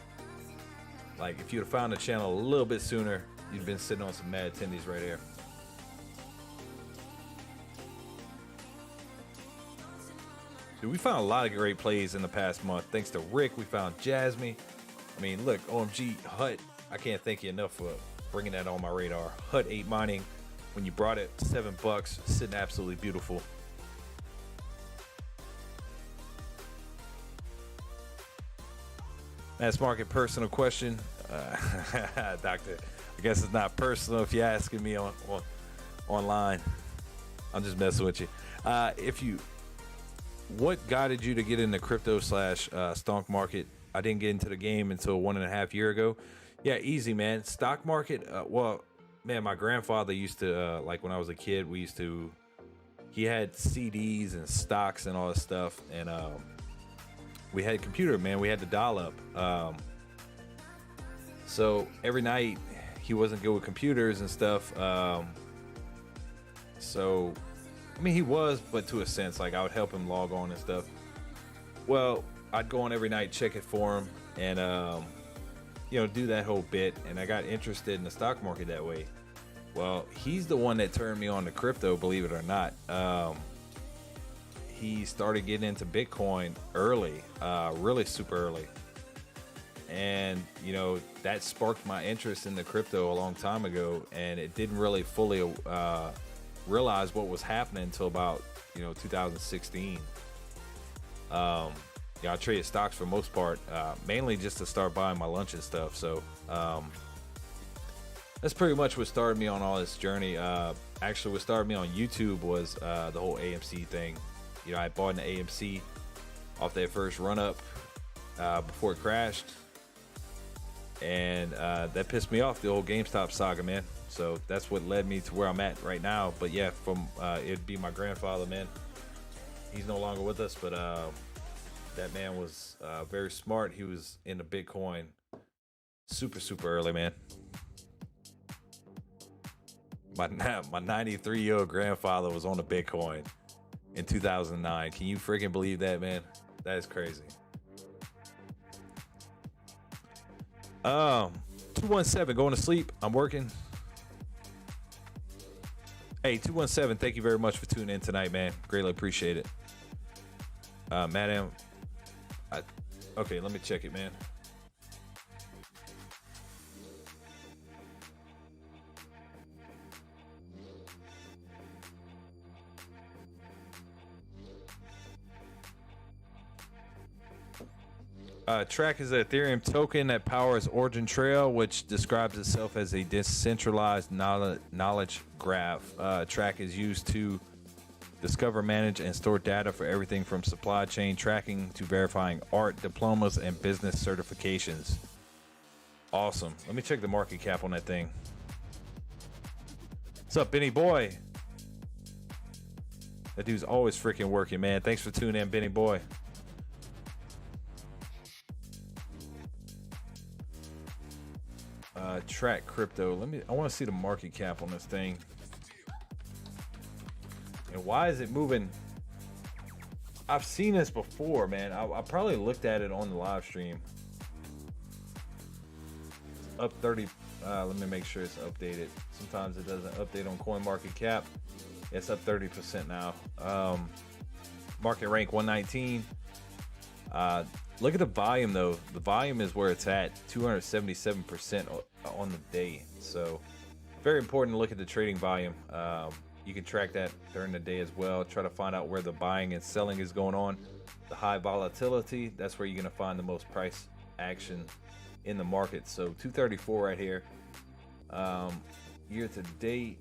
Like, if you'd have found the channel a little bit sooner, you'd have been sitting on some mad tendies right here. Dude, we found a lot of great plays in the past month. Thanks to Rick, we found Jasmine. I mean, look, OMG, Hut, I can't thank you enough for bringing that on my radar. Hut 8 mining, when you brought it, $7, sitting absolutely beautiful. Mass market personal question. Doctor, I guess it's not personal if you're asking me online. I'm just messing with you. What guided you to get into crypto / stock market? I didn't get into the game until 1.5 years ago. Yeah, easy, man. Stock market. Well, man, my grandfather used to, like when I was a kid, we used to he had CDs and stocks and all this stuff, and we had a computer, man. We had to dial up. So every night he wasn't good with computers and stuff. So I mean, he was, but to a sense, like I would help him log on and stuff. Well, I'd go on every night, check it for him, and do that whole bit. And I got interested in the stock market that way. Well, he's the one that turned me on to crypto, believe it or not. He started getting into Bitcoin early, really super early. And, that sparked my interest in the crypto a long time ago. And it didn't really fully realize what was happening until about, 2016. I traded stocks for the most part, mainly just to start buying my lunch and stuff. So, that's pretty much what started me on all this journey. Actually, what started me on YouTube was the whole AMC thing. I bought an AMC off that first run up before it crashed, and that pissed me off, the whole GameStop saga, man. So that's what led me to where I'm at right now. But yeah, it'd be my grandfather, man. He's no longer with us, but that man was very smart. He was into Bitcoin super early, man. My 93-year-old grandfather was on the Bitcoin in 2009. Can you freaking believe that, man? That is crazy. 217, going to sleep. I'm working. Hey, 217, thank you very much for tuning in tonight, man. Greatly appreciate it. Madam, okay, let me check it, man. Track is an Ethereum token that powers Origin Trail, which describes itself as a decentralized knowledge graph. Track is used to discover, manage, and store data for everything from supply chain tracking to verifying art, diplomas, and business certifications. Awesome. Let me check the market cap on that thing. What's up, Benny Boy? That dude's always freaking working, man. Thanks for tuning in, Benny Boy. Track crypto. I want to see the market cap on this thing. And why is it moving? I've seen this before, man. I probably looked at it on the live stream. It's up 30. Let me make sure it's updated. Sometimes it doesn't update on CoinMarketCap. It's up 30% now. Market rank 119. Look at the volume though. The volume is where it's at, 277% on the day. So very important to look at the trading volume. You can track that during the day as well. Try to find out where the buying and selling is going on. The high volatility, that's where you're gonna find the most price action in the market. So 234 right here. Year to date,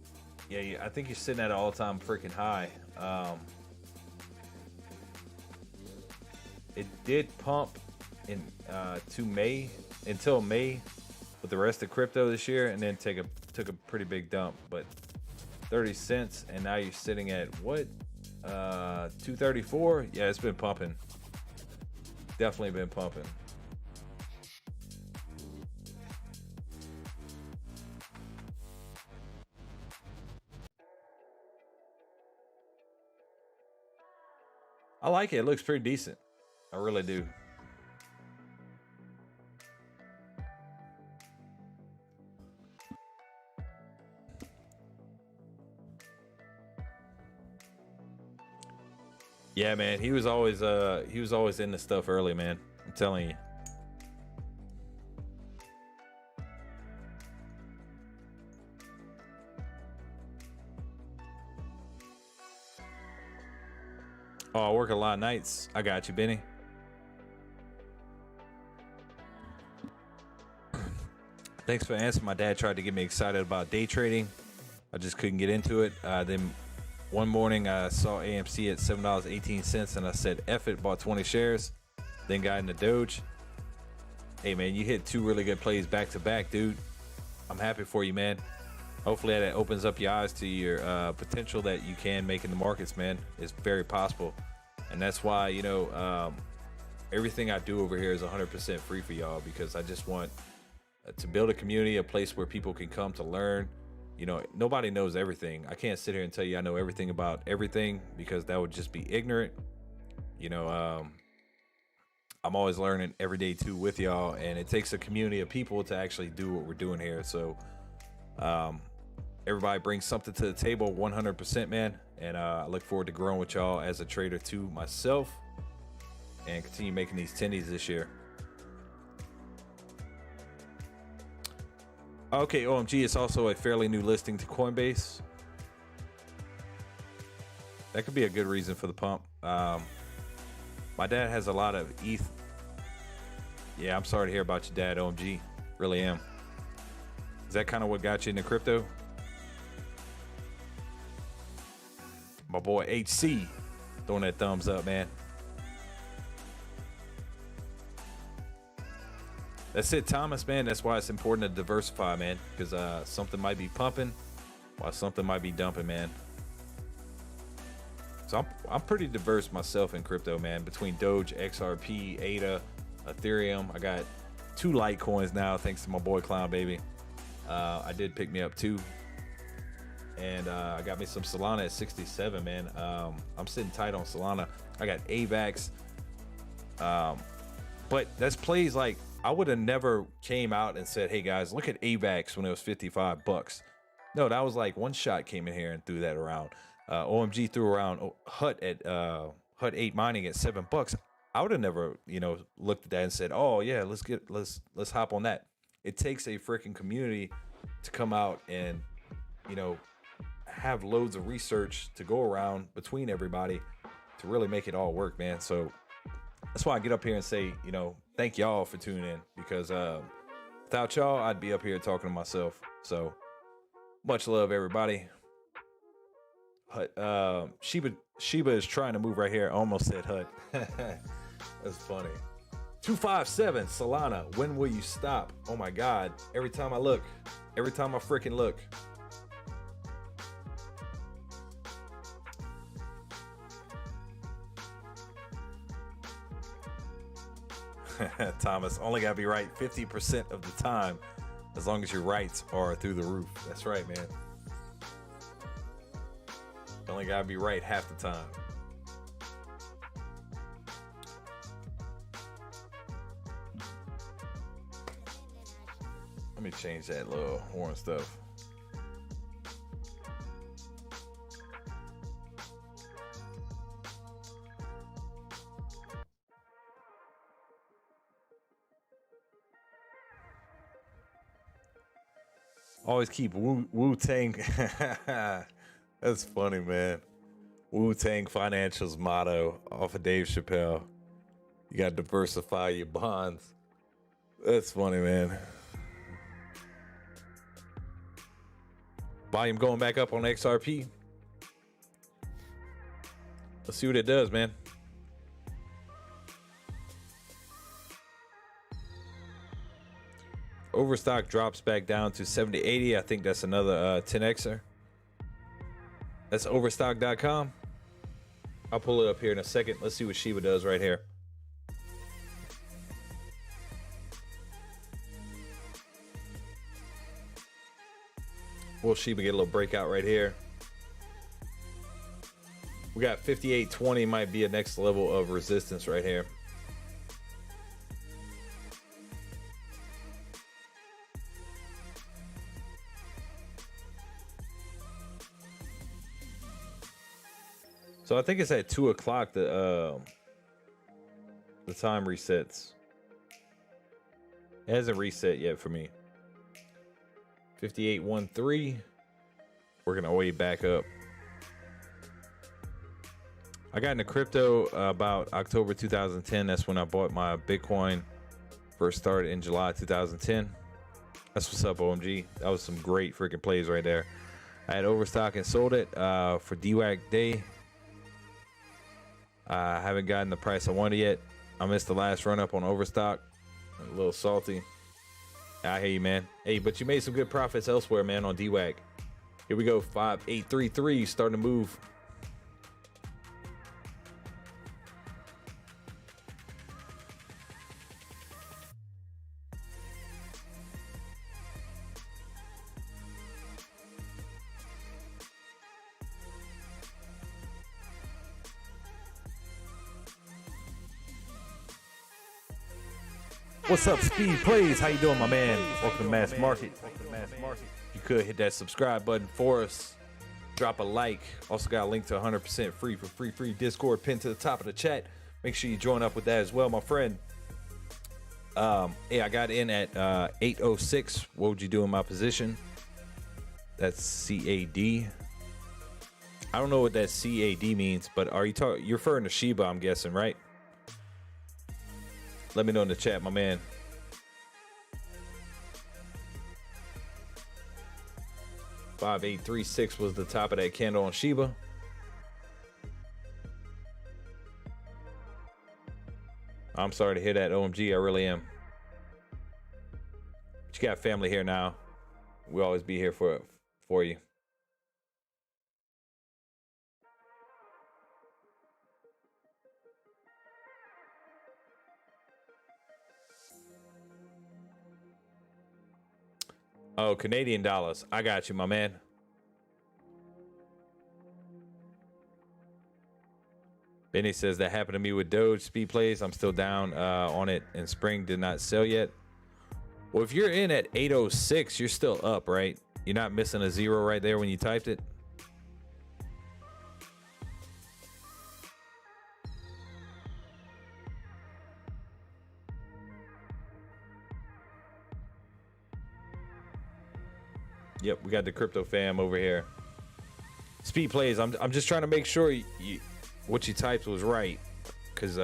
yeah, I think you're sitting at an all-time freaking high. It did pump in until May with the rest of crypto this year, and then took a pretty big dump. But 30 cents, and now you're sitting at what? 234. Yeah, it's been pumping. Definitely been pumping. I like it. It looks pretty decent. I really do. Yeah, man. He was always in the stuff early, man. I'm telling you. Oh, I work a lot of nights. I got you, Benny. Thanks for answering. My dad tried to get me excited about day trading. I just couldn't get into it. Then one morning I saw AMC at $7.18 and I said, F it, bought 20 shares. Then got into Doge. Hey, man, you hit two really good plays back to back, dude. I'm happy for you, man. hopefully that opens up your eyes to your potential that you can make in the markets, man. It's very possible. And that's why, you know, everything I do over here is 100% free for y'all, because I just want to build a community, a place where people can come to learn. You know, nobody knows everything. I can't sit here and tell you I know everything about everything, because that would just be ignorant. You know, I'm always learning every day too with y'all, and it takes a community of people to actually do what we're doing here. So everybody brings something to the table, 100%, man. And I look forward to growing with y'all as a trader too myself, and continue making these tendies this year. Okay, OMG, it's also a fairly new listing to Coinbase. That could be a good reason for the pump. My dad has a lot of ETH. Yeah, I'm sorry to hear about your dad, OMG. Really am. Is that kind of what got you into crypto? My boy HC throwing that thumbs up, man. That's it, Thomas, man. That's why it's important to diversify, man, because something might be pumping while something might be dumping, man. So I'm pretty diverse myself in crypto, man, between Doge, XRP, ADA, Ethereum. I got 2 Litecoins now, thanks to my boy Clown Baby. I did pick me up 2. And I got me some Solana at 67, man. I'm sitting tight on Solana. I got AVAX. But that's plays like I would have never came out and said, hey guys, look at AVAX when it was 55 bucks. No, that was like one shot came in here and threw that around. OMG threw around HUT at HUT 8 mining at $7. I would have never, you know, looked at that and said, oh yeah, let's hop on that. It takes a freaking community to come out and, you know, have loads of research to go around between everybody to really make it all work, man. So that's why I get up here and say, you know, thank y'all for tuning in, because without y'all, I'd be up here talking to myself. So much love, everybody. Shiba is trying to move right here. I almost said HUT. That's funny. 257 Solana. When will you stop? Oh my God. Every time I freaking look. Thomas, only gotta be right 50% of the time, as long as your rights are through the roof. That's right, man. Only gotta be right half the time. Let me change that little horn stuff. Always keep Wu-Tang. That's funny, man. Wu-Tang Financial's motto off of Dave Chappelle. You got to diversify your bonds. That's funny, man. Volume going back up on XRP. Let's see what it does, man. Overstock drops back down to 70.80. I think that's another 10xer. That's overstock.com. I'll pull it up here in a second. Let's see what Shiba does right here. Will Shiba get a little breakout right here? We got 58.20, might be a next level of resistance right here. So I think it's at 2 o'clock the time resets. It hasn't reset yet for me. 58.13. We're gonna way back up. I got into crypto about October 2010. That's when I bought my Bitcoin. First started in July 2010. That's what's up, OMG. That was some great freaking plays right there. I had overstock and sold it for DWAC day. I haven't gotten the price I wanted yet. I missed the last run up on overstock. A little salty. I hear you, man. Hey, but you made some good profits elsewhere, man, on DWAC. Here we go. 5833 starting to move. What's up, Speed Plays? How you doing, my man? Welcome to Mass Market. You could hit that subscribe button for us. Drop a like. Also got a link to 100% free for free Discord pinned to the top of the chat. Make sure you join up with that as well, my friend. Hey, I got in at 806. What would you do in my position? That's CAD. I don't know what that CAD means, but are you're referring to Shiba, I'm guessing, right? Let me know in the chat, my man. $5836 was the top of that candle on Shiba. I'm sorry to hear that, OMG. I really am. But you got family here now. We'll always be here for you. Oh, Canadian dollars. I got you, my man. Benny says that happened to me with Doge Speed Plays. I'm still down on it, and spring did not sell yet. Well, if you're in at 806, you're still up, right? You're not missing a zero right there when you typed it. Yep, we got the crypto fam over here. Speed Plays. I'm just trying to make sure what you typed was right, because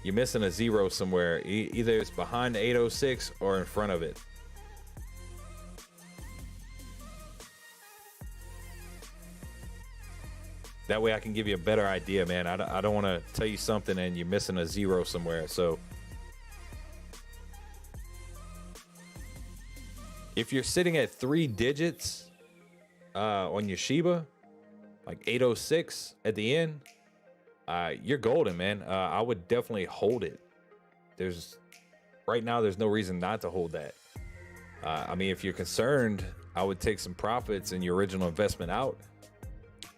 you're missing a zero somewhere. Either it's behind the 806 or in front of it. That way I can give you a better idea, man. I don't want to tell you something and you're missing a zero somewhere. So if you're sitting at 3 digits on your Shiba, like 806 at the end, you're golden, man. I would definitely hold it. Right now, there's no reason not to hold that. I mean, if you're concerned, I would take some profits in your original investment out.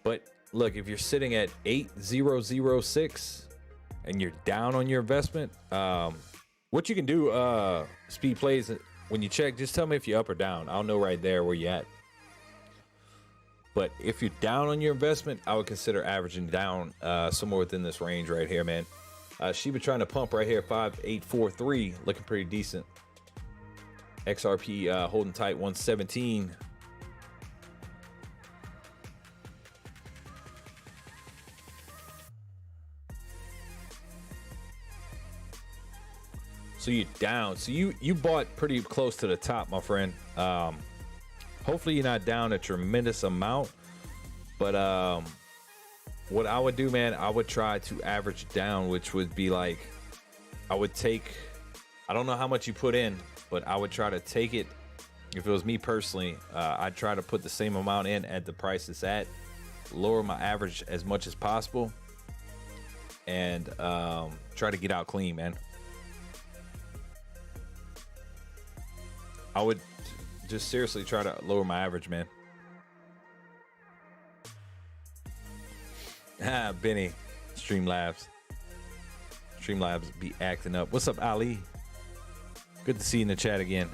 But look, if you're sitting at 8006 and you're down on your investment, what you can do, Speed Plays, when you check, just tell me if you're up or down. I'll know right there where you're at. But if you're down on your investment, I would consider averaging down somewhere within this range right here, man. Shiba trying to pump right here, 5843, looking pretty decent. XRP holding tight, 117. So you're down. So you bought pretty close to the top, my friend. Hopefully you're not down a tremendous amount. But what I would do, man, I would try to average down, which would be like, I don't know how much you put in, but I would try to take it. If it was me personally, I'd try to put the same amount in at the price it's at, lower my average as much as possible, and try to get out clean, man. I would just seriously try to lower my average, man. Benny, Streamlabs be acting up. What's up, Ali? Good to see you in the chat again.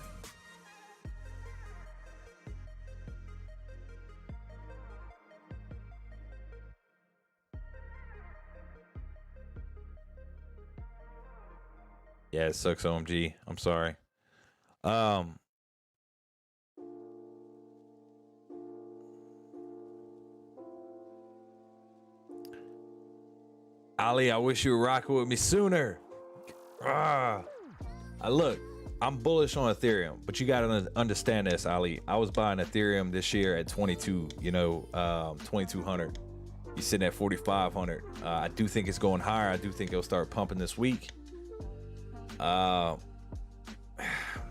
Yeah, it sucks, OMG. I'm sorry. Ali, I wish you were rocking with me sooner. Look, I'm bullish on Ethereum, but you gotta understand this, Ali. I was buying Ethereum this year at 2200. You're sitting at 4,500. I do think it's going higher. I do think it'll start pumping this week.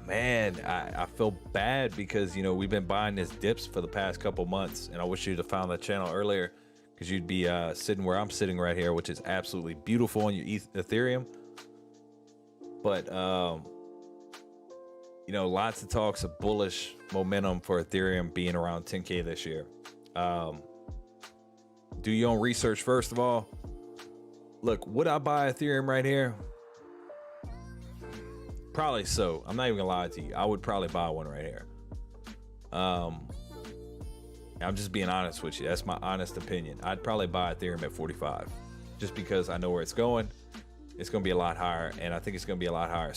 Man, I feel bad because, you know, we've been buying this dips for the past couple months, and I wish you'd have found the channel earlier because you'd be sitting where I'm sitting right here, which is absolutely beautiful on your Ethereum. But, you know, lots of talks of bullish momentum for Ethereum being around 10K this year. Do your own research, first of all. Look, would I buy Ethereum right here? Probably so. I'm not even gonna lie to you. I would probably buy one right here. I'm just being honest with you. That's my honest opinion. I'd probably buy Ethereum at 45 just because I know where it's going. It's going to be a lot higher, and I think it's going to be a lot higher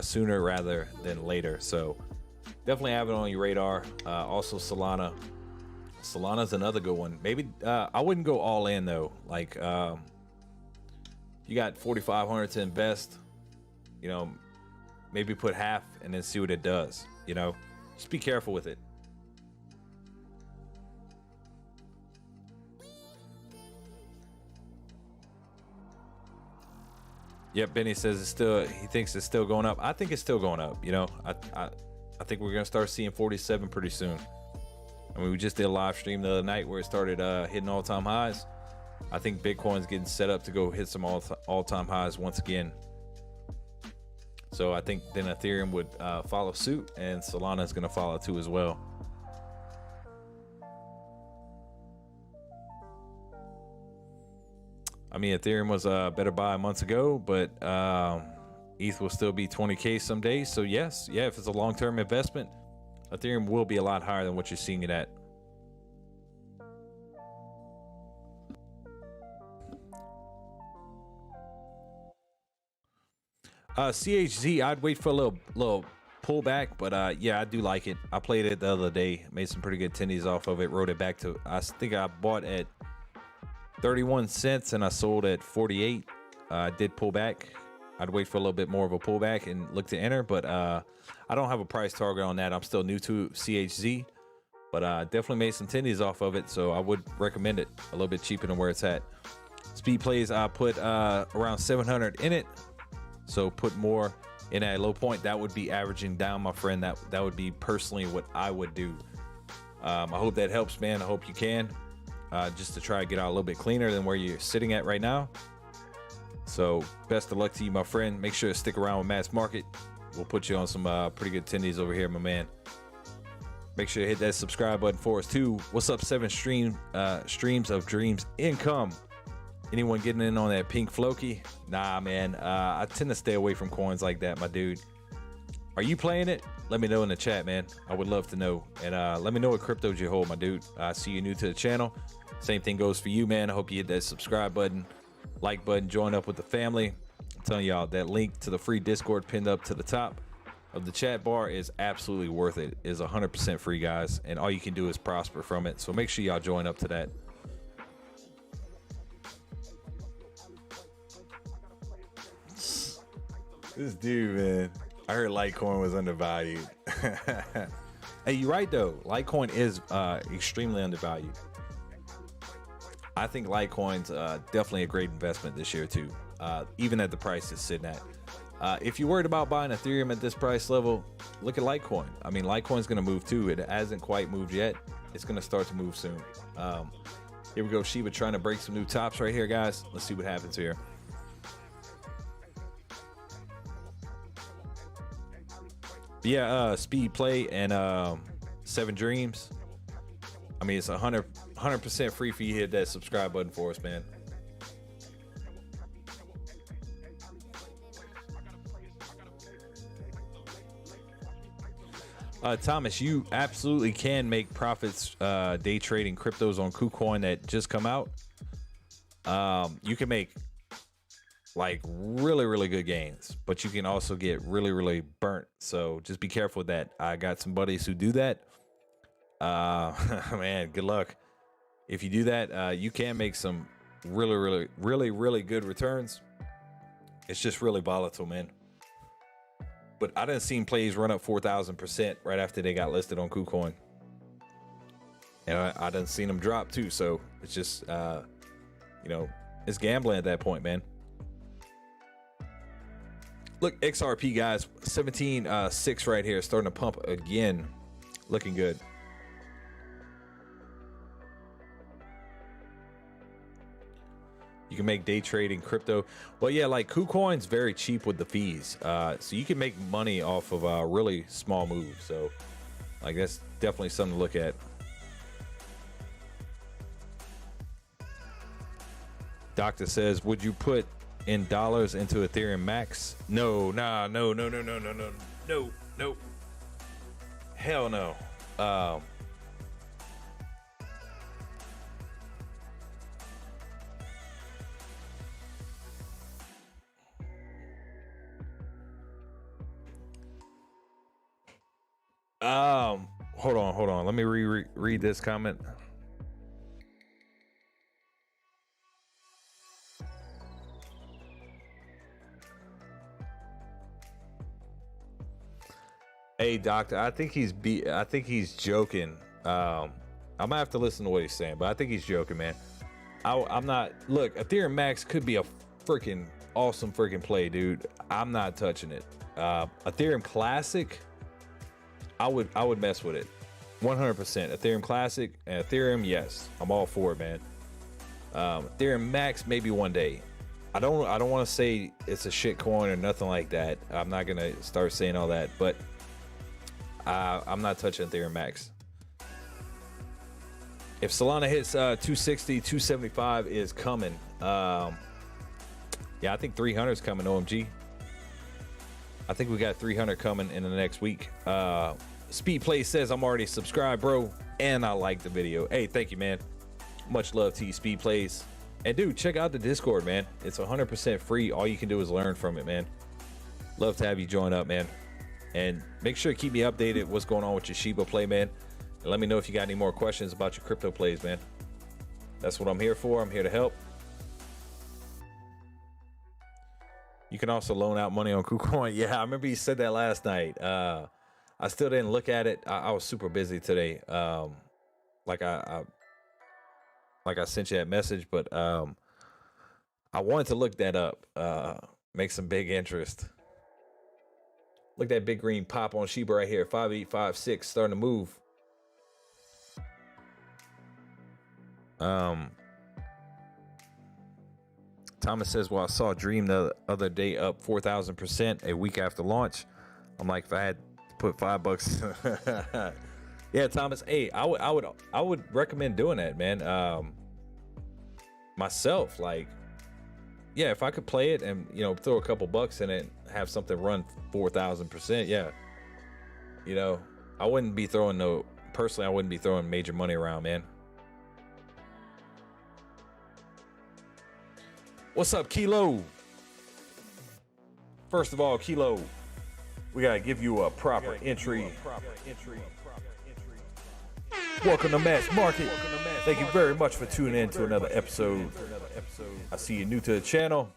sooner rather than later. So definitely have it on your radar. Also Solana. Solana's another good one. Maybe I wouldn't go all in though. Like you got 4,500 to invest, you know, maybe put half and then see what it does. You know, just be careful with it. Yep, Benny says it's still, he thinks it's still going up. I think it's still going up. You know, I think we're gonna start seeing 47 pretty soon. I mean, we just did a live stream the other night where it started hitting all-time highs. I think Bitcoin's getting set up to go hit some all-time highs once again. So I think then Ethereum would follow suit, and Solana is gonna follow too as well. I mean, Ethereum was a better buy months ago, but ETH will still be 20K some days. So yes, yeah, if it's a long-term investment, Ethereum will be a lot higher than what you're seeing it at. CHZ, I'd wait for a little pullback, but yeah, I do like it. I played it the other day, made some pretty good tendies off of it, rode it back to, I think I bought at 31 cents and I sold at 48. I did pull back. I'd wait for a little bit more of a pullback and look to enter, but I don't have a price target on that. I'm still new to CHZ, but definitely made some tendies off of it, so I would recommend it. A little bit cheaper than where it's at. Speed plays, I put around 700 in it, so put more in at a low point. That would be averaging down, my friend. That would be personally what I would do. I hope that helps, man. I hope you can. Just to try to get out a little bit cleaner than where you're sitting at right now. So best of luck to you, my friend. Make sure to stick around with Mass Market. We'll put you on some pretty good tendies over here, my man. Make sure to hit that subscribe button for us too. What's up, 7 streams of dreams income? Anyone getting in on that pink floki? Nah, man. I tend to stay away from coins like that, my dude. Are you playing it? Let me know in the chat, man. I would love to know. And let me know what cryptos you hold, my dude. I see you new to the channel. Same thing goes for you, man. I hope you hit that subscribe button, like button, join up with the family. I'm telling y'all, that link to the free Discord pinned up to the top of the chat bar is absolutely worth it. It is 100% free, guys. And all you can do is prosper from it. So make sure y'all join up to that. This dude, man. I heard Litecoin was undervalued. Hey, you're right though. Litecoin is extremely undervalued. I think Litecoin's definitely a great investment this year too, even at the price it's sitting at. If you're worried about buying Ethereum at this price level, look at Litecoin. I mean, Litecoin's going to move too. It hasn't quite moved yet. It's going to start to move soon. Here we go. Shiba trying to break some new tops right here, guys. Let's see what happens here. Yeah, speed play and 7 dreams. I mean, it's 100% free for you to hit that subscribe button for us, man. Thomas, you absolutely can make profits day trading cryptos on KuCoin that just come out. You can make like really good gains, but you can also get really burnt. So just be careful with that. I got some buddies who do that. Man, good luck. If you do that, you can make some really good returns. It's just really volatile, man. But I done seen plays run up 4,000% right after they got listed on KuCoin. And I done seen them drop too. So it's just, you know, it's gambling at that point, man. Look, XRP guys, 17.6 right here, starting to pump again, looking good. You can make day trading crypto. Well, yeah, like KuCoin's very cheap with the fees, so you can make money off of a really small moves. So, like, that's definitely something to look at. Doctor says, would you put in dollars into Ethereum Max? No, nah, no. Hell no. Hold on. Let me read this comment. Hey, doctor, I think he's joking. I'm gonna have to listen to what he's saying, but I think he's joking, man. I'm not. Look, Ethereum Max could be a freaking awesome freaking play, dude. I'm not touching it. Ethereum Classic, I would mess with it, 100%. Ethereum Classic and Ethereum, yes, I'm all for it, man. Ethereum Max, maybe one day. I don't want to say it's a shit coin or nothing like that. I'm not gonna start saying all that, but I'm not touching Ethereum Max. If Solana hits 260, 275 is coming. Yeah, I think 300 is coming, OMG. I think we got 300 coming in the next week. Speed Play says, I'm already subscribed, bro, and I like the video. Hey, thank you, man. Much love to you, Speed Plays. And dude, check out the Discord, man. It's 100% free. All you can do is learn from it, man. Love to have you join up, man. And make sure to keep me updated what's going on with your Shiba play, man. And let me know if you got any more questions about your crypto plays, man. That's what I'm here for. I'm here to help. You can also loan out money on KuCoin. Yeah, I remember you said that last night. I still didn't look at it. I was super busy today. Like I sent you that message, but I wanted to look that up. Make some big interest. Look at that big green pop on Shiba right here. 5856 starting to move. Thomas says, well, I saw Dream the other day up 4,000% a week after launch. I'm like, if I had to put $5. Yeah, Thomas. Hey, I would recommend doing that, man. Myself, like, yeah, if I could play it and, you know, throw a couple bucks in it, have something run 4,000%, yeah. You know, I wouldn't be throwing personally, I wouldn't be throwing major money around, man. What's up, Kilo? First of all, Kilo, we gotta give you a proper entry. Welcome to Mass Market. Thank you very much for tuning in to another episode. I see you're new to the channel.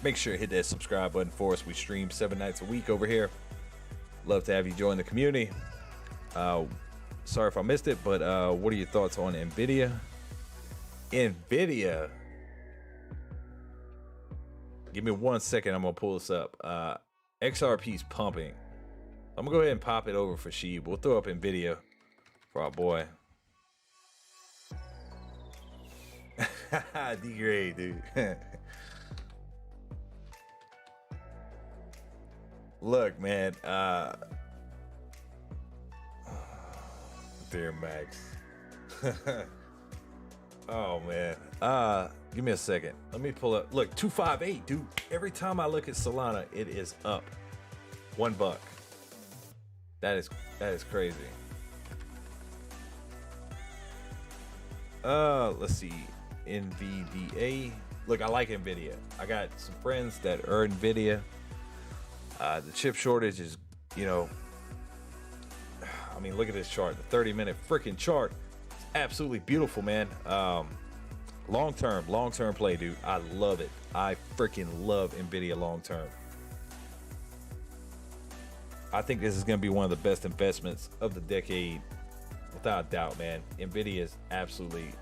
Make sure to hit that subscribe button for us. We stream 7 nights a week over here. Love to have you join the community. Sorry if I missed it, but what are your thoughts on NVIDIA? NVIDIA. Give me 1 second. I'm gonna pull this up. XRP's pumping. I'm gonna go ahead and pop it over for Shiba. We'll throw up NVIDIA for our boy. D-grade, dude. Look, man. Dear Max. Oh man. Give me a second. Let me pull up. Look, 258, dude. Every time I look at Solana, it is up $1. That is crazy. Let's see. NVDA. Look, I like NVIDIA. I got some friends that are NVIDIA. The chip shortage is, you know, I mean, look at this chart. The 30-minute freaking chart. It's absolutely beautiful, man. Long-term play, dude. I love it. I freaking love NVIDIA long-term. I think this is going to be one of the best investments of the decade. Without a doubt, man. NVIDIA is absolutely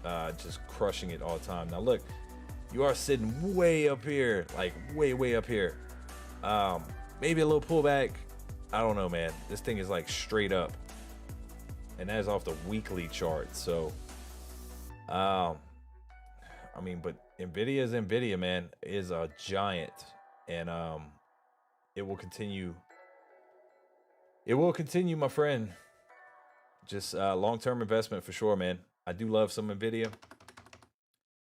just crushing it all the time. Now, look, you are sitting way up here, like way up here. Maybe a little pullback. I don't know, man. This thing is like straight up, and that's off the weekly chart. So, I mean, but Nvidia is Nvidia, man. It is a giant, and it will continue. It will continue, my friend. Just long-term investment for sure, man. I do love some Nvidia.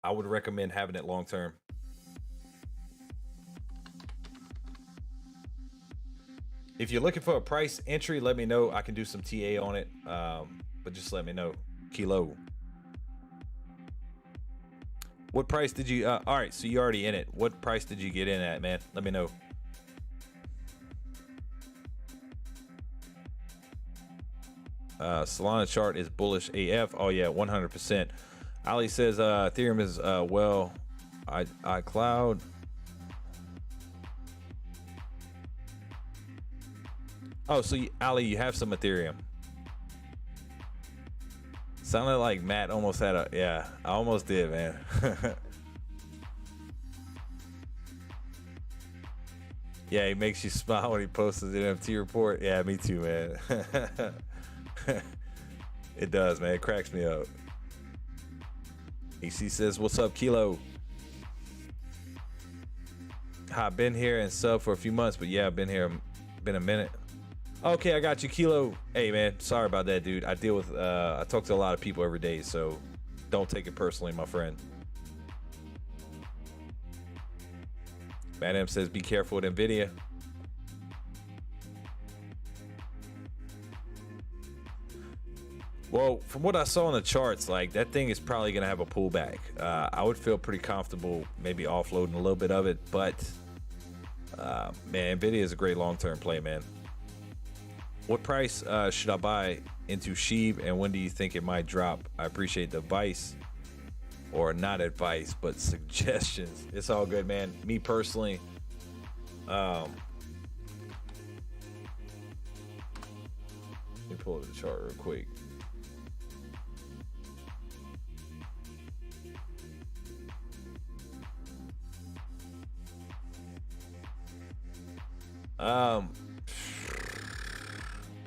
I would recommend having it long-term. If you're looking for a price entry, let me know. I can do some TA on it, but just let me know. Kilo. What price did you? All right, so you're already in it. What price did you get in at, man? Let me know. Solana chart is bullish AF. Oh yeah, 100%. Ali says Ethereum is well. iCloud. Oh, so Ali, you have some Ethereum. Sounded like Matt almost had a, yeah, I almost did, man. Yeah, he makes you smile when he posts his NFT report. Yeah, me too, man. It does, man. It cracks me up. EC says, what's up, Kilo? I've been here and sub for a few months, but yeah, I've been here, been a minute. Okay, I got you, Kilo. Hey, man, sorry about that, dude. I deal with, I talk to a lot of people every day, so don't take it personally, my friend. Madam says, be careful with Nvidia. Well, from what I saw in the charts, like that thing is probably going to have a pullback. I would feel pretty comfortable maybe offloading a little bit of it, but man, Nvidia is a great long-term play, man. What price should I buy into Shiba, and when do you think it might drop? I appreciate the advice, or not advice, but suggestions. It's all good, man. Me personally, let me pull up the chart real quick.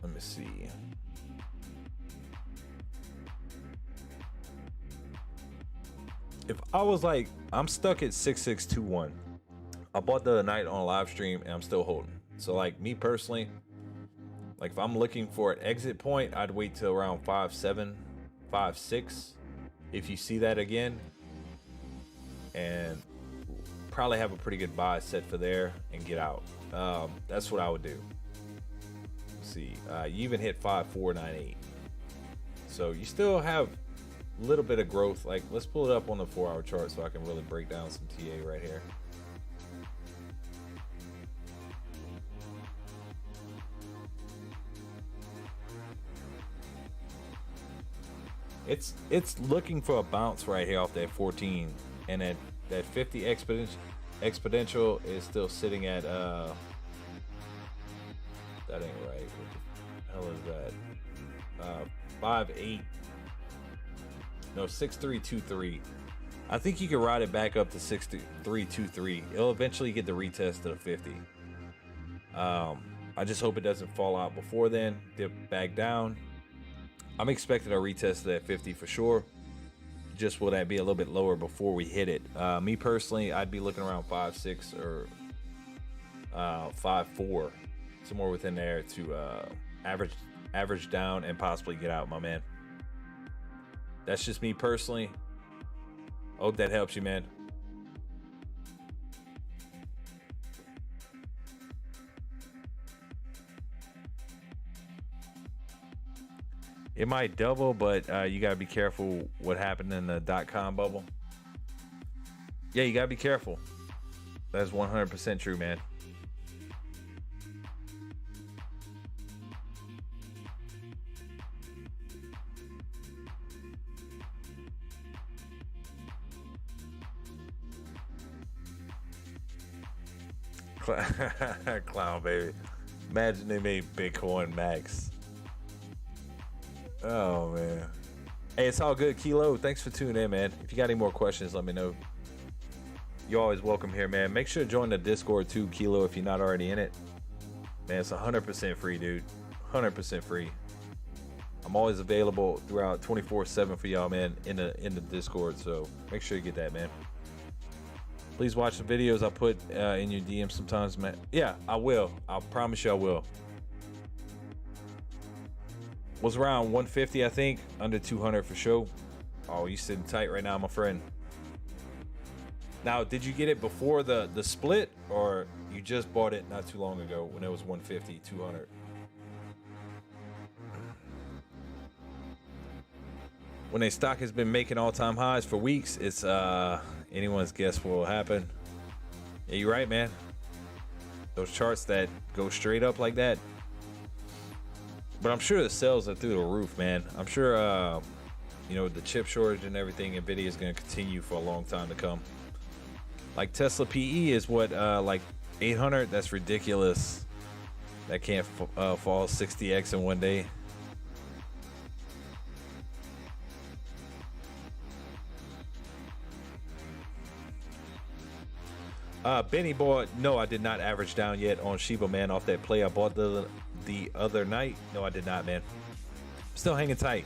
Let me see. If I was like, I'm stuck at 6621. I bought the other night on a live stream and I'm still holding. So like me personally, like if I'm looking for an exit point, I'd wait till around 5.7, 5.6. If you see that again, and probably have a pretty good buy set for there and get out. That's what I would do. Let's see, you even hit 5.498. So you still have a little bit of growth. Like let's pull it up on the 4-hour chart so I can really break down some TA right here. It's looking for a bounce right here off that 14, and that 50 exponential is still sitting at that ain't right. What the hell is that? 5.8. No, 6.323. I think you can ride it back up to 6.323. It'll eventually get the retest to the 50. I just hope it doesn't fall out before then, dip back down. I'm expecting a retest of that 50 for sure. Just will that be a little bit lower before we hit it? Me personally, I'd be looking around 5.6 or 5.4, somewhere within there to average down and possibly get out, my man. That's just me personally. Hope that helps you, man. It might double, but you gotta be careful what happened in the .com bubble. Yeah, you gotta be careful. That's 100% true, man. Clown, baby. Imagine they made Bitcoin max. Oh man. Hey, it's all good, Kilo. Thanks for tuning in, man. If you got any more questions, let me know. You're always welcome here, man. Make sure to join the Discord too, Kilo, if you're not already in it. Man, it's 100% free, dude. 100% free. I'm always available throughout 24/7 for y'all, man, in the Discord. So make sure you get that, man. Please watch the videos I put in your DM sometimes, man. Yeah, I will. I promise you I will. Was around 150, I think. Under 200 for sure. Oh, you sitting tight right now, my friend. Now, did you get it before the split, or you just bought it not too long ago when it was 150, 200? When a stock has been making all-time highs for weeks, it's anyone's guess what will happen. Yeah, you're right, man. Those charts that go straight up like that. But I'm sure the sales are through the roof, man. I'm sure, you know, the chip shortage and everything, NVIDIA is going to continue for a long time to come. Like Tesla PE is what, like 800? That's ridiculous. That can't fall 60x in one day. Benny boy, no, I did not average down yet on Shiba, man, off that play I bought the other night. No, I did not, man. Still hanging tight.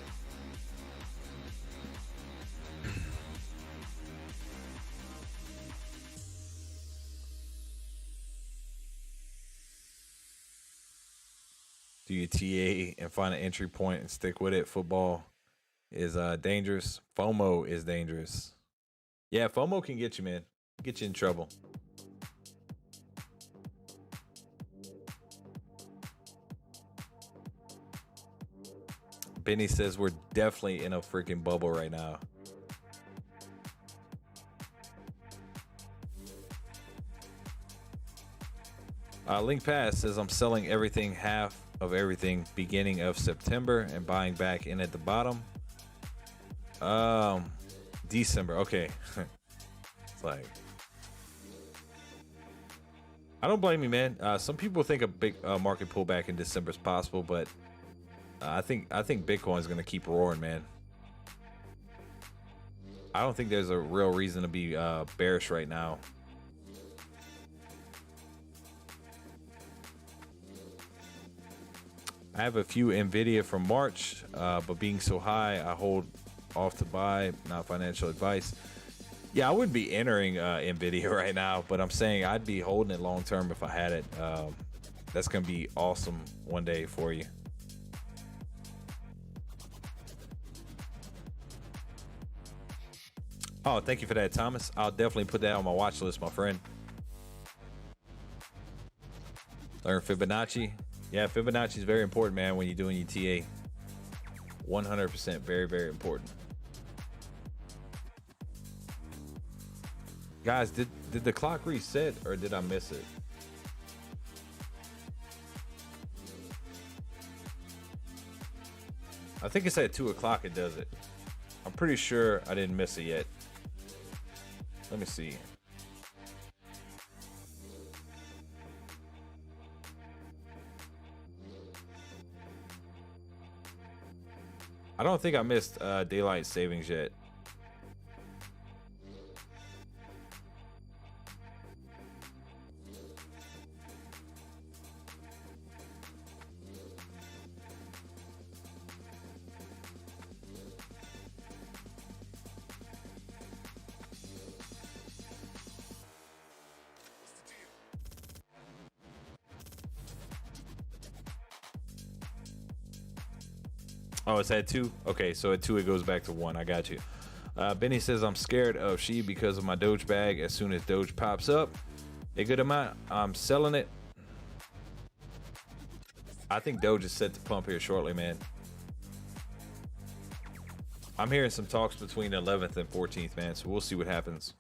Do your TA and find an entry point and stick with it. Football is dangerous. FOMO is dangerous. Yeah, FOMO can get you, man. Get you in trouble. Benny says we're definitely in a freaking bubble right now. Link Pass says I'm selling everything, half of everything, beginning of September, and buying back in at the bottom. December. Okay. It's like, I don't blame you, man. Some people think a big market pullback in December is possible, but I think Bitcoin is going to keep roaring, man. I don't think there's a real reason to be bearish right now. I have a few NVIDIA from March, but being so high, I hold off to buy. Not financial advice. Yeah, I wouldn't be entering NVIDIA right now, but I'm saying I'd be holding it long term if I had it. That's going to be awesome one day for you. Oh, thank you for that, Thomas. I'll definitely put that on my watch list, my friend. Learn Fibonacci. Yeah, Fibonacci is very important, man, when you're doing your TA. 100%, very, very important. Guys, did the clock reset or did I miss it? I think it's at 2 o'clock it does it. I'm pretty sure I didn't miss it yet. Let me see. I don't think I missed daylight savings yet. Oh, it's at 2? Okay, so at 2 it goes back to 1. I got you. Benny says I'm scared of Shiba because of my Doge bag. As soon as Doge pops up a good amount, I'm selling it. I think Doge is set to pump here shortly, man. I'm hearing some talks between the 11th and 14th, man, so we'll see what happens.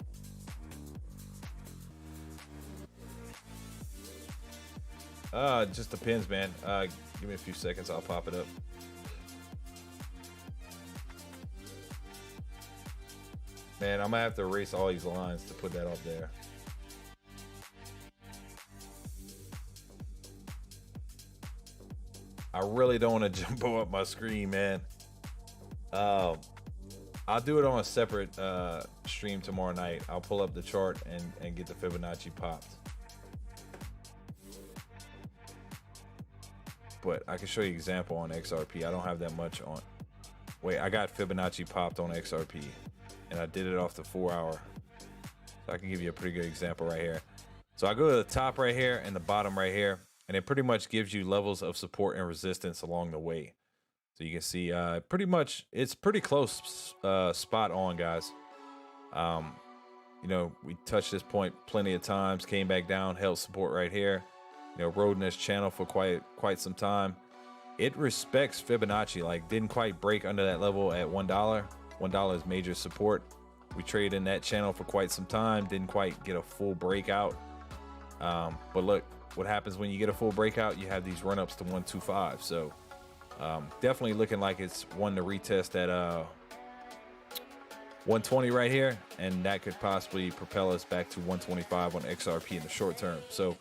It just depends, man. Give me a few seconds, I'll pop it up. Man, I'm gonna have to erase all these lines to put that up there. I really don't want to jumbo up my screen, man. I'll do it on a separate stream tomorrow night. I'll pull up the chart and get the Fibonacci popped. But I can show you an example on XRP. I don't have that much on. Wait, I got Fibonacci popped on XRP, and I did it off the 4 hour. So I can give you a pretty good example right here. So I go to the top right here and the bottom right here, and it pretty much gives you levels of support and resistance along the way. So you can see pretty much it's pretty close, spot on, guys. You know, we touched this point plenty of times, came back down, held support right here. You know, rode in this channel for quite some time. It respects Fibonacci, like didn't quite break under that level at $1. $1 is major support. We traded in that channel for quite some time, didn't quite get a full breakout. But look, what happens when you get a full breakout, you have these run-ups to 125. So definitely looking like it's one to retest at 120 right here, and that could possibly propel us back to 125 on XRP in the short term. So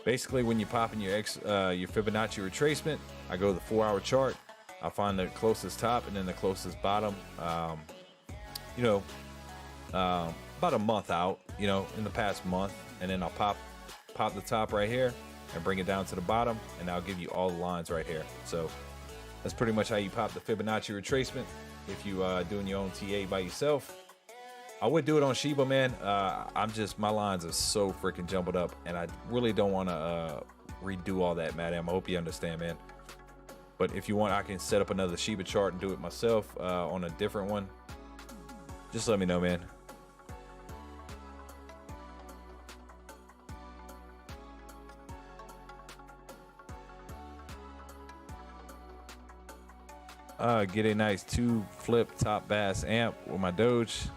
basically, when you pop in your Fibonacci retracement, I go to the 4 hour chart. I find the closest top and then the closest bottom. You know, about a month out. You know, in the past month, and then I'll pop the top right here and bring it down to the bottom, and I'll give you all the lines right here. So that's pretty much how you pop the Fibonacci retracement if you doing your own TA by yourself. I would do it on Shiba, man. My lines are so freaking jumbled up, and I really don't want to redo all that, madam. I hope you understand, man. But if you want, I can set up another Shiba chart and do it myself on a different one. Just let me know, man. Get a nice 2 flip top bass amp with my Doge.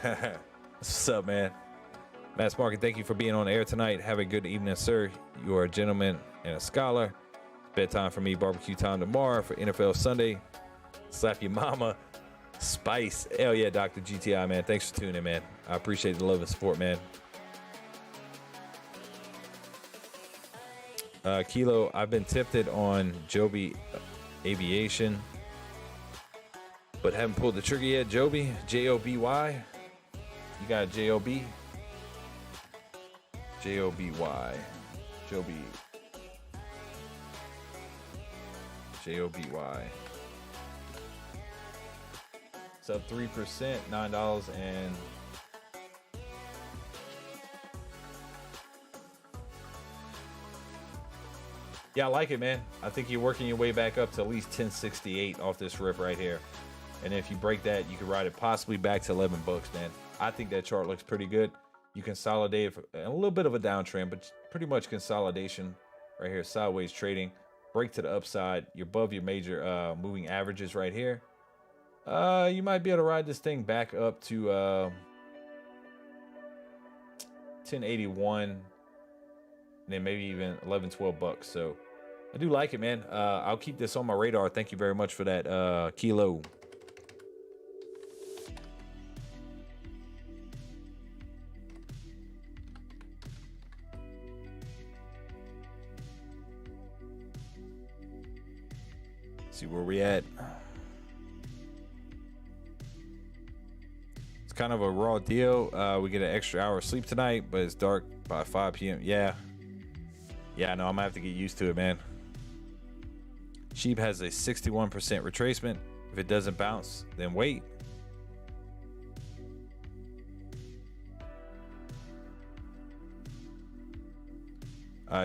What's up, man? Mass Market, thank you for being on the air tonight. Have a good evening, sir. You are a gentleman and a scholar. Bedtime for me, barbecue time tomorrow for NFL Sunday. Slap your mama. Spice. Hell yeah, Dr. GTI, man. Thanks for tuning in, man. I appreciate the love and support, man. Kilo, I've been tempted on Joby Aviation, but haven't pulled the trigger yet. Joby, J-O-B-Y. You got a J-O-B? J-O-B-Y. Joby. J-O-B-Y. It's up 3%, $9 and... Yeah, I like it, man. I think you're working your way back up to at least 1068 off this rip right here. And if you break that, you can ride it possibly back to 11 bucks, man. I think that chart looks pretty good. You consolidate a little bit of a downtrend, but pretty much consolidation right here, sideways trading. Break to the upside. You're above your major moving averages right here. You might be able to ride this thing back up to 1081, and then maybe even 11, 12 bucks. So I do like it, man. I'll keep this on my radar. Thank you very much for that, Kilo. See where we at. It's kind of a raw deal. We get an extra hour of sleep tonight, but it's dark by 5 p.m. Yeah, no, I'm gonna have to get used to it, man. Shiba has a 61% retracement. If it doesn't bounce, then wait.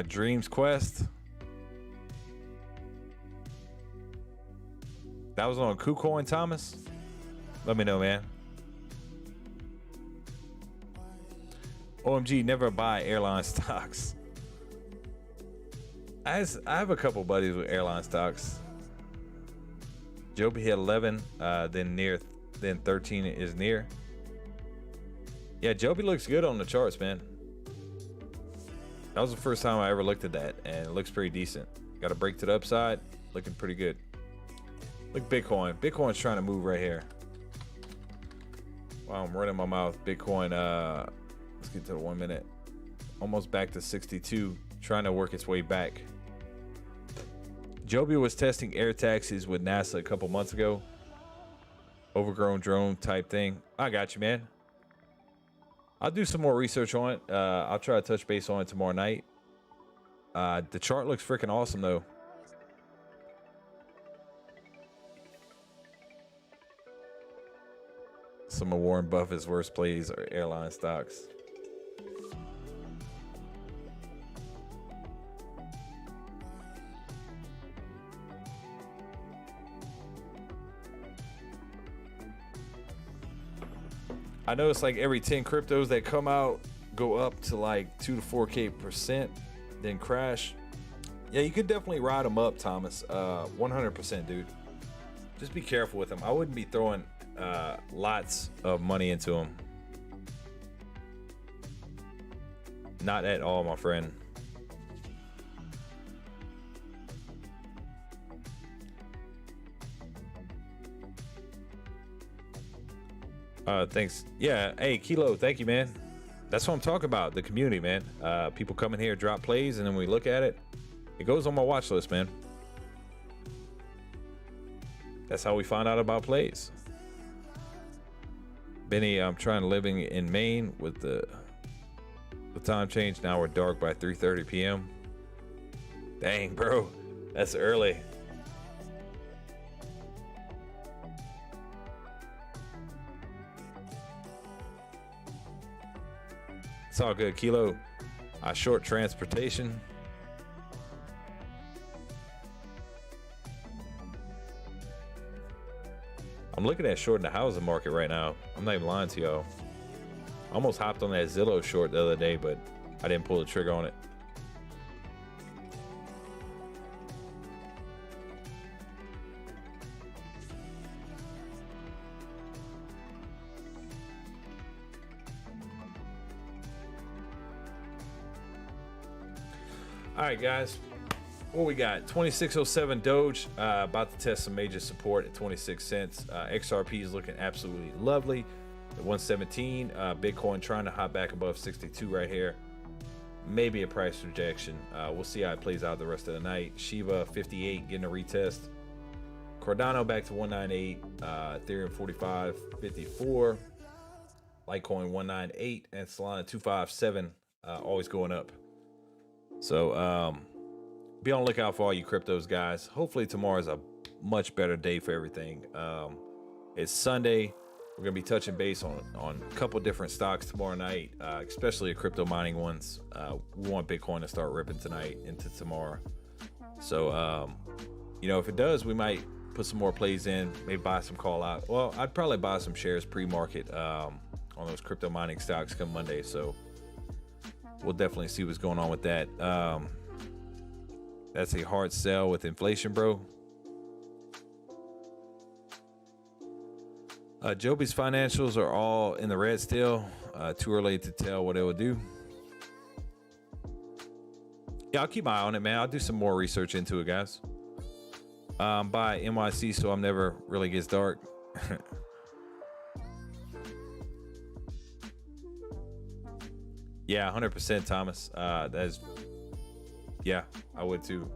Dreams Quest. That was on KuCoin, Thomas. Let me know, man. OMG, never buy airline stocks. I have a couple buddies with airline stocks. Joby hit 11, then 13 is near. Yeah, Joby looks good on the charts, man. That was the first time I ever looked at that, and it looks pretty decent. Got a break to the upside, looking pretty good. Look, Bitcoin. Bitcoin's trying to move right here. Wow, I'm running my mouth. Bitcoin, let's get to the 1 minute. Almost back to 62, trying to work its way back. Joby was testing air taxis with NASA a couple months ago. overgrown drone type thing. I got you, man. I'll do some more research on it. I'll try to touch base on it tomorrow night. The chart looks freaking awesome, though. Some of Warren Buffett's worst plays are airline stocks. I know it's like every 10 cryptos that come out go up to like 2 to 4K%, then crash. Yeah, you could definitely ride them up, Thomas. 100%, dude. Just be careful with them. I wouldn't be throwing lots of money into them. Not at all, my friend. Thanks. Yeah. Hey, Kilo, thank you, man. That's what I'm talking about. The community, man. People come in here, drop plays, and then we look at it. It goes on my watch list, man. That's how we find out about plays. Benny, I'm trying to living in Maine with the time change. Now we're dark by 3:30 p.m. Dang, bro. That's early. It's all good, Kilo. Short transportation. I'm looking at shorting the housing market right now. I'm not even lying to y'all. I almost hopped on that Zillow short the other day, but I didn't pull the trigger on it. All right, guys. What we got? 2607 Doge, about to test some major support at 26 cents. XRP is looking absolutely lovely at 117. Bitcoin trying to hop back above 62 right here. Maybe a price rejection. We'll see how it plays out the rest of the night. Shiba 58 getting a retest. Cardano back to 198. Ethereum 45.54. Litecoin 198 and Solana 257. Always going up. So be on the lookout for all you cryptos, guys. Hopefully tomorrow is a much better day for everything. It's Sunday. We're gonna be touching base on a couple different stocks tomorrow night, especially the crypto mining ones. We want Bitcoin to start ripping tonight into tomorrow. So if it does, we might put some more plays in, maybe buy some call out. Well, I'd probably buy some shares pre-market on those crypto mining stocks come Monday. So we'll definitely see what's going on with that. That's a hard sell with inflation, bro. Joby's financials are all in the red still. Too early to tell what it will do. Yeah, I'll keep my eye on it, man. I'll do some more research into it, guys. By NYC, so I'm never really gets dark. Yeah, 100%, Thomas. Yeah, I would too.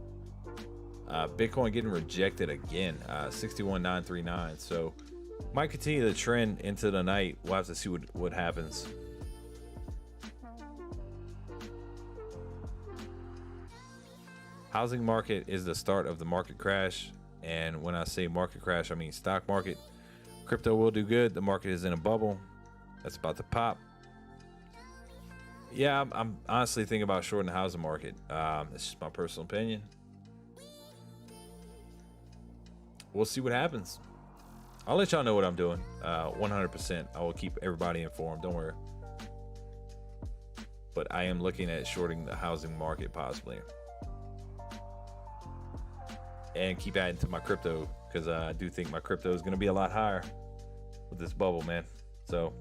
Bitcoin getting rejected again, 61,939. So might continue the trend into the night. We'll have to see what happens. Housing market is the start of the market crash. And when I say market crash, I mean stock market. Crypto will do good. The market is in a bubble. That's about to pop. Yeah, I'm honestly thinking about shorting the housing market. It's just my personal opinion. We'll see what happens. I'll let y'all know what I'm doing. 100%. I will keep everybody informed. Don't worry. But I am looking at shorting the housing market possibly. And keep adding to my crypto because I do think my crypto is going to be a lot higher with this bubble, man. So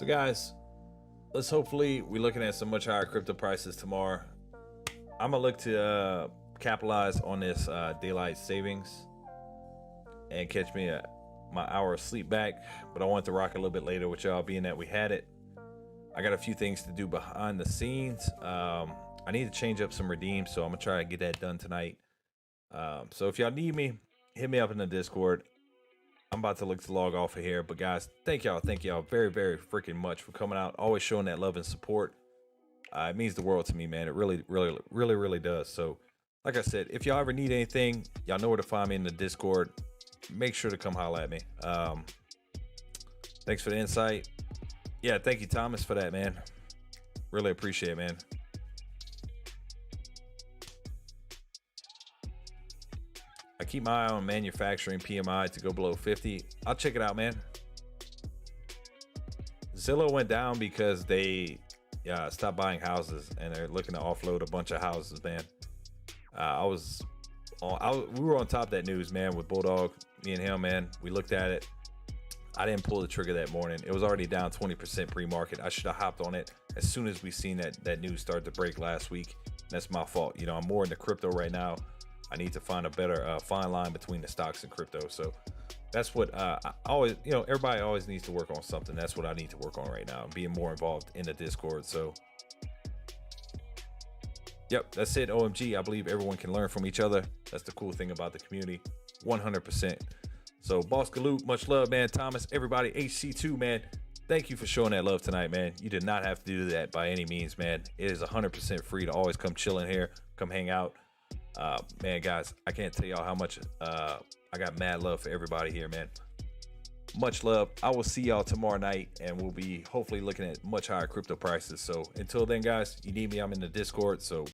guys, let's hopefully we're looking at some much higher crypto prices tomorrow. I'm gonna look to capitalize on this daylight savings and catch me my hour of sleep back. But I want to rock a little bit later with y'all, being that we had it. I got a few things to do behind the scenes. I need to change up some redeems, so I'm gonna try to get that done tonight. So if y'all need me, hit me up in the Discord. I'm about to look to log off of here, but guys, thank y'all very, very freaking much for coming out, always showing that love and support. It means the world to me, man. It really, really, really, really does. So, like I said, if y'all ever need anything, y'all know where to find me in the Discord. Make sure to come holla at me. Thanks for the insight. Yeah, thank you, Thomas, for that, man. Really appreciate it, man. I keep my eye on manufacturing PMI to go below 50. I'll check it out, man. Zillow went down because they stopped buying houses and they're looking to offload a bunch of houses, man. We were on top of that news, man, with Bulldog, me and him, man. We looked at it. I didn't pull the trigger that morning. It was already down 20% pre-market. I should have hopped on it as soon as we seen that news start to break last week. That's my fault. You know, I'm more into crypto right now. I need to find a better fine line between the stocks and crypto. So that's what I always, you know, everybody always needs to work on something. That's what I need to work on right now, being more involved in the Discord. So yep, that's it. OMG, I believe everyone can learn from each other. That's the cool thing about the community. 100%. So Boss Galoot, much love, man. Thomas, everybody, HC2, man. Thank you for showing that love tonight, man. You did not have to do that by any means, man. It is 100% free to always come chill in here, come hang out. Man, guys, I can't tell y'all how much I got mad love for everybody here, man. Much love. I will see y'all tomorrow night, and we'll be hopefully looking at much higher crypto prices. So until then, guys, you need me, I'm in the Discord. So